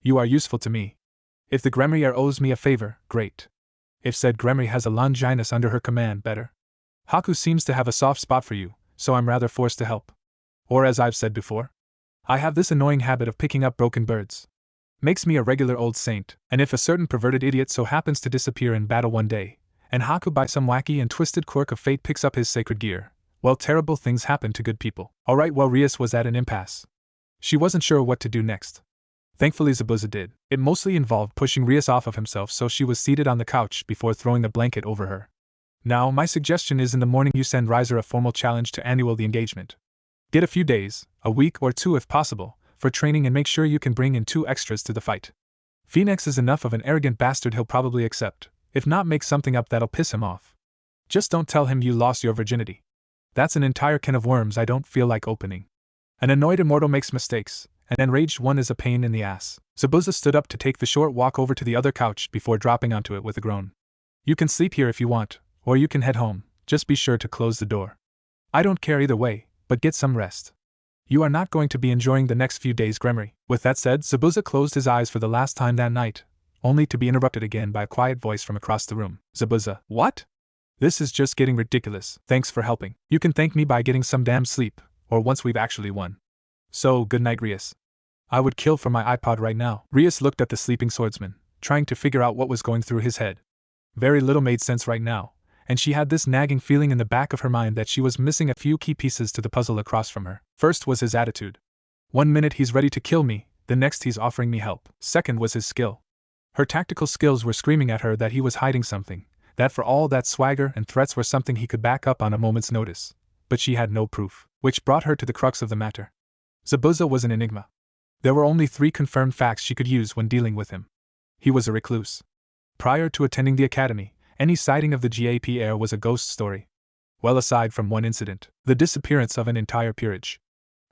You are useful to me. If the Gremrier owes me a favor, great. If said Gremry has a Longinus under her command, better. Haku seems to have a soft spot for you, so I'm rather forced to help. Or as I've said before, I have this annoying habit of picking up broken birds. Makes me a regular old saint, and if a certain perverted idiot so happens to disappear in battle one day, And Haku, by some wacky and twisted quirk of fate, picks up his sacred gear. Well, terrible things happen to good people. Alright, well, Rias was at an impasse. She wasn't sure what to do next. Thankfully, Zabuza did. It mostly involved pushing Rias off of himself so she was seated on the couch before throwing the blanket over her. Now, my suggestion is in the morning you send Riser a formal challenge to annul the engagement. Get a few days, a week or two if possible, for training, and make sure you can bring in 2 extras to the fight. Phoenix is enough of an arrogant bastard he'll probably accept, if not make something up that'll piss him off. Just don't tell him you lost your virginity. That's an entire can of worms I don't feel like opening. An annoyed immortal makes mistakes, an enraged one is a pain in the ass. Zabuza stood up to take the short walk over to the other couch before dropping onto it with a groan. You can sleep here if you want, or you can head home, just be sure to close the door. I don't care either way, but get some rest. You are not going to be enjoying the next few days, Gremory. With that said, Zabuza closed his eyes for the last time that night, only to be interrupted again by a quiet voice from across the room. Zabuza, what? This is just getting ridiculous. Thanks for helping. You can thank me by getting some damn sleep, or once we've actually won. So, good night, Rias. I would kill for my iPod right now. Rias looked at the sleeping swordsman, trying to figure out what was going through his head. Very little made sense right now, and she had this nagging feeling in the back of her mind that she was missing a few key pieces to the puzzle across from her. First was his attitude. 1 minute he's ready to kill me, the next he's offering me help. Second was his skill. Her tactical skills were screaming at her that he was hiding something, that for all that swagger and threats were something he could back up on a moment's notice. But she had no proof, which brought her to the crux of the matter. Zabuza was an enigma. There were only 3 confirmed facts she could use when dealing with him. He was a recluse. Prior to attending the academy, any sighting of the GAP heir was a ghost story. Well, aside from one incident, the disappearance of an entire peerage.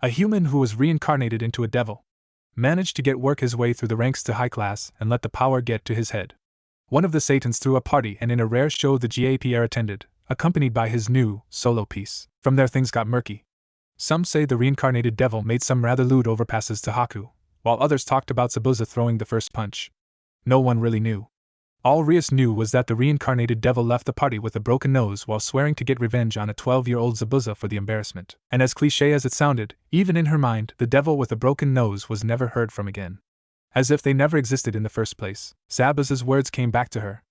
A human who was reincarnated into a devil managed to work his way through the ranks to high class and let the power get to his head. One of the Satans threw a party, and in a rare show the GAP heir attended, accompanied by his new solo piece. From there things got murky. Some say the reincarnated devil made some rather lewd overpasses to Haku, while others talked about Zabuza throwing the first punch. No one really knew. All Rias knew was that the reincarnated devil left the party with a broken nose while swearing to get revenge on a 12-year-old Zabuza for the embarrassment. And as cliché as it sounded, even in her mind, the devil with a broken nose was never heard from again. As if they never existed in the first place. Zabuza's words came back to her.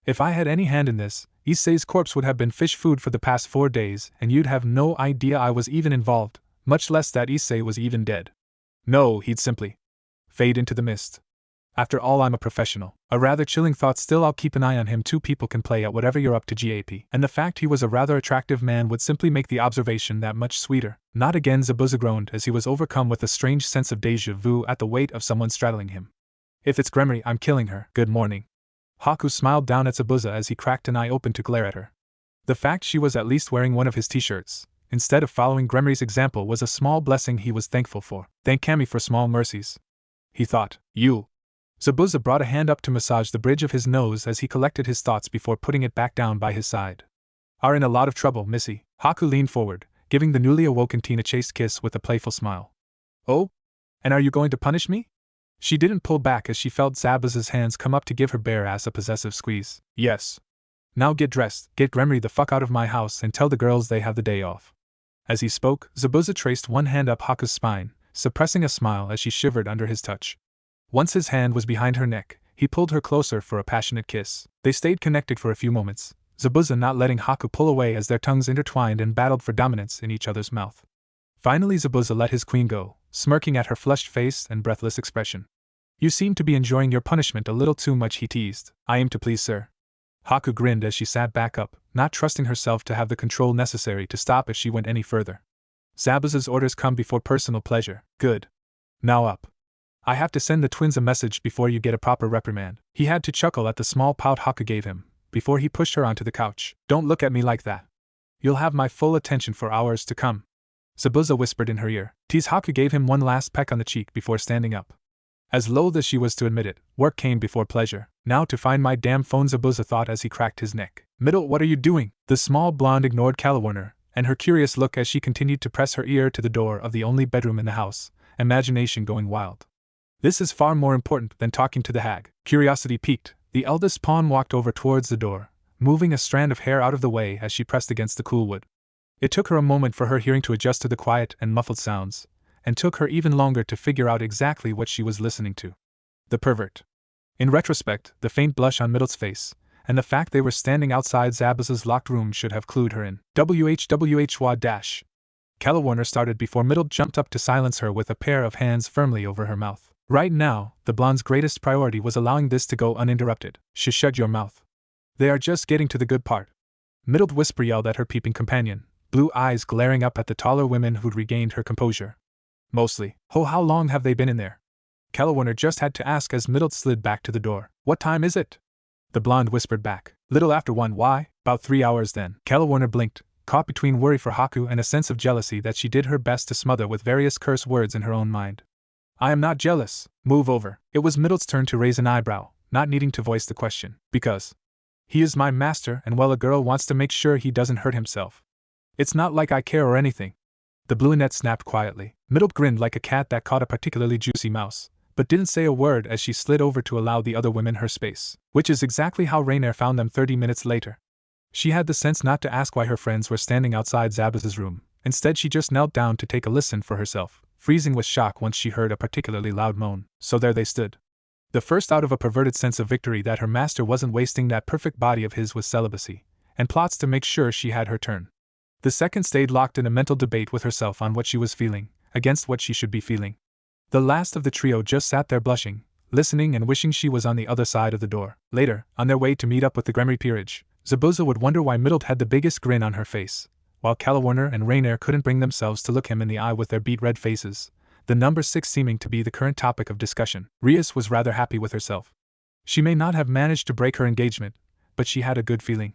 If I had any hand in this, Issei's corpse would have been fish food for the past 4 days, and you'd have no idea I was even involved, much less that Issei was even dead. No, he'd simply fade into the mist. After all, I'm a professional. A rather chilling thought, still I'll keep an eye on him. 2 people can play at whatever you're up to, GAP. And the fact he was a rather attractive man would simply make the observation that much sweeter. Not again, Zabuza groaned as he was overcome with a strange sense of déjà vu at the weight of someone straddling him. If it's Gremory, I'm killing her. Good morning. Haku smiled down at Zabuza as he cracked an eye open to glare at her. The fact she was at least wearing one of his t-shirts, instead of following Gremory's example, was a small blessing he was thankful for. Thank Kami for small mercies, he thought. You. Zabuza brought a hand up to massage the bridge of his nose as he collected his thoughts before putting it back down by his side. Are in a lot of trouble, Missy. Haku leaned forward, giving the newly awoken teen a chaste kiss with a playful smile. Oh? And are you going to punish me? She didn't pull back as she felt Zabuza's hands come up to give her bare ass a possessive squeeze. Yes. Now get dressed, get Gremory the fuck out of my house, and tell the girls they have the day off. As he spoke, Zabuza traced one hand up Haku's spine, suppressing a smile as she shivered under his touch. Once his hand was behind her neck, he pulled her closer for a passionate kiss. They stayed connected for a few moments, Zabuza not letting Haku pull away as their tongues intertwined and battled for dominance in each other's mouth. Finally, Zabuza let his queen go, smirking at her flushed face and breathless expression. You seem to be enjoying your punishment a little too much, he teased. I aim to please, sir. Haku grinned as she sat back up, not trusting herself to have the control necessary to stop if she went any further. Zabuza's orders come before personal pleasure. Good. Now up. I have to send the twins a message before you get a proper reprimand. He had to chuckle at the small pout Haku gave him, before he pushed her onto the couch. Don't look at me like that. You'll have my full attention for hours to come. Zabuza whispered in her ear. Tease. Haku gave him one last peck on the cheek before standing up. As loath as she was to admit it, work came before pleasure. Now to find my damn phone, Zabuza thought as he cracked his neck. Middle, what are you doing? The small blonde ignored Calawarner, and her curious look as she continued to press her ear to the door of the only bedroom in the house, imagination going wild. This is far more important than talking to the hag. Curiosity piqued, the eldest pawn walked over towards the door, moving a strand of hair out of the way as she pressed against the cool wood. It took her a moment for her hearing to adjust to the quiet and muffled sounds, and took her even longer to figure out exactly what she was listening to. The pervert. In retrospect, the faint blush on Middle's face, and the fact they were standing outside Zabaz's locked room should have clued her in. WHWH. Warner started before Middle jumped up to silence her with a pair of hands firmly over her mouth. Right now, the blonde's greatest priority was allowing this to go uninterrupted. Shut your mouth. They are just getting to the good part. Middle whisper yelled at her peeping companion, blue eyes glaring up at the taller women who'd regained her composure. Mostly. How long have they been in there? Warner just had to ask as Middle slid back to the door. What time is it? The blonde whispered back. Little after 1. Why? About 3 hours then. Warner blinked, caught between worry for Haku and a sense of jealousy that she did her best to smother with various curse words in her own mind. I am not jealous. Move over. It was Middle's turn to raise an eyebrow, not needing to voice the question. Because he is my master and a girl wants to make sure he doesn't hurt himself. It's not like I care or anything. The brunette snapped quietly. Middle grinned like a cat that caught a particularly juicy mouse, but didn't say a word as she slid over to allow the other women her space, which is exactly how Rainier found them 30 minutes later. She had the sense not to ask why her friends were standing outside Zabaz's room. Instead, she just knelt down to take a listen for herself, freezing with shock once she heard a particularly loud moan. So there they stood. The first out of a perverted sense of victory that her master wasn't wasting that perfect body of his with celibacy, and plots to make sure she had her turn. The second stayed locked in a mental debate with herself on what she was feeling, against what she should be feeling. The last of the trio just sat there blushing, listening and wishing she was on the other side of the door. Later, on their way to meet up with the Gremry peerage, Zabuza would wonder why Middle had the biggest grin on her face, while Warner and Rainier couldn't bring themselves to look him in the eye with their beet red faces, the number 6 seeming to be the current topic of discussion. Rias was rather happy with herself. She may not have managed to break her engagement, but she had a good feeling.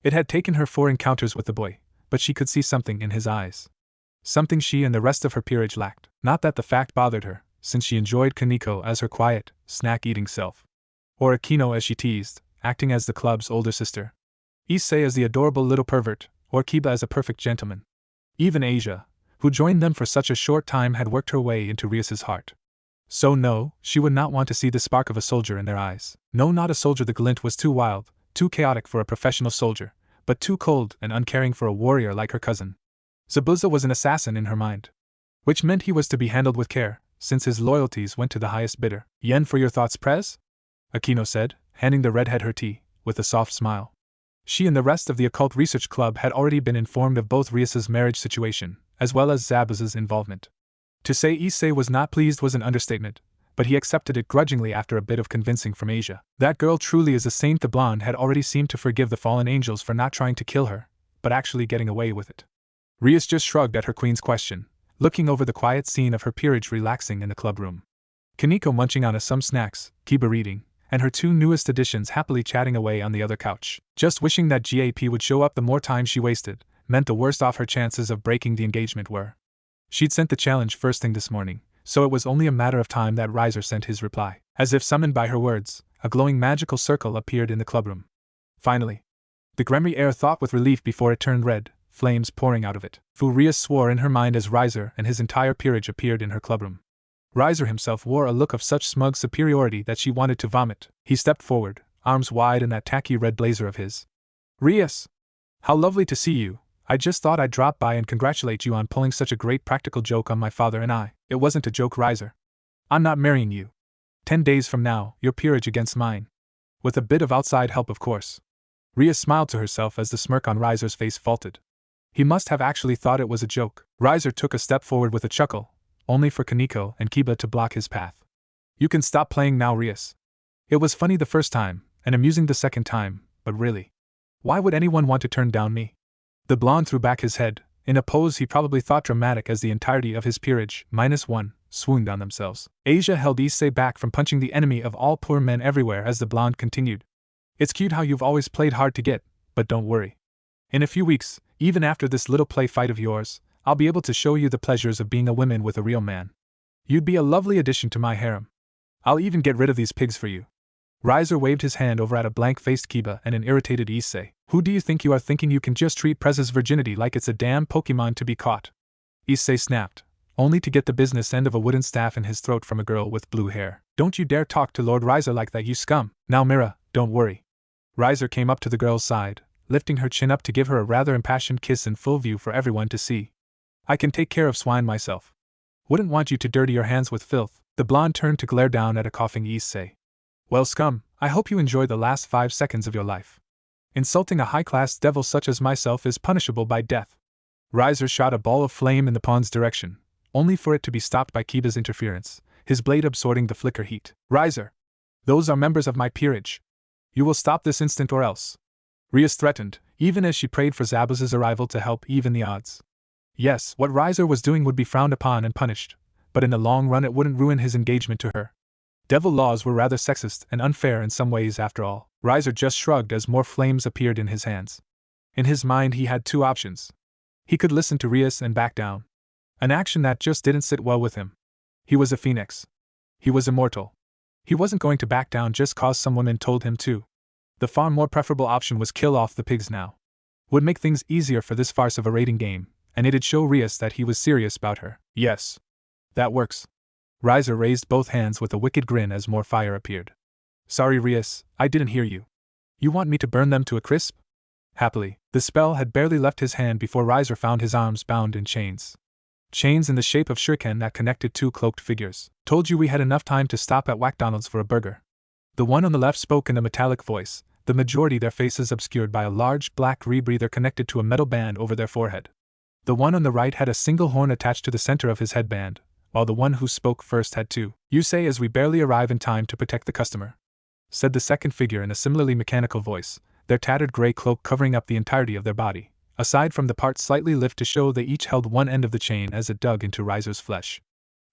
It had taken her 4 encounters with the boy, but she could see something in his eyes. Something she and the rest of her peerage lacked. Not that the fact bothered her, since she enjoyed Kaneko as her quiet, snack-eating self. Or Akino as she teased, acting as the club's older sister. Issei as the adorable little pervert, or Kiba as a perfect gentleman. Even Asia, who joined them for such a short time, had worked her way into Rias's heart. So no, she would not want to see the spark of a soldier in their eyes. No, not a soldier. The glint was too wild, too chaotic for a professional soldier, but too cold and uncaring for a warrior like her cousin. Zabuza was an assassin in her mind. Which meant he was to be handled with care, since his loyalties went to the highest bidder. Yen for your thoughts, Prez? Akino said, handing the redhead her tea, with a soft smile. She and the rest of the Occult Research Club had already been informed of both Rias's marriage situation, as well as Zabaz's involvement. To say Issei was not pleased was an understatement, but he accepted it grudgingly after a bit of convincing from Asia. That girl truly is a saint. The blonde had already seemed to forgive the fallen angels for not trying to kill her, but actually getting away with it. Rias just shrugged at her queen's question, looking over the quiet scene of her peerage relaxing in the clubroom. Kaneko munching on some snacks, Kiba reading, and her 2 newest additions happily chatting away on the other couch. Just wishing that GAP would show up. The more time she wasted meant the worse off her chances of breaking the engagement were. She'd sent the challenge first thing this morning, so it was only a matter of time that Riser sent his reply. As if summoned by her words, a glowing magical circle appeared in the clubroom. Finally. The Gremry heir thought with relief before it turned red, flames pouring out of it. Rias swore in her mind as Riser and his entire peerage appeared in her clubroom. Riser himself wore a look of such smug superiority that she wanted to vomit. He stepped forward, arms wide in that tacky red blazer of his. Rias! How lovely to see you. I just thought I'd drop by and congratulate you on pulling such a great practical joke on my father and I. It wasn't a joke, Riser. I'm not marrying you. 10 days from now, your peerage against mine. With a bit of outside help, of course. Rias smiled to herself as the smirk on Riser's face faltered. He must have actually thought it was a joke. Riser took a step forward with a chuckle, only for Kaneko and Kiba to block his path. You can stop playing now, Rias. It was funny the first time, and amusing the second time, but really. Why would anyone want to turn down me? The blonde threw back his head, in a pose he probably thought dramatic as the entirety of his peerage, -1, swooned on themselves. Asia held Issei back from punching the enemy of all poor men everywhere as the blonde continued. It's cute how you've always played hard to get, but don't worry. In a few weeks, even after this little play fight of yours, I'll be able to show you the pleasures of being a woman with a real man. You'd be a lovely addition to my harem. I'll even get rid of these pigs for you. Riser waved his hand over at a blank-faced Kiba and an irritated Issei. Who do you think you are, thinking you can just treat Prez's virginity like it's a damn Pokemon to be caught? Issei snapped, only to get the business end of a wooden staff in his throat from a girl with blue hair. Don't you dare talk to Lord Riser like that, you scum. Now Mira, don't worry. Riser came up to the girl's side, lifting her chin up to give her a rather impassioned kiss in full view for everyone to see. I can take care of swine myself. Wouldn't want you to dirty your hands with filth. The blonde turned to glare down at a coughing Issei. Well, scum, I hope you enjoy the last 5 seconds of your life. Insulting a high-class devil such as myself is punishable by death. Riser shot a ball of flame in the pawn's direction, only for it to be stopped by Kiba's interference, his blade absorbing the flicker heat. Riser! Those are members of my peerage. You will stop this instant or else. Rias threatened, even as she prayed for Zabuz's arrival to help even the odds. Yes, what Riser was doing would be frowned upon and punished, but in the long run it wouldn't ruin his engagement to her. Devil laws were rather sexist and unfair in some ways after all. Riser just shrugged as more flames appeared in his hands. In his mind he had 2 options. He could listen to Rias and back down. An action that just didn't sit well with him. He was a phoenix. He was immortal. He wasn't going to back down just cause some woman told him to. The far more preferable option was kill off the pigs now. Would make things easier for this farce of a rating game, and it'd show Rias that he was serious about her. Yes. That works. Riser raised both hands with a wicked grin as more fire appeared. Sorry Rias, I didn't hear you. You want me to burn them to a crisp? Happily, the spell had barely left his hand before Riser found his arms bound in chains. Chains in the shape of shuriken that connected 2 cloaked figures. Told you we had enough time to stop at McDonald's for a burger. The one on the left spoke in a metallic voice, the majority their faces obscured by a large black rebreather connected to a metal band over their forehead. The one on the right had a single horn attached to the center of his headband, while the one who spoke first had 2. You say as we barely arrive in time to protect the customer, said the second figure in a similarly mechanical voice, their tattered gray cloak covering up the entirety of their body, aside from the part slightly lift to show they each held one end of the chain as it dug into Riser's flesh.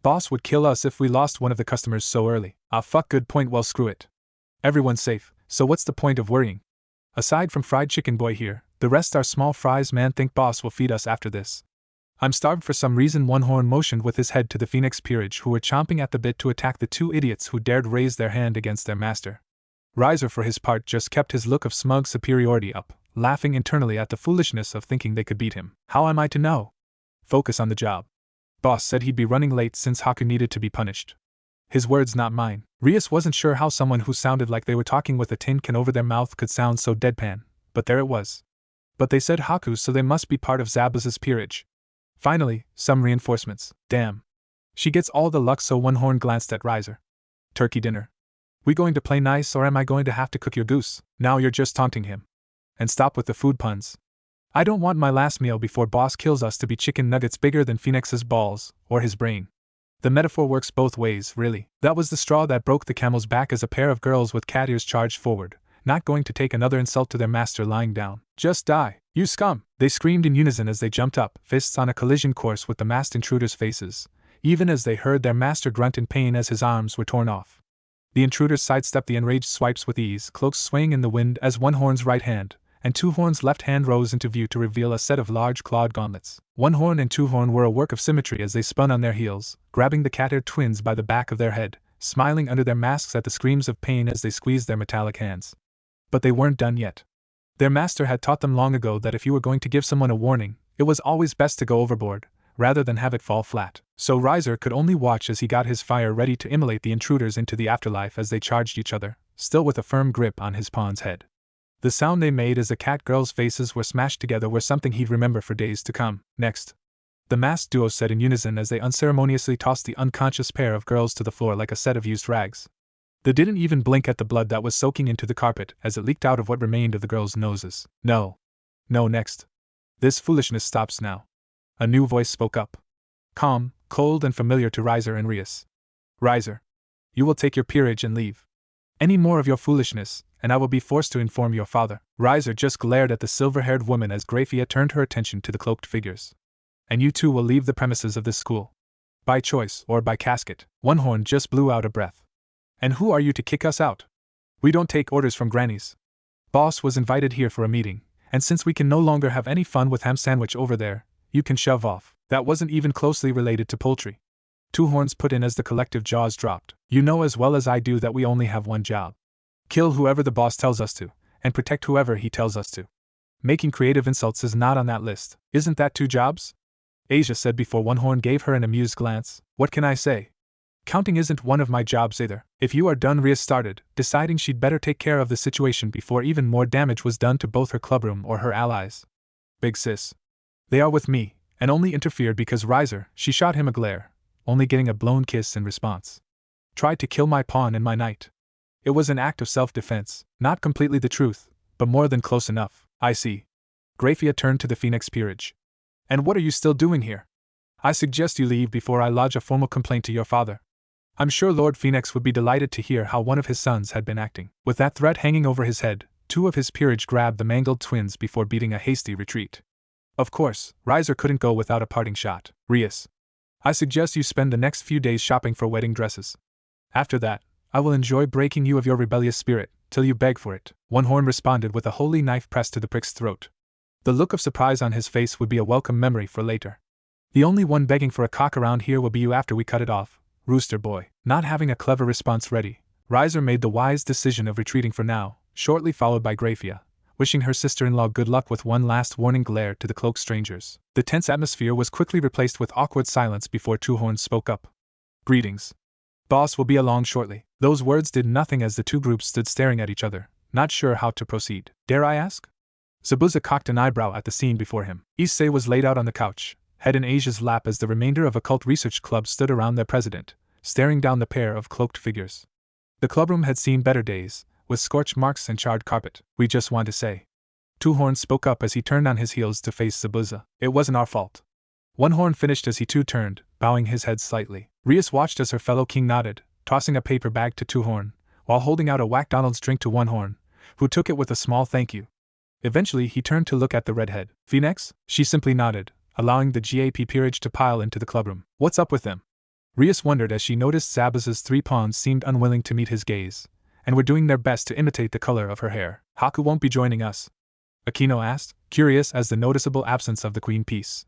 Boss would kill us if we lost one of the customers so early. Ah fuck, good point, well screw it. Everyone's safe, so what's the point of worrying? Aside from fried chicken boy here, the rest are small fries, man. Think boss will feed us after this. I'm starved for some reason. One horn motioned with his head to the Phoenix peerage who were chomping at the bit to attack the 2 idiots who dared raise their hand against their master. Riser for his part just kept his look of smug superiority up, laughing internally at the foolishness of thinking they could beat him. How am I to know? Focus on the job. Boss said he'd be running late since Haku needed to be punished. His words, not mine. Rias wasn't sure how someone who sounded like they were talking with a tin can over their mouth could sound so deadpan, but there it was. But they said Haku, so they must be part of Zabuz's peerage. Finally, some reinforcements. Damn. She gets all the luck. So one horn glanced at Riser. Turkey dinner. We going to play nice or am I going to have to cook your goose? Now you're just taunting him. And stop with the food puns. I don't want my last meal before boss kills us to be chicken nuggets bigger than Phoenix's balls, or his brain. The metaphor works both ways, really. That was the straw that broke the camel's back as a pair of girls with cat ears charged forward, not going to take another insult to their master lying down. Just die, you scum! They screamed in unison as they jumped up, fists on a collision course with the masked intruders' faces, even as they heard their master grunt in pain as his arms were torn off. The intruders sidestepped the enraged swipes with ease, cloaks swaying in the wind as one horn's right hand and 2 horns' left hand rose into view to reveal a set of large clawed gauntlets. 1 horn and 2 horn were a work of symmetry as they spun on their heels, grabbing the cat-haired twins by the back of their head, smiling under their masks at the screams of pain as they squeezed their metallic hands. But they weren't done yet. Their master had taught them long ago that if you were going to give someone a warning, it was always best to go overboard, rather than have it fall flat. So Riser could only watch as he got his fire ready to immolate the intruders into the afterlife as they charged each other, still with a firm grip on his pawn's head. The sound they made as the cat girls' faces were smashed together were something he'd remember for days to come. Next, the masked duo said in unison as they unceremoniously tossed the unconscious pair of girls to the floor like a set of used rags. They didn't even blink at the blood that was soaking into the carpet as it leaked out of what remained of the girls' noses. No. No, next. This foolishness stops now. A new voice spoke up. Calm, cold and familiar to Riser and Rias. Riser. You will take your peerage and leave. Any more of your foolishness, and I will be forced to inform your father. Riser just glared at the silver-haired woman as Grafia turned her attention to the cloaked figures. And you two will leave the premises of this school. By choice or by casket. One horn just blew out a breath. And who are you to kick us out? We don't take orders from grannies. Boss was invited here for a meeting, and since we can no longer have any fun with ham sandwich over there, you can shove off. That wasn't even closely related to poultry. 2 horns put in as the collective jaws dropped. You know as well as I do that we only have one job. Kill whoever the boss tells us to, and protect whoever he tells us to. Making creative insults is not on that list. Isn't that 2 jobs? Asia said before One Horn gave her an amused glance. What can I say? Counting isn't one of my jobs either. If you are done, Rias started, deciding she'd better take care of the situation before even more damage was done to both her clubroom or her allies. Big sis. They are with me, and only interfered because Riser, she shot him a glare, only getting a blown kiss in response. Tried to kill my pawn and my knight. It was an act of self-defense, not completely the truth, but more than close enough. I see. Grafia turned to the Phoenix peerage. And what are you still doing here? I suggest you leave before I lodge a formal complaint to your father. I'm sure Lord Phoenix would be delighted to hear how one of his sons had been acting. With that threat hanging over his head, two of his peerage grabbed the mangled twins before beating a hasty retreat. Of course, Riser couldn't go without a parting shot. Rias, I suggest you spend the next few days shopping for wedding dresses. After that, I will enjoy breaking you of your rebellious spirit, till you beg for it. One Horn responded with a holy knife pressed to the prick's throat. The look of surprise on his face would be a welcome memory for later. The only one begging for a cock around here will be you after we cut it off, Rooster Boy. Not having a clever response ready, Riser made the wise decision of retreating for now, shortly followed by Grafia, wishing her sister-in-law good luck with one last warning glare to the cloaked strangers. The tense atmosphere was quickly replaced with awkward silence before Two Horns spoke up. Greetings. Boss will be along shortly. Those words did nothing as the two groups stood staring at each other, not sure how to proceed. Dare I ask? Zabuza cocked an eyebrow at the scene before him. Issei was laid out on the couch, head in Asia's lap as the remainder of Occult Research Club stood around their president, staring down the pair of cloaked figures. The clubroom had seen better days, with scorch marks and charred carpet. We just want to say. Two Horns spoke up as he turned on his heels to face Zabuza. It wasn't our fault. One Horn finished as he too turned, bowing his head slightly. Rias watched as her fellow king nodded, tossing a paper bag to Two Horn, while holding out a McDonald's drink to One Horn, who took it with a small thank you. Eventually he turned to look at the redhead. Phoenix? She simply nodded, allowing the GAP peerage to pile into the clubroom. What's up with them? Rias wondered as she noticed Zabuza's three pawns seemed unwilling to meet his gaze, and were doing their best to imitate the color of her hair. Haku won't be joining us? Akino asked, curious as the noticeable absence of the queen piece.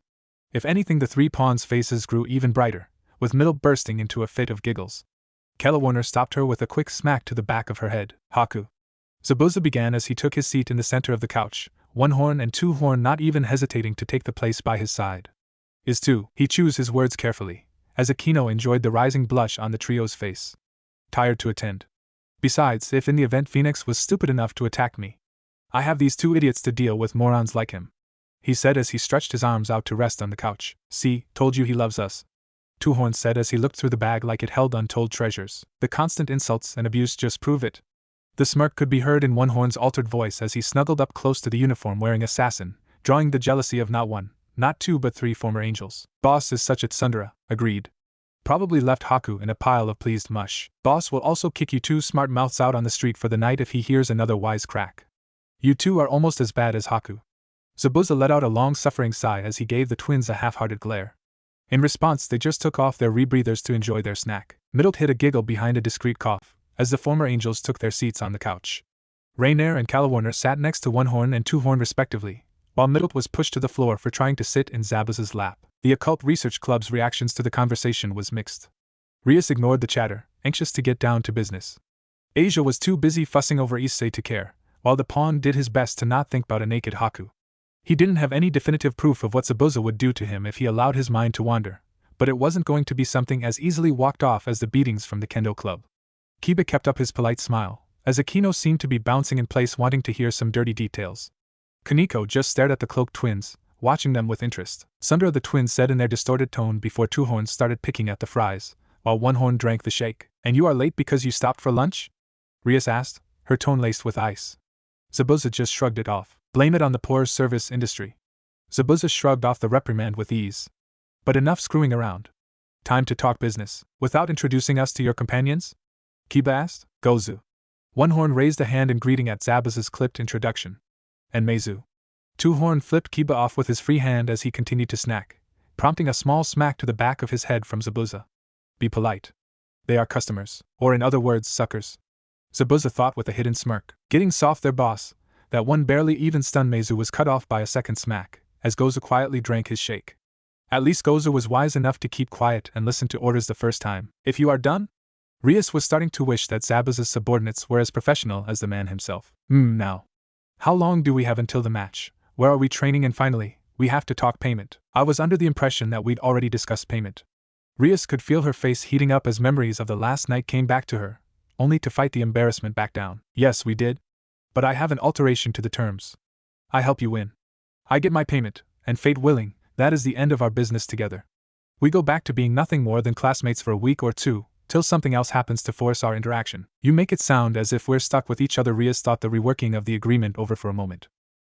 If anything, the three pawns' faces grew even brighter, with Middle bursting into a fit of giggles. Warner stopped her with a quick smack to the back of her head. Haku. Zabuza began as he took his seat in the center of the couch, One Horn and Two Horn not even hesitating to take the place by his side. Is two. He chose his words carefully, as Akino enjoyed the rising blush on the trio's face. Tired to attend. Besides, if in the event Phoenix was stupid enough to attack me, I have these two idiots to deal with, morons like him, he said as he stretched his arms out to rest on the couch. See, told you he loves us. Two Horns said as he looked through the bag like it held untold treasures. The constant insults and abuse just prove it. The smirk could be heard in One Horn's altered voice as he snuggled up close to the uniform-wearing assassin, drawing the jealousy of not one, not two but three former angels. Boss is such a tsundere, agreed. Probably left Haku in a pile of pleased mush. Boss will also kick you two smart mouths out on the street for the night if he hears another wise crack. You two are almost as bad as Haku. Zabuza let out a long-suffering sigh as he gave the twins a half-hearted glare. In response, they just took off their rebreathers to enjoy their snack. Middle hid a giggle behind a discreet cough, as the former angels took their seats on the couch. Rainier and Warner sat next to One Horn and Two Horn respectively, while Middle was pushed to the floor for trying to sit in Zabuza's lap. The Occult Research Club's reactions to the conversation was mixed. Rias ignored the chatter, anxious to get down to business. Asia was too busy fussing over Issei to care, while the pawn did his best to not think about a naked Haku. He didn't have any definitive proof of what Zabuza would do to him if he allowed his mind to wander, but it wasn't going to be something as easily walked off as the beatings from the Kendo Club. Kiba kept up his polite smile, as Akino seemed to be bouncing in place wanting to hear some dirty details. Kaneko just stared at the cloaked twins, watching them with interest. Sundra the twins said in their distorted tone before Two Horns started picking at the fries, while One Horn drank the shake. And you are late because you stopped for lunch? Rias asked, her tone laced with ice. Zabuza just shrugged it off. Blame it on the poor service industry. Zabuza shrugged off the reprimand with ease. But enough screwing around. Time to talk business. Without introducing us to your companions? Kiba asked. Gozu. One Horn raised a hand in greeting at Zabuza's clipped introduction. And Meizu. Two Horn flipped Kiba off with his free hand as he continued to snack, prompting a small smack to the back of his head from Zabuza. Be polite. They are customers, or in other words, suckers. Zabuza thought with a hidden smirk. Getting soft there, boss. That one barely even stunned Meizu was cut off by a second smack, as Gozu quietly drank his shake. At least Gozu was wise enough to keep quiet and listen to orders the first time. If you are done? Rias was starting to wish that Zabuza's subordinates were as professional as the man himself. Now. How long do we have until the match? Where are we training? And finally, we have to talk payment. I was under the impression that we'd already discussed payment. Rias could feel her face heating up as memories of the last night came back to her, only to fight the embarrassment back down. Yes, we did. But I have an alteration to the terms. I help you win. I get my payment, and fate willing, that is the end of our business together. We go back to being nothing more than classmates for a week or two, till something else happens to force our interaction. You make it sound as if we're stuck with each other. Rias thought the reworking of the agreement over for a moment.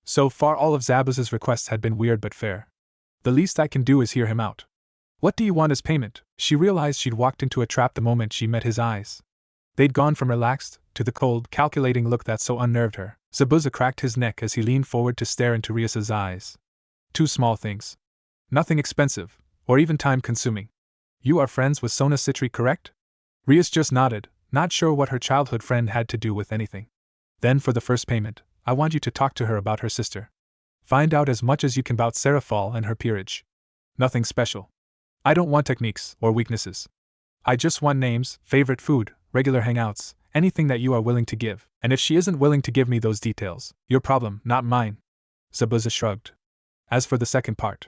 So far all of Zabuz's requests had been weird but fair. The least I can do is hear him out. What do you want as payment? She realized she'd walked into a trap the moment she met his eyes. They'd gone from relaxed to the cold, calculating look that so unnerved her. Zabuza cracked his neck as he leaned forward to stare into Rias's eyes. Two small things. Nothing expensive, or even time-consuming. You are friends with Sona Citri, correct? Rias just nodded, not sure what her childhood friend had to do with anything. Then for the first payment, I want you to talk to her about her sister. Find out as much as you can about Serafal and her peerage. Nothing special. I don't want techniques or weaknesses. I just want names, favorite food, regular hangouts, anything that you are willing to give. And if she isn't willing to give me those details, your problem, not mine. Zabuza shrugged. As for the second part,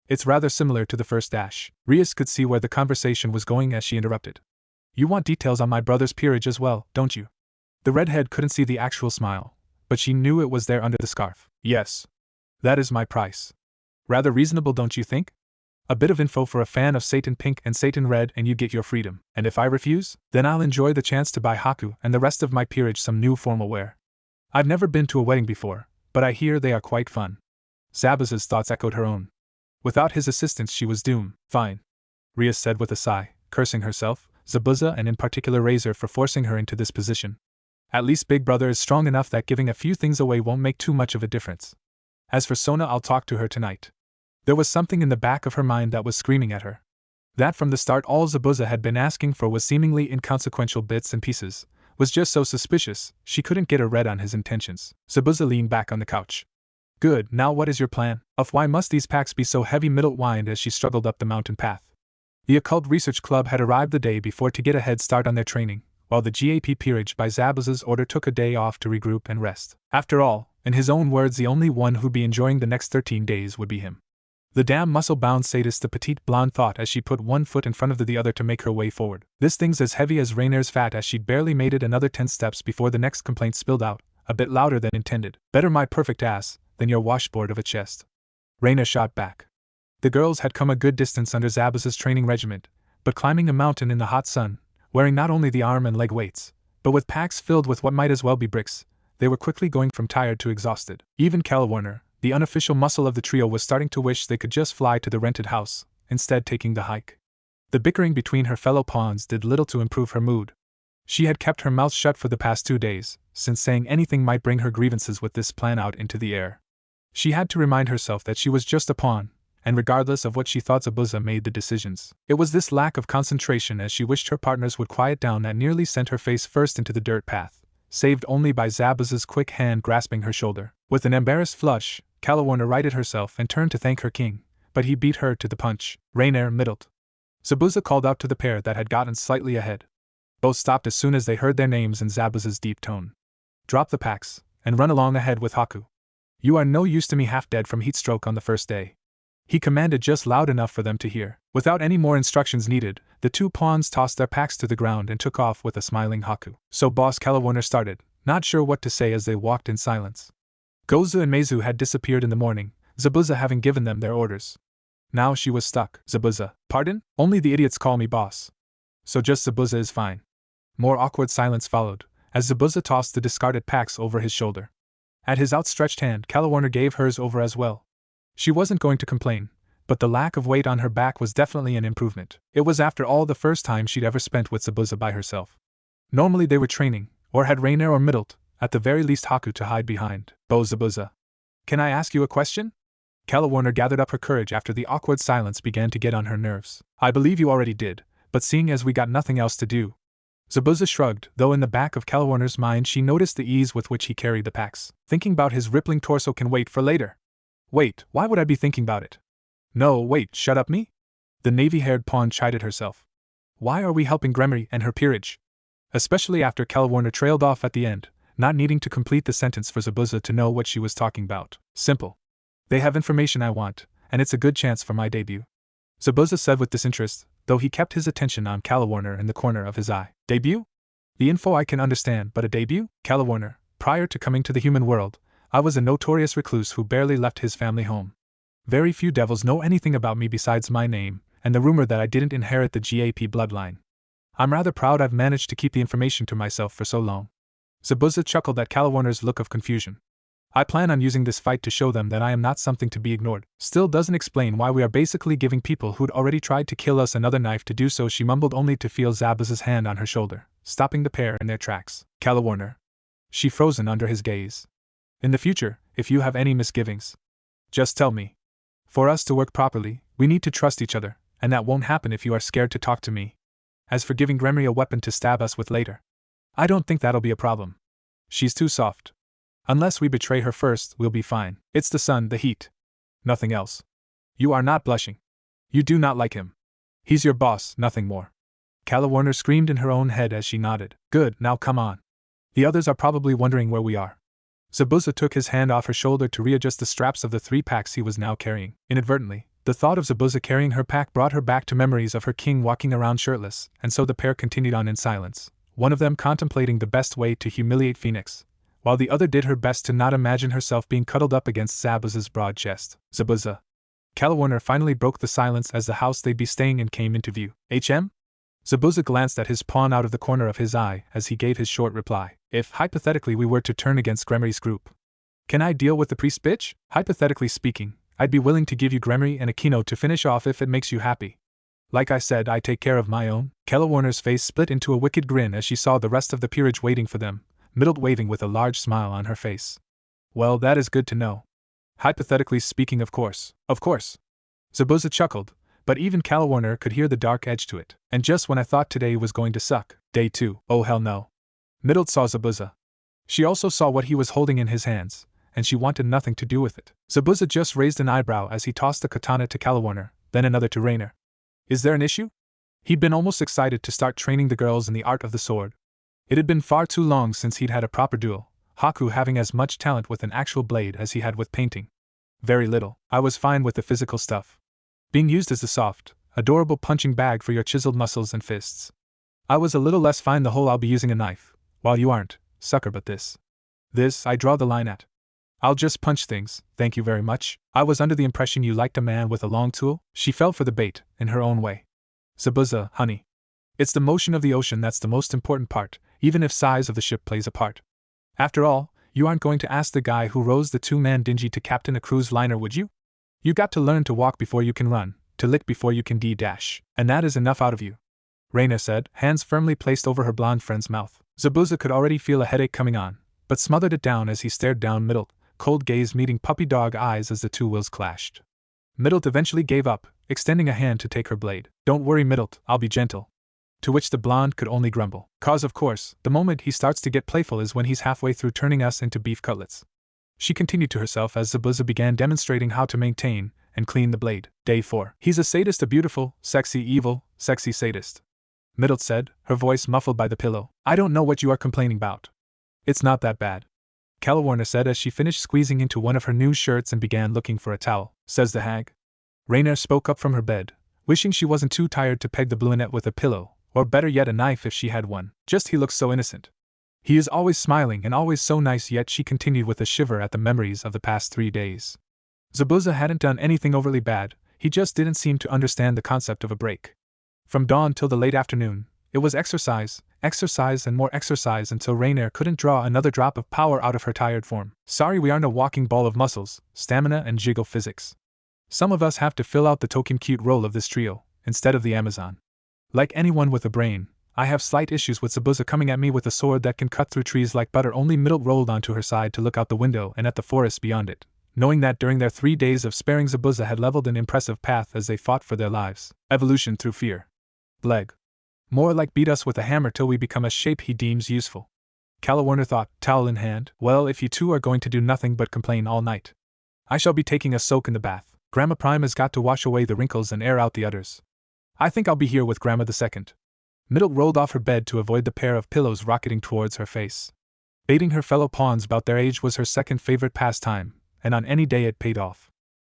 it's rather similar to the first dash. Rias could see where the conversation was going as she interrupted. You want details on my brother's peerage as well, don't you? The redhead couldn't see the actual smile, but she knew it was there under the scarf. Yes. That is my price. Rather reasonable, don't you think? A bit of info for a fan of Satan Pink and Satan Red and you get your freedom. And if I refuse, then I'll enjoy the chance to buy Haku and the rest of my peerage some new formal wear. I've never been to a wedding before, but I hear they are quite fun. Zabuza's thoughts echoed her own. Without his assistance she was doomed. Fine. Rias said with a sigh, cursing herself, Zabuza and in particular Razor for forcing her into this position. At least Big Brother is strong enough that giving a few things away won't make too much of a difference. As for Sona, I'll talk to her tonight. There was something in the back of her mind that was screaming at her. That from the start all Zabuza had been asking for was seemingly inconsequential bits and pieces, was just so suspicious, she couldn't get a read on his intentions. Zabuza leaned back on the couch. Good, now what is your plan? Of why must these packs be so heavy? Middle whined as she struggled up the mountain path. The Occult Research Club had arrived the day before to get a head start on their training, while the GAP peerage by Zabuza's order took a day off to regroup and rest. After all, in his own words, the only one who'd be enjoying the next 13 days would be him. The damn muscle-bound sadist, the petite blonde thought as she put one foot in front of the other to make her way forward. This thing's as heavy as Rainer's fat, as she'd barely made it another 10 steps before the next complaint spilled out, a bit louder than intended. Better my perfect ass than your washboard of a chest. Rainer shot back. The girls had come a good distance under Zabuza's training regiment, but climbing a mountain in the hot sun, wearing not only the arm and leg weights, but with packs filled with what might as well be bricks, they were quickly going from tired to exhausted. Even Calawarner, the unofficial muscle of the trio, was starting to wish they could just fly to the rented house, instead taking the hike. The bickering between her fellow pawns did little to improve her mood. She had kept her mouth shut for the past 2 days, since saying anything might bring her grievances with this plan out into the air. She had to remind herself that she was just a pawn, and regardless of what she thought, Zabuza made the decisions. It was this lack of concentration as she wished her partners would quiet down that nearly sent her face first into the dirt path, saved only by Zabuza's quick hand grasping her shoulder. With an embarrassed flush, Calawarner righted herself and turned to thank her king, but he beat her to the punch. Rainer middled. Zabuza called out to the pair that had gotten slightly ahead. Both stopped as soon as they heard their names in Zabuza's deep tone. Drop the packs, and run along ahead with Haku. You are no use to me, half dead from heat stroke on the first day. He commanded just loud enough for them to hear. Without any more instructions needed, the 2 pawns tossed their packs to the ground and took off with a smiling Haku. So Boss Calawarner started, not sure what to say as they walked in silence. Gozu and Meizu had disappeared in the morning, Zabuza having given them their orders. Now she was stuck. Zabuza, pardon? Only the idiots call me boss. So just Zabuza is fine. More awkward silence followed, as Zabuza tossed the discarded packs over his shoulder. At his outstretched hand, Calawarner gave hers over as well. She wasn't going to complain, but the lack of weight on her back was definitely an improvement. It was after all the first time she'd ever spent with Zabuza by herself. Normally they were training, or had Rainer or Middlet, at the very least Haku to hide behind. Bo Zabuza. Can I ask you a question? Calawarner gathered up her courage after the awkward silence began to get on her nerves. I believe you already did, but seeing as we got nothing else to do. Zabuza shrugged, though in the back of Calawarner's mind she noticed the ease with which he carried the packs. Thinking about his rippling torso can wait for later. Wait, why would I be thinking about it? No, wait, shut up me? The navy-haired pawn chided herself. Why are we helping Gremory and her peerage? Especially after Calawarner trailed off at the end, not needing to complete the sentence for Zabuza to know what she was talking about. Simple. They have information I want, and it's a good chance for my debut. Zabuza said with disinterest, though he kept his attention on Calawarner in the corner of his eye. Debut? The info I can understand, but a debut? Calawarner, prior to coming to the human world, I was a notorious recluse who barely left his family home. Very few devils know anything about me besides my name, and the rumor that I didn't inherit the GAP bloodline. I'm rather proud I've managed to keep the information to myself for so long. Zabuza chuckled at Calawarner's look of confusion. I plan on using this fight to show them that I am not something to be ignored. Still doesn't explain why we are basically giving people who'd already tried to kill us another knife to do so, she mumbled, only to feel Zabuza's hand on her shoulder, stopping the pair in their tracks. Calawarner. She frozen under his gaze. In the future, if you have any misgivings, just tell me. For us to work properly, we need to trust each other, and that won't happen if you are scared to talk to me. As for giving Gremory a weapon to stab us with later, I don't think that'll be a problem. She's too soft. Unless we betray her first, we'll be fine. It's the sun, the heat. Nothing else. You are not blushing. You do not like him. He's your boss, nothing more. Calawarner screamed in her own head as she nodded. Good, now come on. The others are probably wondering where we are. Zabuza took his hand off her shoulder to readjust the straps of the 3 packs he was now carrying. Inadvertently, the thought of Zabuza carrying her pack brought her back to memories of her king walking around shirtless, and so the pair continued on in silence, one of them contemplating the best way to humiliate Phoenix, while the other did her best to not imagine herself being cuddled up against Zabuza's broad chest. Zabuza. Calawarner finally broke the silence as the house they'd be staying in came into view. HM? Zabuza glanced at his pawn out of the corner of his eye as he gave his short reply. If, hypothetically, we were to turn against Gremory's group, can I deal with the priest bitch? Hypothetically speaking, I'd be willing to give you Gremory and Aquino to finish off if it makes you happy. Like I said, I take care of my own. Calawarner's face split into a wicked grin as she saw the rest of the peerage waiting for them, Middle waving with a large smile on her face. Well, that is good to know. Hypothetically speaking, of course. Of course. Zabuza chuckled, but even Calawarner could hear the dark edge to it. And just when I thought today was going to suck, day 2, oh hell no. Middle saw Zabuza. She also saw what he was holding in his hands, and she wanted nothing to do with it. Zabuza just raised an eyebrow as he tossed the katana to Calawarner, then another to Rainer. Is there an issue? He'd been almost excited to start training the girls in the art of the sword. It had been far too long since he'd had a proper duel, Haku having as much talent with an actual blade as he had with painting. Very little. I was fine with the physical stuff. Being used as the soft, adorable punching bag for your chiseled muscles and fists. I was a little less fine the whole I'll be using a knife, while you aren't, sucker, but this, I draw the line at. I'll just punch things, thank you very much. I was under the impression you liked a man with a long tool. She fell for the bait, in her own way. Zabuza, honey. It's the motion of the ocean that's the most important part, even if size of the ship plays a part. After all, you aren't going to ask the guy who rows the 2-man dinghy to captain a cruise liner, would you? You got to learn to walk before you can run, to lick before you can dash, and that is enough out of you. Raina said, hands firmly placed over her blonde friend's mouth. Zabuza could already feel a headache coming on, but smothered it down as he stared down Middle, cold gaze meeting puppy dog eyes as the 2 wills clashed. Middle eventually gave up, extending a hand to take her blade. Don't worry, Middle, I'll be gentle. To which the blonde could only grumble. Cause of course, the moment he starts to get playful is when he's halfway through turning us into beef cutlets. She continued to herself as Zabuza began demonstrating how to maintain and clean the blade. Day 4. He's a sadist, a beautiful, sexy, evil, sexy sadist. Middle said, her voice muffled by the pillow. I don't know what you are complaining about. It's not that bad. Calawarner said as she finished squeezing into one of her new shirts and began looking for a towel. Says the hag. Rainer spoke up from her bed, wishing she wasn't too tired to peg the brunette with a pillow, or better yet a knife if she had one. Just he looks so innocent. He is always smiling and always so nice, yet she continued with a shiver at the memories of the past 3 days. Zabuza hadn't done anything overly bad, he just didn't seem to understand the concept of a break. From dawn till the late afternoon, it was exercise, exercise and more exercise until Rainier couldn't draw another drop of power out of her tired form. Sorry, we aren't a walking ball of muscles, stamina and jiggle physics. Some of us have to fill out the token cute role of this trio, instead of the Amazon. Like anyone with a brain, I have slight issues with Zabuza coming at me with a sword that can cut through trees like butter. Only Middle rolled onto her side to look out the window and at the forest beyond it, knowing that during their 3 days of sparing, Zabuza had leveled an impressive path as they fought for their lives. Evolution through fear. Leg. More like beat us with a hammer till we become a shape he deems useful. Calawarner thought, towel in hand. Well, if you two are going to do nothing but complain all night, I shall be taking a soak in the bath. Grandma Prime has got to wash away the wrinkles and air out the udders. I think I'll be here with Grandma the Second. Middle rolled off her bed to avoid the pair of pillows rocketing towards her face. Baiting her fellow pawns about their age was her second favorite pastime, and on any day it paid off.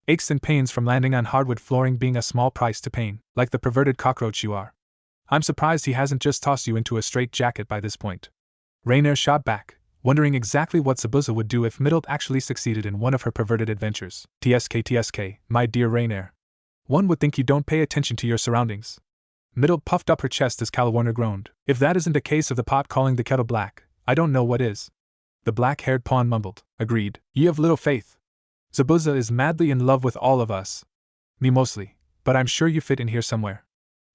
Aches and pains from landing on hardwood flooring being a small price to pay, like the perverted cockroach you are. I'm surprised he hasn't just tossed you into a straitjacket by this point. Rainier shot back, wondering exactly what Zabuza would do if Middle actually succeeded in one of her perverted adventures. TSK, my dear Rainier. One would think you don't pay attention to your surroundings. Middle puffed up her chest as Calwarner groaned. If that isn't a case of the pot calling the kettle black, I don't know what is. The black-haired pawn mumbled. Agreed. Ye have little faith. Zabuza is madly in love with all of us. Me mostly, but I'm sure you fit in here somewhere.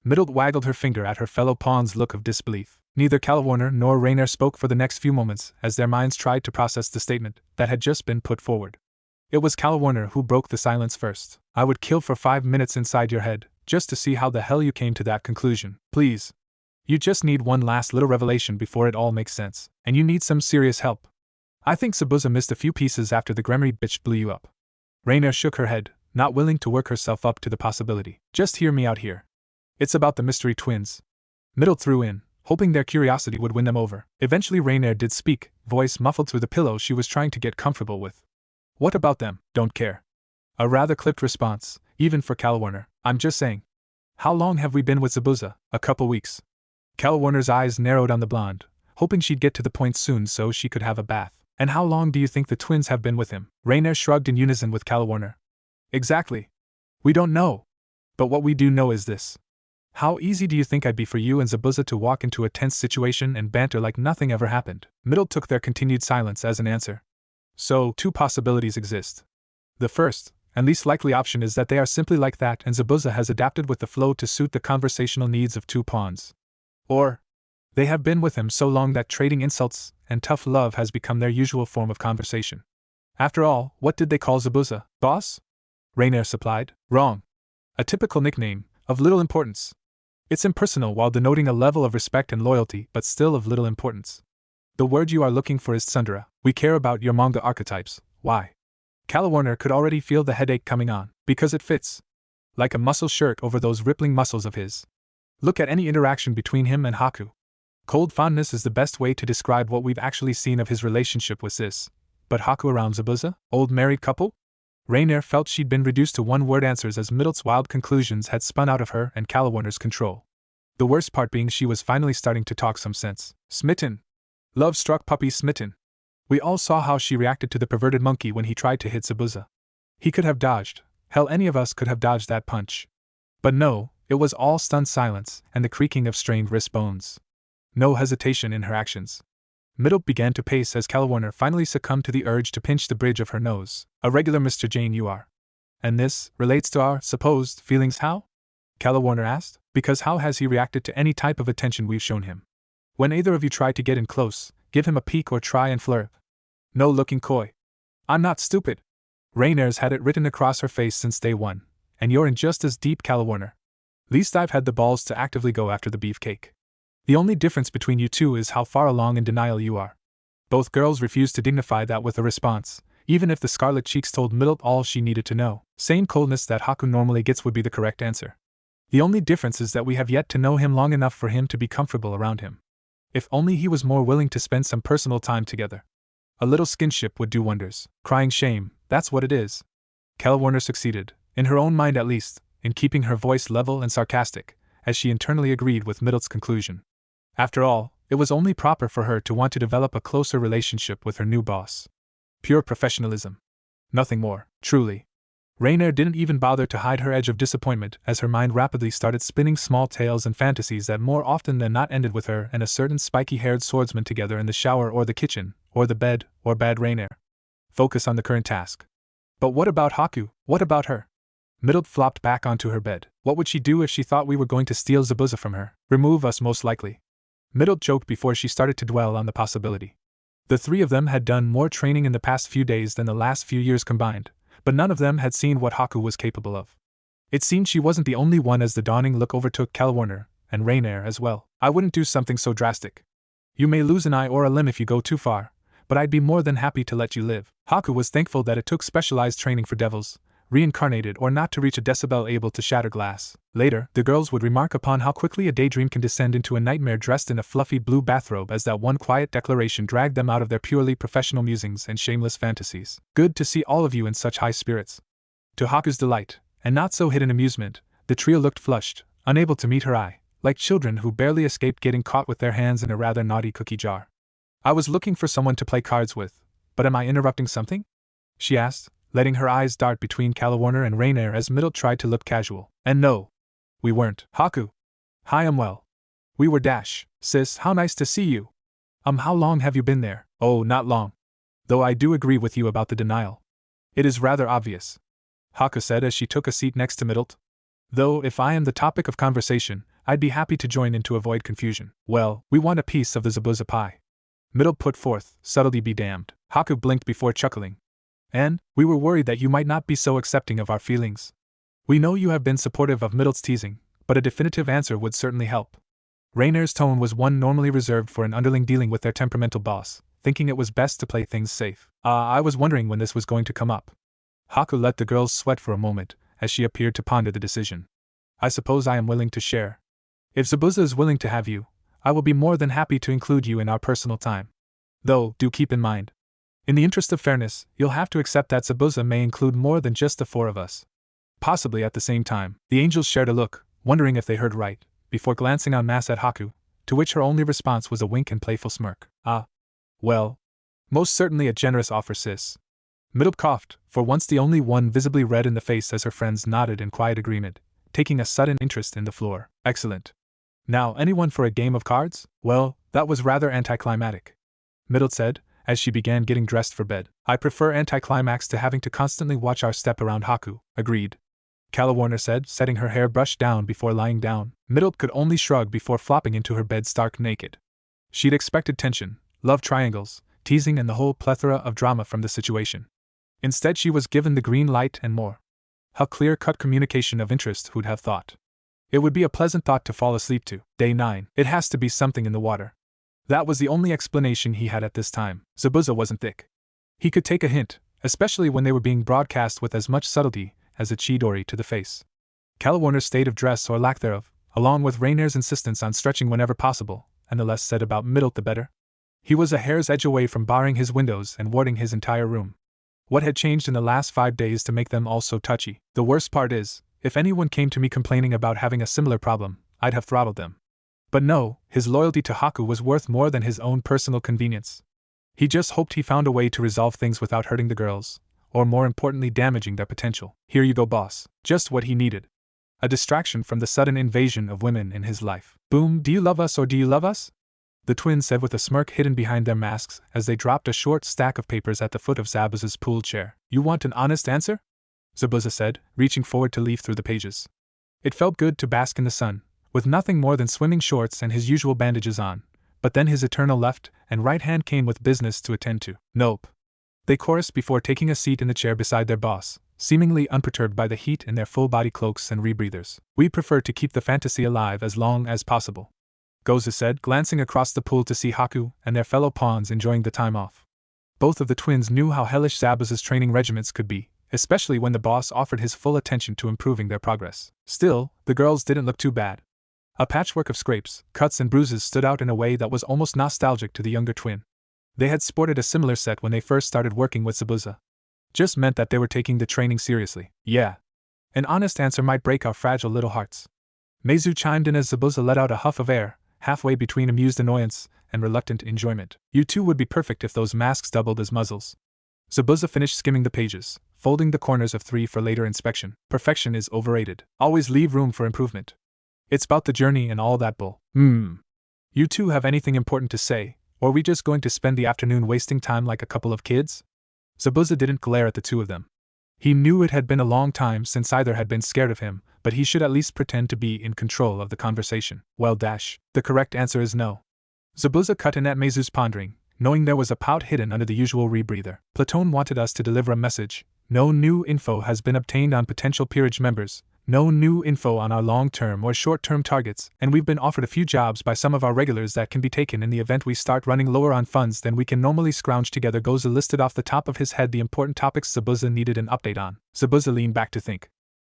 Middle waggled her finger at her fellow pawn's look of disbelief. Neither Calwarner nor Rainier spoke for the next few moments as their minds tried to process the statement that had just been put forward. It was Calwarner who broke the silence first. I would kill for 5 minutes inside your head, just to see how the hell you came to that conclusion. Please. You just need one last little revelation before it all makes sense, and you need some serious help. I think Zabuza missed a few pieces after the Gremory bitch blew you up. Rainier shook her head, not willing to work herself up to the possibility. Just hear me out here. It's about the mystery twins. Middle threw in, hoping their curiosity would win them over. Eventually Rainier did speak, voice muffled through the pillow she was trying to get comfortable with. What about them? Don't care. A rather clipped response, even for Calwarner. I'm just saying. How long have we been with Zabuza? A couple weeks. Calwarner's eyes narrowed on the blonde, hoping she'd get to the point soon so she could have a bath. And how long do you think the twins have been with him? Rainier shrugged in unison with Calwarner. Exactly. We don't know. But what we do know is this. How easy do you think I'd be for you and Zabuza to walk into a tense situation and banter like nothing ever happened? Middle took their continued silence as an answer. So, 2 possibilities exist. The first, and least likely option is that they are simply like that and Zabuza has adapted with the flow to suit the conversational needs of 2 pawns. Or, they have been with him so long that trading insults and tough love has become their usual form of conversation. After all, what did they call Zabuza? Boss? Rainier supplied. Wrong. A typical nickname, of little importance. It's impersonal while denoting a level of respect and loyalty, but still of little importance. The word you are looking for is tsundere. We care about your manga archetypes. Why? Calwarner could already feel the headache coming on, because it fits. Like a muscle shirt over those rippling muscles of his. Look at any interaction between him and Haku. Cold fondness is the best way to describe what we've actually seen of his relationship with Sis. But Haku around Zabuza? Old married couple? Rainier felt she'd been reduced to one-word answers as Middle's wild conclusions had spun out of her and Calwarner's control. The worst part being she was finally starting to talk some sense. Smitten. Love-struck puppy smitten. We all saw how she reacted to the perverted monkey when he tried to hit Zabuza. He could have dodged. Hell, any of us could have dodged that punch. But no, it was all stunned silence and the creaking of strained wrist bones. No hesitation in her actions. Middle began to pace as Calwarner finally succumbed to the urge to pinch the bridge of her nose. A regular Mr. Jane you are. And this relates to our supposed feelings how? Calwarner asked. Because how has he reacted to any type of attention we've shown him? When either of you try to get in close, give him a peek or try and flirt. No looking coy. I'm not stupid. Rainier's had it written across her face since day one, and you're in just as deep, Calwarner. Least I've had the balls to actively go after the beefcake. The only difference between you two is how far along in denial you are. Both girls refused to dignify that with a response, even if the scarlet cheeks told Middle all she needed to know. Same coldness that Haku normally gets would be the correct answer. The only difference is that we have yet to know him long enough for him to be comfortable around him. If only he was more willing to spend some personal time together. A little skinship would do wonders. Crying shame, that's what it is. Calwarner succeeded, in her own mind at least, in keeping her voice level and sarcastic, as she internally agreed with Middle's conclusion. After all, it was only proper for her to want to develop a closer relationship with her new boss. Pure professionalism. Nothing more, truly. Rainier didn't even bother to hide her edge of disappointment as her mind rapidly started spinning small tales and fantasies that more often than not ended with her and a certain spiky-haired swordsman together in the shower or the kitchen, or the bed, or bad Rainier. Focus on the current task. But what about Haku? What about her? Middle flopped back onto her bed. What would she do if she thought we were going to steal Zabuza from her? Remove us most likely. Middle joked before she started to dwell on the possibility. The 3 of them had done more training in the past few days than the last few years combined, but none of them had seen what Haku was capable of. It seemed she wasn't the only one as the dawning look overtook Calwarner, and Rainier as well. I wouldn't do something so drastic. You may lose an eye or a limb if you go too far, but I'd be more than happy to let you live. Haku was thankful that it took specialized training for devils, reincarnated or not, to reach a decibel able to shatter glass. Later, the girls would remark upon how quickly a daydream can descend into a nightmare dressed in a fluffy blue bathrobe as that one quiet declaration dragged them out of their purely professional musings and shameless fantasies. Good to see all of you in such high spirits. To Haku's delight, and not so hidden amusement, the trio looked flushed, unable to meet her eye, like children who barely escaped getting caught with their hands in a rather naughty cookie jar. I was looking for someone to play cards with, but am I interrupting something? She asked, letting her eyes dart between Calwarner and Rainier as Middle tried to look casual. And no, we weren't. Haku. Hi, I'm well. We were dash. Sis, how nice to see you. How long have you been there? Oh, not long. Though I do agree with you about the denial. It is rather obvious, Haku said as she took a seat next to Middlet. Though, if I am the topic of conversation, I'd be happy to join in to avoid confusion. Well, we want a piece of the zabuza pie. Middlet put forth, subtlety be damned. Haku blinked before chuckling. And, we were worried that you might not be so accepting of our feelings. We know you have been supportive of Middlet's teasing, but a definitive answer would certainly help. Rainer's tone was one normally reserved for an underling dealing with their temperamental boss, thinking it was best to play things safe. I was wondering when this was going to come up. Haku let the girls sweat for a moment, as she appeared to ponder the decision. I suppose I am willing to share. If Zabuza is willing to have you, I will be more than happy to include you in our personal time. Though, do keep in mind. In the interest of fairness, you'll have to accept that Zabuza may include more than just the four of us. Possibly at the same time, the angels shared a look, wondering if they heard right, before glancing en masse at Haku, to which her only response was a wink and playful smirk. Well. Most certainly a generous offer, sis. Middlet coughed, for once the only one visibly red in the face as her friends nodded in quiet agreement, taking a sudden interest in the floor. Excellent. Now, anyone for a game of cards? Well, that was rather anticlimactic, Middlet said, as she began getting dressed for bed. I prefer anticlimax to having to constantly watch our step around Haku. Agreed, Calawarner said, setting her hair brushed down before lying down. Middlet could only shrug before flopping into her bed stark naked. She'd expected tension, love triangles, teasing and the whole plethora of drama from the situation. Instead she was given the green light and more. How clear-cut communication of interest, who'd have thought. It would be a pleasant thought to fall asleep to. Day 9. It has to be something in the water. That was the only explanation he had at this time. Zabuza wasn't thick. He could take a hint, especially when they were being broadcast with as much subtlety as a chidori to the face. Calawarner's state of dress or lack thereof, along with Rainer's insistence on stretching whenever possible, and the less said about Middlet the better. He was a hair's edge away from barring his windows and warding his entire room. What had changed in the last 5 days to make them all so touchy? The worst part is, if anyone came to me complaining about having a similar problem, I'd have throttled them. But no, his loyalty to Haku was worth more than his own personal convenience. He just hoped he found a way to resolve things without hurting the girls, or more importantly damaging their potential. Here you go, boss. Just what he needed. A distraction from the sudden invasion of women in his life. Boom, do you love us or do you love us? The twins said with a smirk hidden behind their masks as they dropped a short stack of papers at the foot of Zabuza's pool chair. You want an honest answer? Zabuza said, reaching forward to leaf through the pages. It felt good to bask in the sun, with nothing more than swimming shorts and his usual bandages on, but then his eternal left and right hand came with business to attend to. Nope. They chorused before taking a seat in the chair beside their boss, seemingly unperturbed by the heat in their full-body cloaks and rebreathers. We prefer to keep the fantasy alive as long as possible, Goza said, glancing across the pool to see Haku and their fellow pawns enjoying the time off. Both of the twins knew how hellish Zabuza's training regiments could be, especially when the boss offered his full attention to improving their progress. Still, the girls didn't look too bad. A patchwork of scrapes, cuts and bruises stood out in a way that was almost nostalgic to the younger twin. They had sported a similar set when they first started working with Zabuza. Just meant that they were taking the training seriously. Yeah. An honest answer might break our fragile little hearts. Meizu chimed in as Zabuza let out a huff of air, halfway between amused annoyance and reluctant enjoyment. You two would be perfect if those masks doubled as muzzles. Zabuza finished skimming the pages, folding the corners of 3 for later inspection. Perfection is overrated. Always leave room for improvement. It's about the journey and all that bull. You two have anything important to say, or are we just going to spend the afternoon wasting time like a couple of kids? Zabuza didn't glare at the two of them. He knew it had been a long time since either had been scared of him, but he should at least pretend to be in control of the conversation. Well, the correct answer is no. Zabuza cut in at Meizu's pondering, knowing there was a pout hidden under the usual rebreather. Platon wanted us to deliver a message. No new info has been obtained on potential peerage members, no new info on our long-term or short-term targets, and we've been offered a few jobs by some of our regulars that can be taken in the event we start running lower on funds than we can normally scrounge together. Goza listed off the top of his head the important topics Zabuza needed an update on. Zabuza leaned back to think.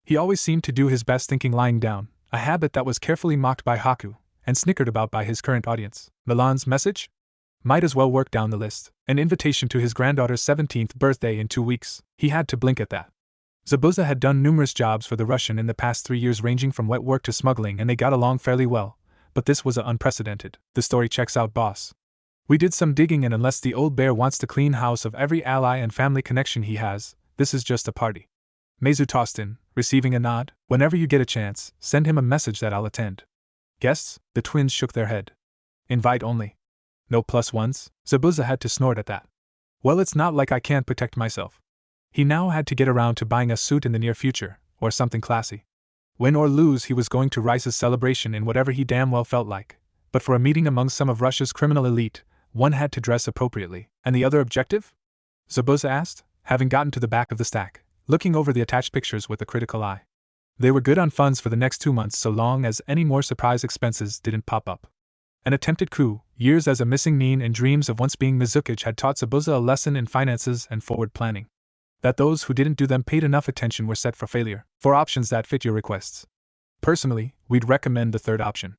He always seemed to do his best thinking lying down, a habit that was carefully mocked by Haku, and snickered about by his current audience. Milan's message? Might as well work down the list. An invitation to his granddaughter's 17th birthday in 2 weeks. He had to blink at that. Zabuza had done numerous jobs for the Russian in the past 3 years, ranging from wet work to smuggling, and they got along fairly well, but this was unprecedented. The story checks out, boss. We did some digging, and unless the old bear wants to clean house of every ally and family connection he has, this is just a party. Meizu tossed in, receiving a nod. Whenever you get a chance, send him a message that I'll attend. Guests? The twins shook their head. Invite only. No plus ones? Zabuza had to snort at that. Well, it's not like I can't protect myself. He now had to get around to buying a suit in the near future, or something classy. Win or lose, he was going to Rice's celebration in whatever he damn well felt like. But for a meeting among some of Russia's criminal elite, one had to dress appropriately. And the other objective? Zabuza asked, having gotten to the back of the stack, looking over the attached pictures with a critical eye. They were good on funds for the next 2 months so long as any more surprise expenses didn't pop up. An attempted coup, years as a missing mean, and dreams of once being Mizukic had taught Zabuza a lesson in finances and forward planning. That those who didn't do them paid enough attention were set for failure, for options that fit your requests. Personally, we'd recommend the third option.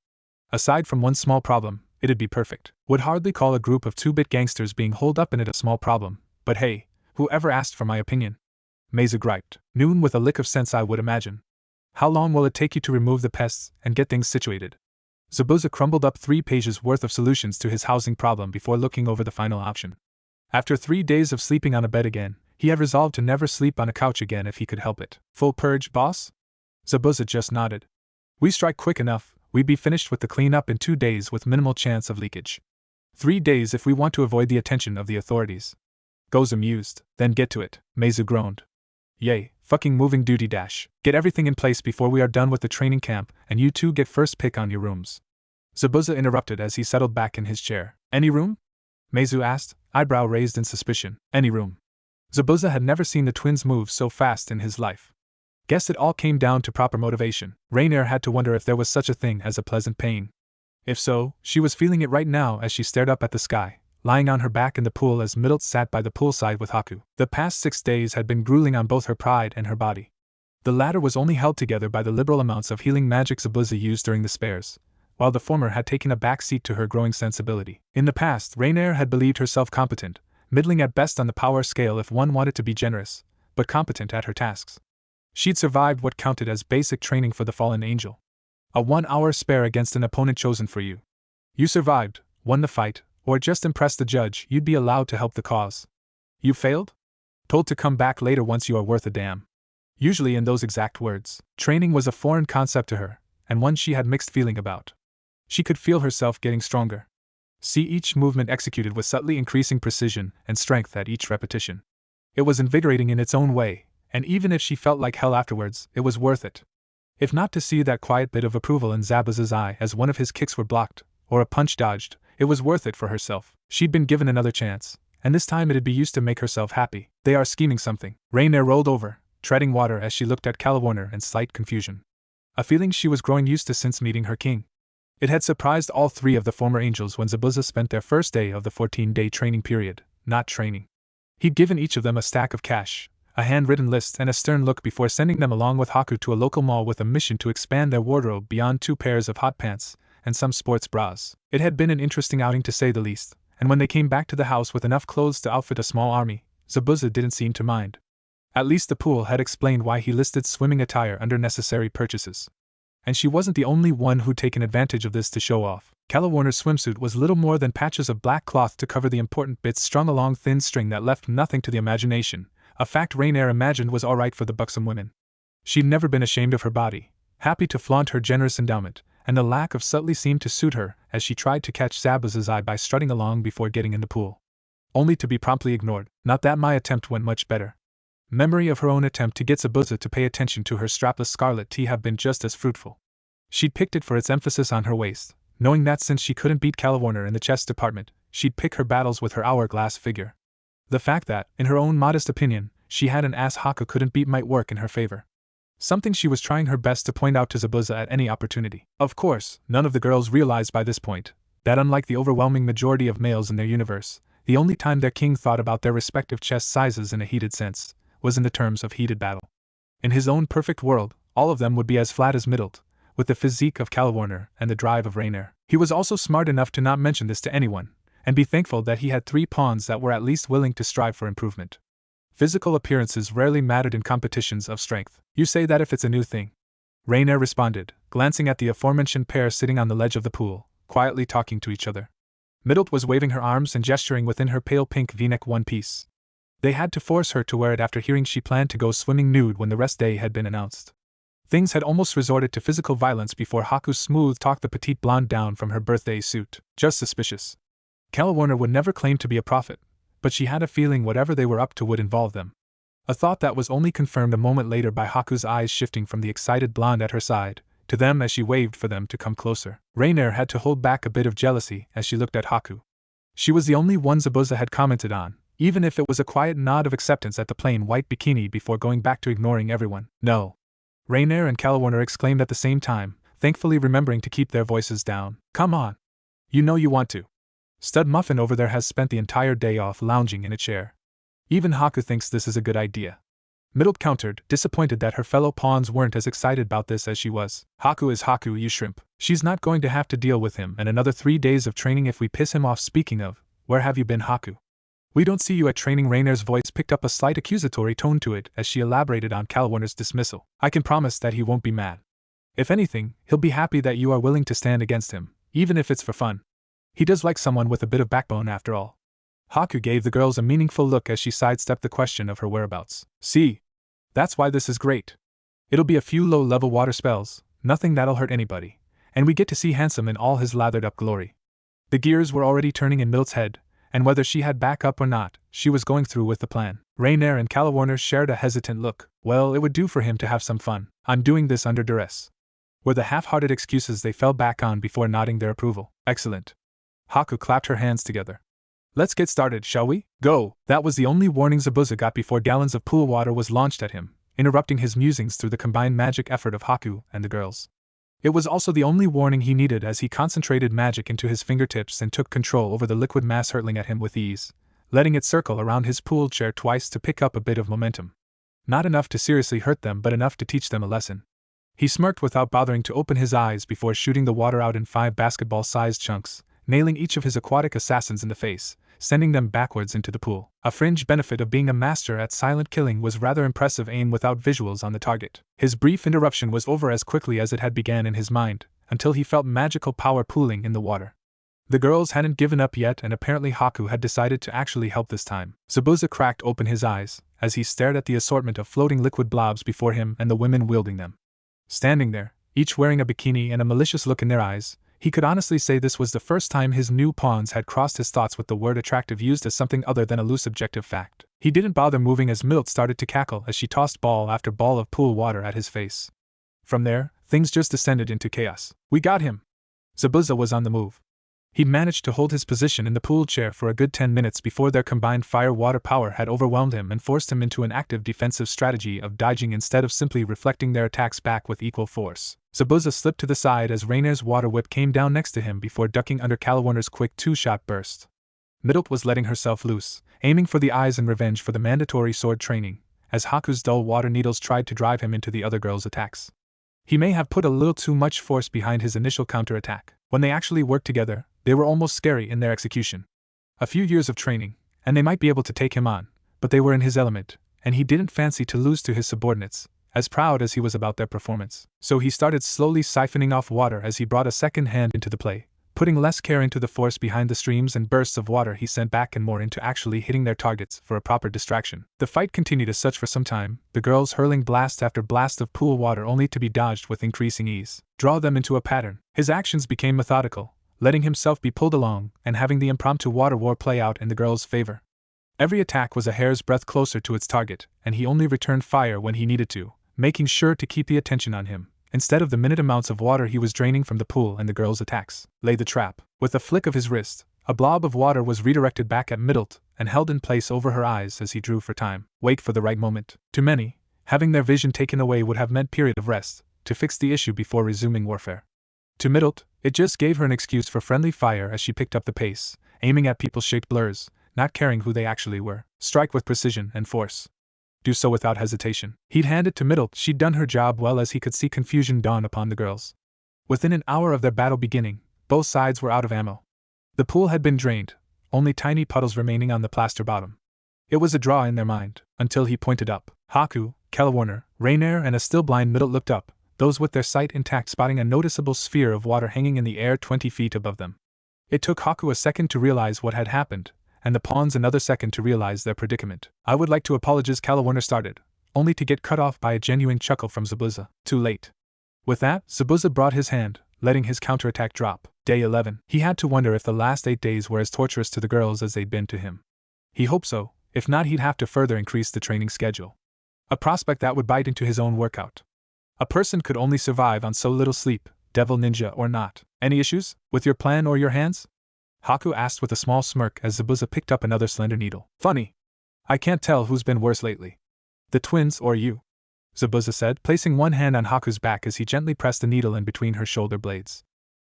Aside from one small problem, it'd be perfect. Would hardly call a group of 2-bit gangsters being holed up in it a small problem, but hey, whoever asked for my opinion? Meza griped. Noon with a lick of sense, I would imagine. How long will it take you to remove the pests and get things situated? Zabuza crumbled up 3 pages worth of solutions to his housing problem before looking over the final option. After 3 days of sleeping on a bed again, he had resolved to never sleep on a couch again if he could help it. Full purge, boss? Zabuza just nodded. We strike quick enough, we'd be finished with the cleanup in 2 days with minimal chance of leakage. 3 days if we want to avoid the attention of the authorities. Goes amused. Then get to it, Meza groaned. Yay, fucking moving duty dash. Get everything in place before we are done with the training camp, and you two get first pick on your rooms. Zabuza interrupted as he settled back in his chair. Any room? Meza asked, eyebrow raised in suspicion. Any room. Zabuza had never seen the twins move so fast in his life. Guess it all came down to proper motivation. Rainier had to wonder if there was such a thing as a pleasant pain. If so, she was feeling it right now as she stared up at the sky, lying on her back in the pool as Middle sat by the poolside with Haku. The past 6 days had been grueling on both her pride and her body. The latter was only held together by the liberal amounts of healing magic Zabuza used during the spares, while the former had taken a back seat to her growing sensibility. In the past, Rainier had believed herself competent, middling at best on the power scale if one wanted to be generous, but competent at her tasks. She'd survived what counted as basic training for the fallen angel. A 1-hour spare against an opponent chosen for you. You survived, won the fight, or just impressed the judge, you'd be allowed to help the cause. You failed? Told to come back later once you are worth a damn. Usually in those exact words. Training was a foreign concept to her, and one she had mixed feeling about. She could feel herself getting stronger. See each movement executed with subtly increasing precision and strength at each repetition. It was invigorating in its own way, and even if she felt like hell afterwards, it was worth it. If not to see that quiet bit of approval in Zabuza's eye as one of his kicks were blocked, or a punch dodged, it was worth it for herself. She'd been given another chance, and this time it'd be used to make herself happy. They are scheming something. Rainier rolled over, treading water as she looked at Calawarner in slight confusion. A feeling she was growing used to since meeting her king. It had surprised all 3 of the former angels when Zabuza spent their first day of the 14-day training period, not training. He'd given each of them a stack of cash, a handwritten list, and a stern look before sending them along with Haku to a local mall with a mission to expand their wardrobe beyond 2 pairs of hot pants and some sports bras. It had been an interesting outing to say the least, and when they came back to the house with enough clothes to outfit a small army, Zabuza didn't seem to mind. At least the pool had explained why he listed swimming attire under necessary purchases. And she wasn't the only one who'd taken advantage of this to show off. Calawarner's swimsuit was little more than patches of black cloth to cover the important bits strung along thin string that left nothing to the imagination, a fact Rainier imagined was alright for the buxom women. She'd never been ashamed of her body, happy to flaunt her generous endowment, and the lack of subtlety seemed to suit her as she tried to catch Zabuza's eye by strutting along before getting in the pool. Only to be promptly ignored. Not that my attempt went much better. Memory of her own attempt to get Zabuza to pay attention to her strapless scarlet tee have been just as fruitful. She'd picked it for its emphasis on her waist, knowing that since she couldn't beat Calawarner in the chess department, she'd pick her battles with her hourglass figure. The fact that, in her own modest opinion, she had an ass Haku couldn't beat might work in her favor. Something she was trying her best to point out to Zabuza at any opportunity. Of course, none of the girls realized by this point that unlike the overwhelming majority of males in their universe, the only time their king thought about their respective chest sizes in a heated sense was in the terms of heated battle. In his own perfect world, all of them would be as flat as Middled, with the physique of Calawarner and the drive of Rainier. He was also smart enough to not mention this to anyone, and be thankful that he had 3 pawns that were at least willing to strive for improvement. Physical appearances rarely mattered in competitions of strength. You say that if it's a new thing. Rainier responded, glancing at the aforementioned pair sitting on the ledge of the pool, quietly talking to each other. Middled was waving her arms and gesturing within her pale pink v-neck one-piece. They had to force her to wear it after hearing she planned to go swimming nude when the rest day had been announced. Things had almost resorted to physical violence before Haku smooth-talked the petite blonde down from her birthday suit. Just suspicious. Warner would never claim to be a prophet, but she had a feeling whatever they were up to would involve them. A thought that was only confirmed a moment later by Haku's eyes shifting from the excited blonde at her side to them as she waved for them to come closer. Rainier had to hold back a bit of jealousy as she looked at Haku. She was the only one Zabuza had commented on, even if it was a quiet nod of acceptance at the plain white bikini before going back to ignoring everyone. No. Rainier and Warner exclaimed at the same time, thankfully remembering to keep their voices down. Come on. You know you want to. Stud Muffin over there has spent the entire day off lounging in a chair. Even Haku thinks this is a good idea. Middle countered, disappointed that her fellow pawns weren't as excited about this as she was. Haku is Haku, you shrimp. She's not going to have to deal with him and another 3 days of training if we piss him off. Speaking of, where have you been, Haku? We don't see you at training. Rainier's voice picked up a slight accusatory tone to it as she elaborated on Warner's dismissal. I can promise that he won't be mad. If anything, he'll be happy that you are willing to stand against him, even if it's for fun. He does like someone with a bit of backbone after all. Haku gave the girls a meaningful look as she sidestepped the question of her whereabouts. See? That's why this is great. It'll be a few low-level water spells, nothing that'll hurt anybody, and we get to see Handsome in all his lathered-up glory. The gears were already turning in Milt's head, and whether she had backup or not, she was going through with the plan. Rainier and Warner shared a hesitant look. Well, it would do for him to have some fun. I'm doing this under duress, were the half-hearted excuses they fell back on before nodding their approval. Excellent. Haku clapped her hands together. Let's get started, shall we? Go! That was the only warning Zabuza got before gallons of pool water was launched at him, interrupting his musings through the combined magic effort of Haku and the girls. It was also the only warning he needed as he concentrated magic into his fingertips and took control over the liquid mass hurtling at him with ease, letting it circle around his pool chair twice to pick up a bit of momentum. Not enough to seriously hurt them, but enough to teach them a lesson. He smirked without bothering to open his eyes before shooting the water out in 5 basketball-sized chunks, nailing each of his aquatic assassins in the face, sending them backwards into the pool. A fringe benefit of being a master at silent killing was rather impressive aim without visuals on the target. His brief interruption was over as quickly as it had begun in his mind, until he felt magical power pooling in the water. The girls hadn't given up yet, and apparently Haku had decided to actually help this time. Zabuza cracked open his eyes, as he stared at the assortment of floating liquid blobs before him and the women wielding them. Standing there, each wearing a bikini and a malicious look in their eyes, he could honestly say this was the first time his new pawns had crossed his thoughts with the word attractive used as something other than a loose objective fact. He didn't bother moving as Milt started to cackle as she tossed ball after ball of pool water at his face. From there, things just descended into chaos. We got him! Zabuza was on the move. He'd managed to hold his position in the pool chair for a good 10 minutes before their combined fire-water power had overwhelmed him and forced him into an active defensive strategy of dodging instead of simply reflecting their attacks back with equal force. Zabuza slipped to the side as Rainier's water whip came down next to him before ducking under Warner's quick 2-shot burst. Middlet was letting herself loose, aiming for the eyes in revenge for the mandatory sword training, as Haku's dull water needles tried to drive him into the other girl's attacks. He may have put a little too much force behind his initial counterattack. When they actually worked together, they were almost scary in their execution. A few years of training, and they might be able to take him on, but they were in his element, and he didn't fancy to lose to his subordinates, as proud as he was about their performance. So he started slowly siphoning off water as he brought a second hand into the play, putting less care into the force behind the streams and bursts of water he sent back and more into actually hitting their targets for a proper distraction. The fight continued as such for some time, the girls hurling blast after blast of pool water only to be dodged with increasing ease. Draw them into a pattern. His actions became methodical, letting himself be pulled along and having the impromptu water war play out in the girls' favor. Every attack was a hair's breadth closer to its target, and he only returned fire when he needed to, making sure to keep the attention on him, instead of the minute amounts of water he was draining from the pool and the girls' attacks. Lay the trap. With a flick of his wrist, a blob of water was redirected back at Middlet and held in place over her eyes as he drew for time. Wait for the right moment. To many, having their vision taken away would have meant period of rest, to fix the issue before resuming warfare. To Middlet, it just gave her an excuse for friendly fire as she picked up the pace, aiming at people-shaped blurs, not caring who they actually were. Strike with precision and force. Do so without hesitation. He'd hand it to Middlet. She'd done her job well as he could see confusion dawn upon the girls. Within an hour of their battle beginning, both sides were out of ammo. The pool had been drained, only tiny puddles remaining on the plaster bottom. It was a draw in their mind, until he pointed up. Haku, Warner, Rainier and a still blind Middlet looked up, those with their sight intact spotting a noticeable sphere of water hanging in the air 20 feet above them. It took Haku a second to realize what had happened, and the pawns another second to realize their predicament. I would like to apologize, Warner started, only to get cut off by a genuine chuckle from Zabuza. Too late. With that, Zabuza brought his hand, letting his counterattack drop. Day 11. He had to wonder if the last 8 days were as torturous to the girls as they'd been to him. He hoped so, if not he'd have to further increase the training schedule. A prospect that would bite into his own workout. A person could only survive on so little sleep, devil ninja or not. Any issues with your plan or your hands? Haku asked with a small smirk as Zabuza picked up another slender needle. Funny. I can't tell who's been worse lately. The twins or you, Zabuza said, placing one hand on Haku's back as he gently pressed the needle in between her shoulder blades.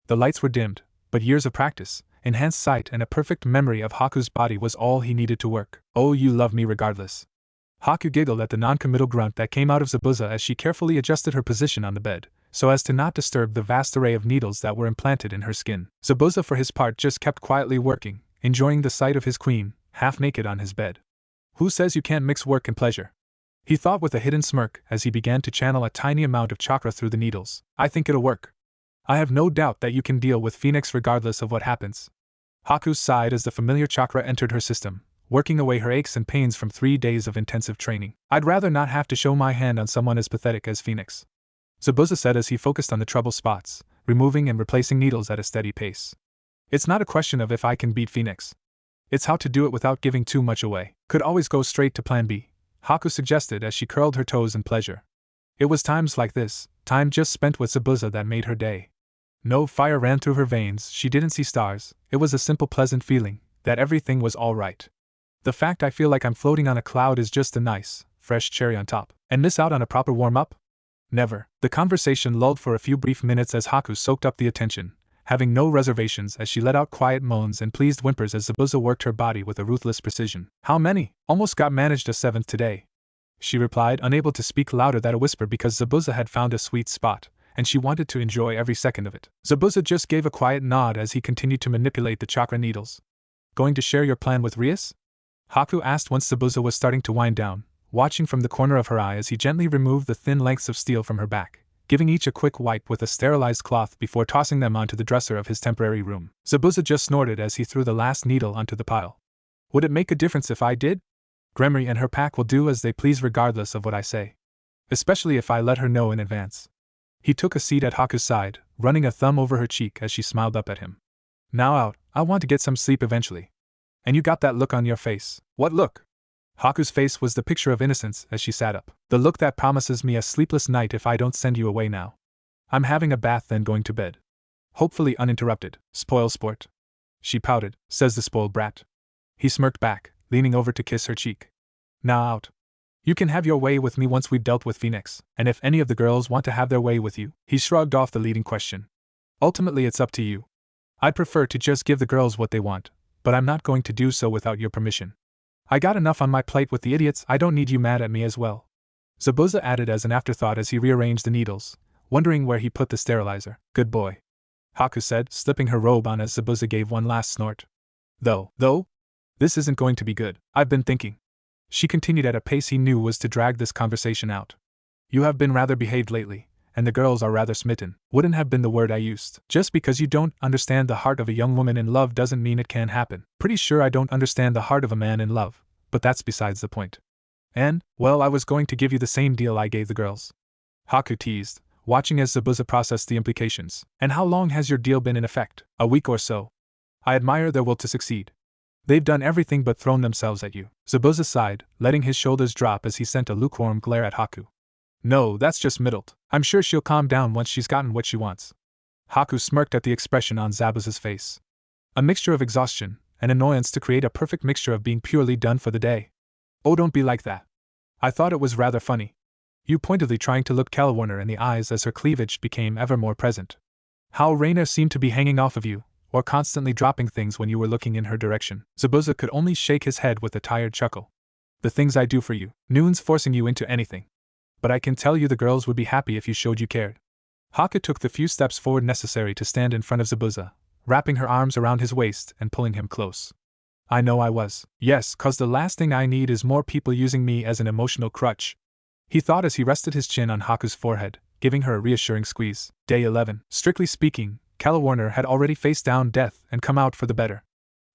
The lights were dimmed, but years of practice, enhanced sight and a perfect memory of Haku's body was all he needed to work. Oh, you love me regardless. Haku giggled at the non-committal grunt that came out of Zabuza as she carefully adjusted her position on the bed, so as to not disturb the vast array of needles that were implanted in her skin. Zabuza for his part just kept quietly working, enjoying the sight of his queen, half naked on his bed. Who says you can't mix work and pleasure? He thought with a hidden smirk as he began to channel a tiny amount of chakra through the needles. I think it'll work. I have no doubt that you can deal with Phoenix regardless of what happens. Haku sighed as the familiar chakra entered her system, working away her aches and pains from 3 days of intensive training. I'd rather not have to show my hand on someone as pathetic as Phoenix, Zabuza said as he focused on the trouble spots, removing and replacing needles at a steady pace. It's not a question of if I can beat Phoenix. It's how to do it without giving too much away. Could always go straight to plan B, Haku suggested as she curled her toes in pleasure. It was times like this, time just spent with Zabuza, that made her day. No fire ran through her veins, she didn't see stars, it was a simple pleasant feeling, that everything was all right. The fact I feel like I'm floating on a cloud is just a nice, fresh cherry on top. And miss out on a proper warm-up? Never. The conversation lulled for a few brief minutes as Haku soaked up the attention, having no reservations as she let out quiet moans and pleased whimpers as Zabuza worked her body with a ruthless precision. How many? Almost got managed a 7th today, she replied, unable to speak louder than a whisper because Zabuza had found a sweet spot, and she wanted to enjoy every second of it. Zabuza just gave a quiet nod as he continued to manipulate the chakra needles. Going to share your plan with Rias? Haku asked once Zabuza was starting to wind down, watching from the corner of her eye as he gently removed the thin lengths of steel from her back, giving each a quick wipe with a sterilized cloth before tossing them onto the dresser of his temporary room. Zabuza just snorted as he threw the last needle onto the pile. Would it make a difference if I did? Gremory and her pack will do as they please regardless of what I say. Especially if I let her know in advance. He took a seat at Haku's side, running a thumb over her cheek as she smiled up at him. Now out, I want to get some sleep eventually. And you got that look on your face. What look? Haku's face was the picture of innocence as she sat up. The look that promises me a sleepless night if I don't send you away now. I'm having a bath then going to bed. Hopefully uninterrupted. Spoil sport. She pouted, says the spoiled brat. He smirked back, leaning over to kiss her cheek. Now out. You can have your way with me once we've dealt with Phoenix, and if any of the girls want to have their way with you. He shrugged off the leading question. Ultimately it's up to you. I'd prefer to just give the girls what they want, but I'm not going to do so without your permission. I got enough on my plate with the idiots, I don't need you mad at me as well. Zabuza added as an afterthought as he rearranged the needles, wondering where he put the sterilizer. Good boy, Haku said, slipping her robe on as Zabuza gave one last snort. Though, this isn't going to be good. I've been thinking. She continued at a pace he knew was to drag this conversation out. You have been rather behaved lately, and the girls are rather smitten. Wouldn't have been the word I used. Just because you don't understand the heart of a young woman in love doesn't mean it can't happen. Pretty sure I don't understand the heart of a man in love, but that's besides the point. And, well, I was going to give you the same deal I gave the girls. Haku teased, watching as Zabuza processed the implications. And how long has your deal been in effect? A week or so. I admire their will to succeed. They've done everything but thrown themselves at you. Zabuza sighed, letting his shoulders drop as he sent a lukewarm glare at Haku. No, that's just middled. I'm sure she'll calm down once she's gotten what she wants. Haku smirked at the expression on Zabuza's face. A mixture of exhaustion and annoyance to create a perfect mixture of being purely done for the day. Oh, don't be like that. I thought it was rather funny. You pointedly trying to look Calawarner in the eyes as her cleavage became ever more present. How Raina seemed to be hanging off of you, or constantly dropping things when you were looking in her direction. Zabuza could only shake his head with a tired chuckle. The things I do for you. Noon's forcing you into anything. But I can tell you the girls would be happy if you showed you cared. Haku took the few steps forward necessary to stand in front of Zabuza, wrapping her arms around his waist and pulling him close. I know I was. Yes, 'cause the last thing I need is more people using me as an emotional crutch. He thought as he rested his chin on Haku's forehead, giving her a reassuring squeeze. Day 11. Strictly speaking, Calawarner had already faced down death and come out for the better.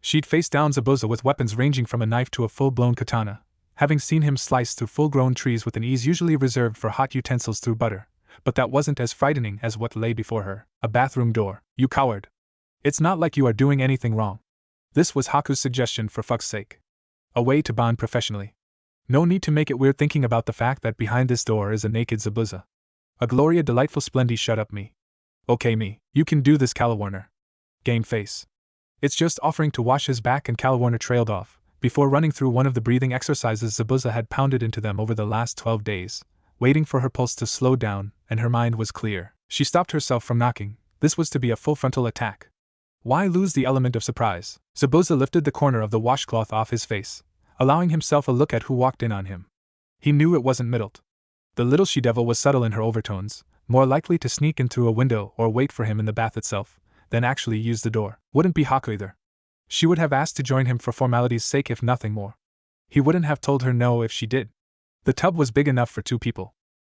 She'd faced down Zabuza with weapons ranging from a knife to a full-blown katana, having seen him slice through full-grown trees with an ease usually reserved for hot utensils through butter. But that wasn't as frightening as what lay before her. A bathroom door. You coward. It's not like you are doing anything wrong. This was Haku's suggestion for fuck's sake. A way to bond professionally. No need to make it weird thinking about the fact that behind this door is a naked Zabuza. A Gloria delightful splendy shut up me. Okay me, you can do this Calawarner. Game face. It's just offering to wash his back and Calawarner trailed off, before running through one of the breathing exercises Zabuza had pounded into them over the last 12 days, waiting for her pulse to slow down, and her mind was clear. She stopped herself from knocking. This was to be a full frontal attack. Why lose the element of surprise? Zabuza lifted the corner of the washcloth off his face, allowing himself a look at who walked in on him. He knew it wasn't Middlet. The little she-devil was subtle in her overtones, more likely to sneak in through a window or wait for him in the bath itself, than actually use the door. Wouldn't be Haku either. She would have asked to join him for formality's sake if nothing more. He wouldn't have told her no if she did. The tub was big enough for 2 people.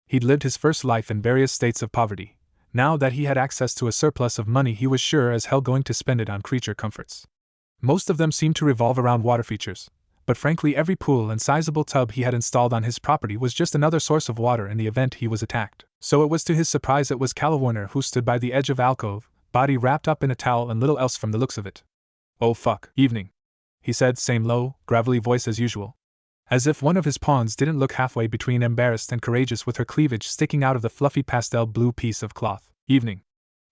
He'd lived his first life in various states of poverty. Now that he had access to a surplus of money, he was sure as hell going to spend it on creature comforts. Most of them seemed to revolve around water features, but frankly every pool and sizable tub he had installed on his property was just another source of water in the event he was attacked. So it was to his surprise it was Calawarner who stood by the edge of alcove, body wrapped up in a towel and little else from the looks of it. Oh fuck, evening, he said, same low, gravelly voice as usual. As if one of his pawns didn't look halfway between embarrassed and courageous with her cleavage sticking out of the fluffy pastel blue piece of cloth. Evening,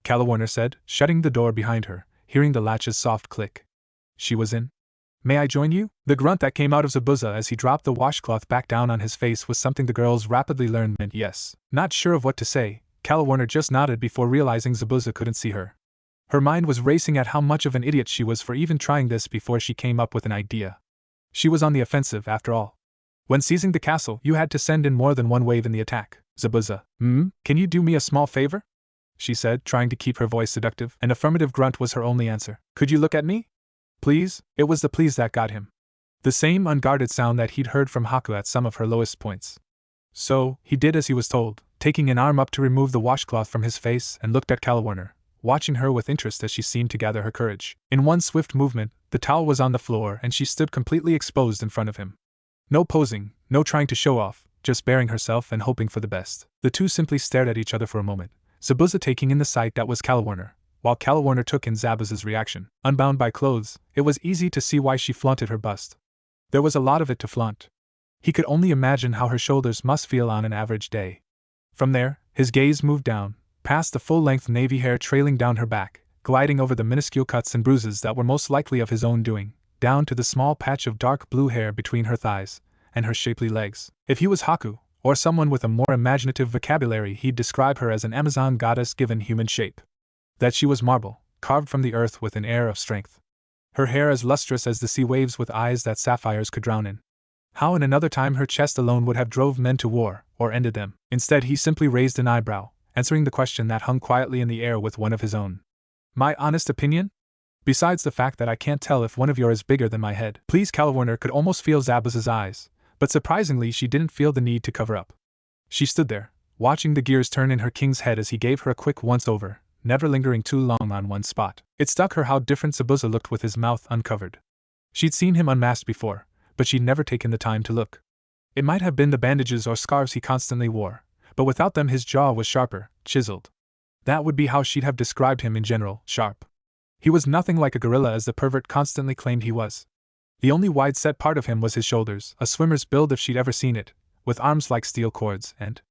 Calawarner said, shutting the door behind her, hearing the latch's soft click. She was in. May I join you? The grunt that came out of Zabuza as he dropped the washcloth back down on his face was something the girls rapidly learned meant yes. Not sure of what to say, Calawarner just nodded before realizing Zabuza couldn't see her. Her mind was racing at how much of an idiot she was for even trying this before she came up with an idea. She was on the offensive, after all. When seizing the castle, you had to send in more than one wave in the attack. Zabuza, can you do me a small favor? She said, trying to keep her voice seductive. An affirmative grunt was her only answer. Could you look at me? Please? It was the please that got him. The same unguarded sound that he'd heard from Haku at some of her lowest points. So, he did as he was told, taking an arm up to remove the washcloth from his face and looked at Calawarner, watching her with interest as she seemed to gather her courage. In one swift movement, the towel was on the floor and she stood completely exposed in front of him. No posing, no trying to show off, just baring herself and hoping for the best. The two simply stared at each other for a moment, Zabuza taking in the sight that was Calawarner, while Calawarner took in Zabuza's reaction. Unbound by clothes, it was easy to see why she flaunted her bust. There was a lot of it to flaunt. He could only imagine how her shoulders must feel on an average day. From there, his gaze moved down, past the full-length navy hair trailing down her back, gliding over the minuscule cuts and bruises that were most likely of his own doing, down to the small patch of dark blue hair between her thighs and her shapely legs. If he was Haku, or someone with a more imaginative vocabulary, he'd describe her as an Amazon goddess given human shape. That she was marble, carved from the earth with an air of strength. Her hair as lustrous as the sea waves with eyes that sapphires could drown in. How in another time her chest alone would have drove men to war, or ended them. Instead he simply raised an eyebrow, answering the question that hung quietly in the air with one of his own. My honest opinion? Besides the fact that I can't tell if one of yours is bigger than my head. Please. Calawarner could almost feel Zabuza's eyes, but surprisingly she didn't feel the need to cover up. She stood there, watching the gears turn in her king's head as he gave her a quick once-over, never lingering too long on one spot. It struck her how different Zabuza looked with his mouth uncovered. She'd seen him unmasked before, but she'd never taken the time to look. It might have been the bandages or scarves he constantly wore, but without them his jaw was sharper, chiseled. That would be how she'd have described him in general, sharp. He was nothing like a gorilla as the pervert constantly claimed he was. The only wide-set part of him was his shoulders, a swimmer's build if she'd ever seen it, with arms like steel cords, and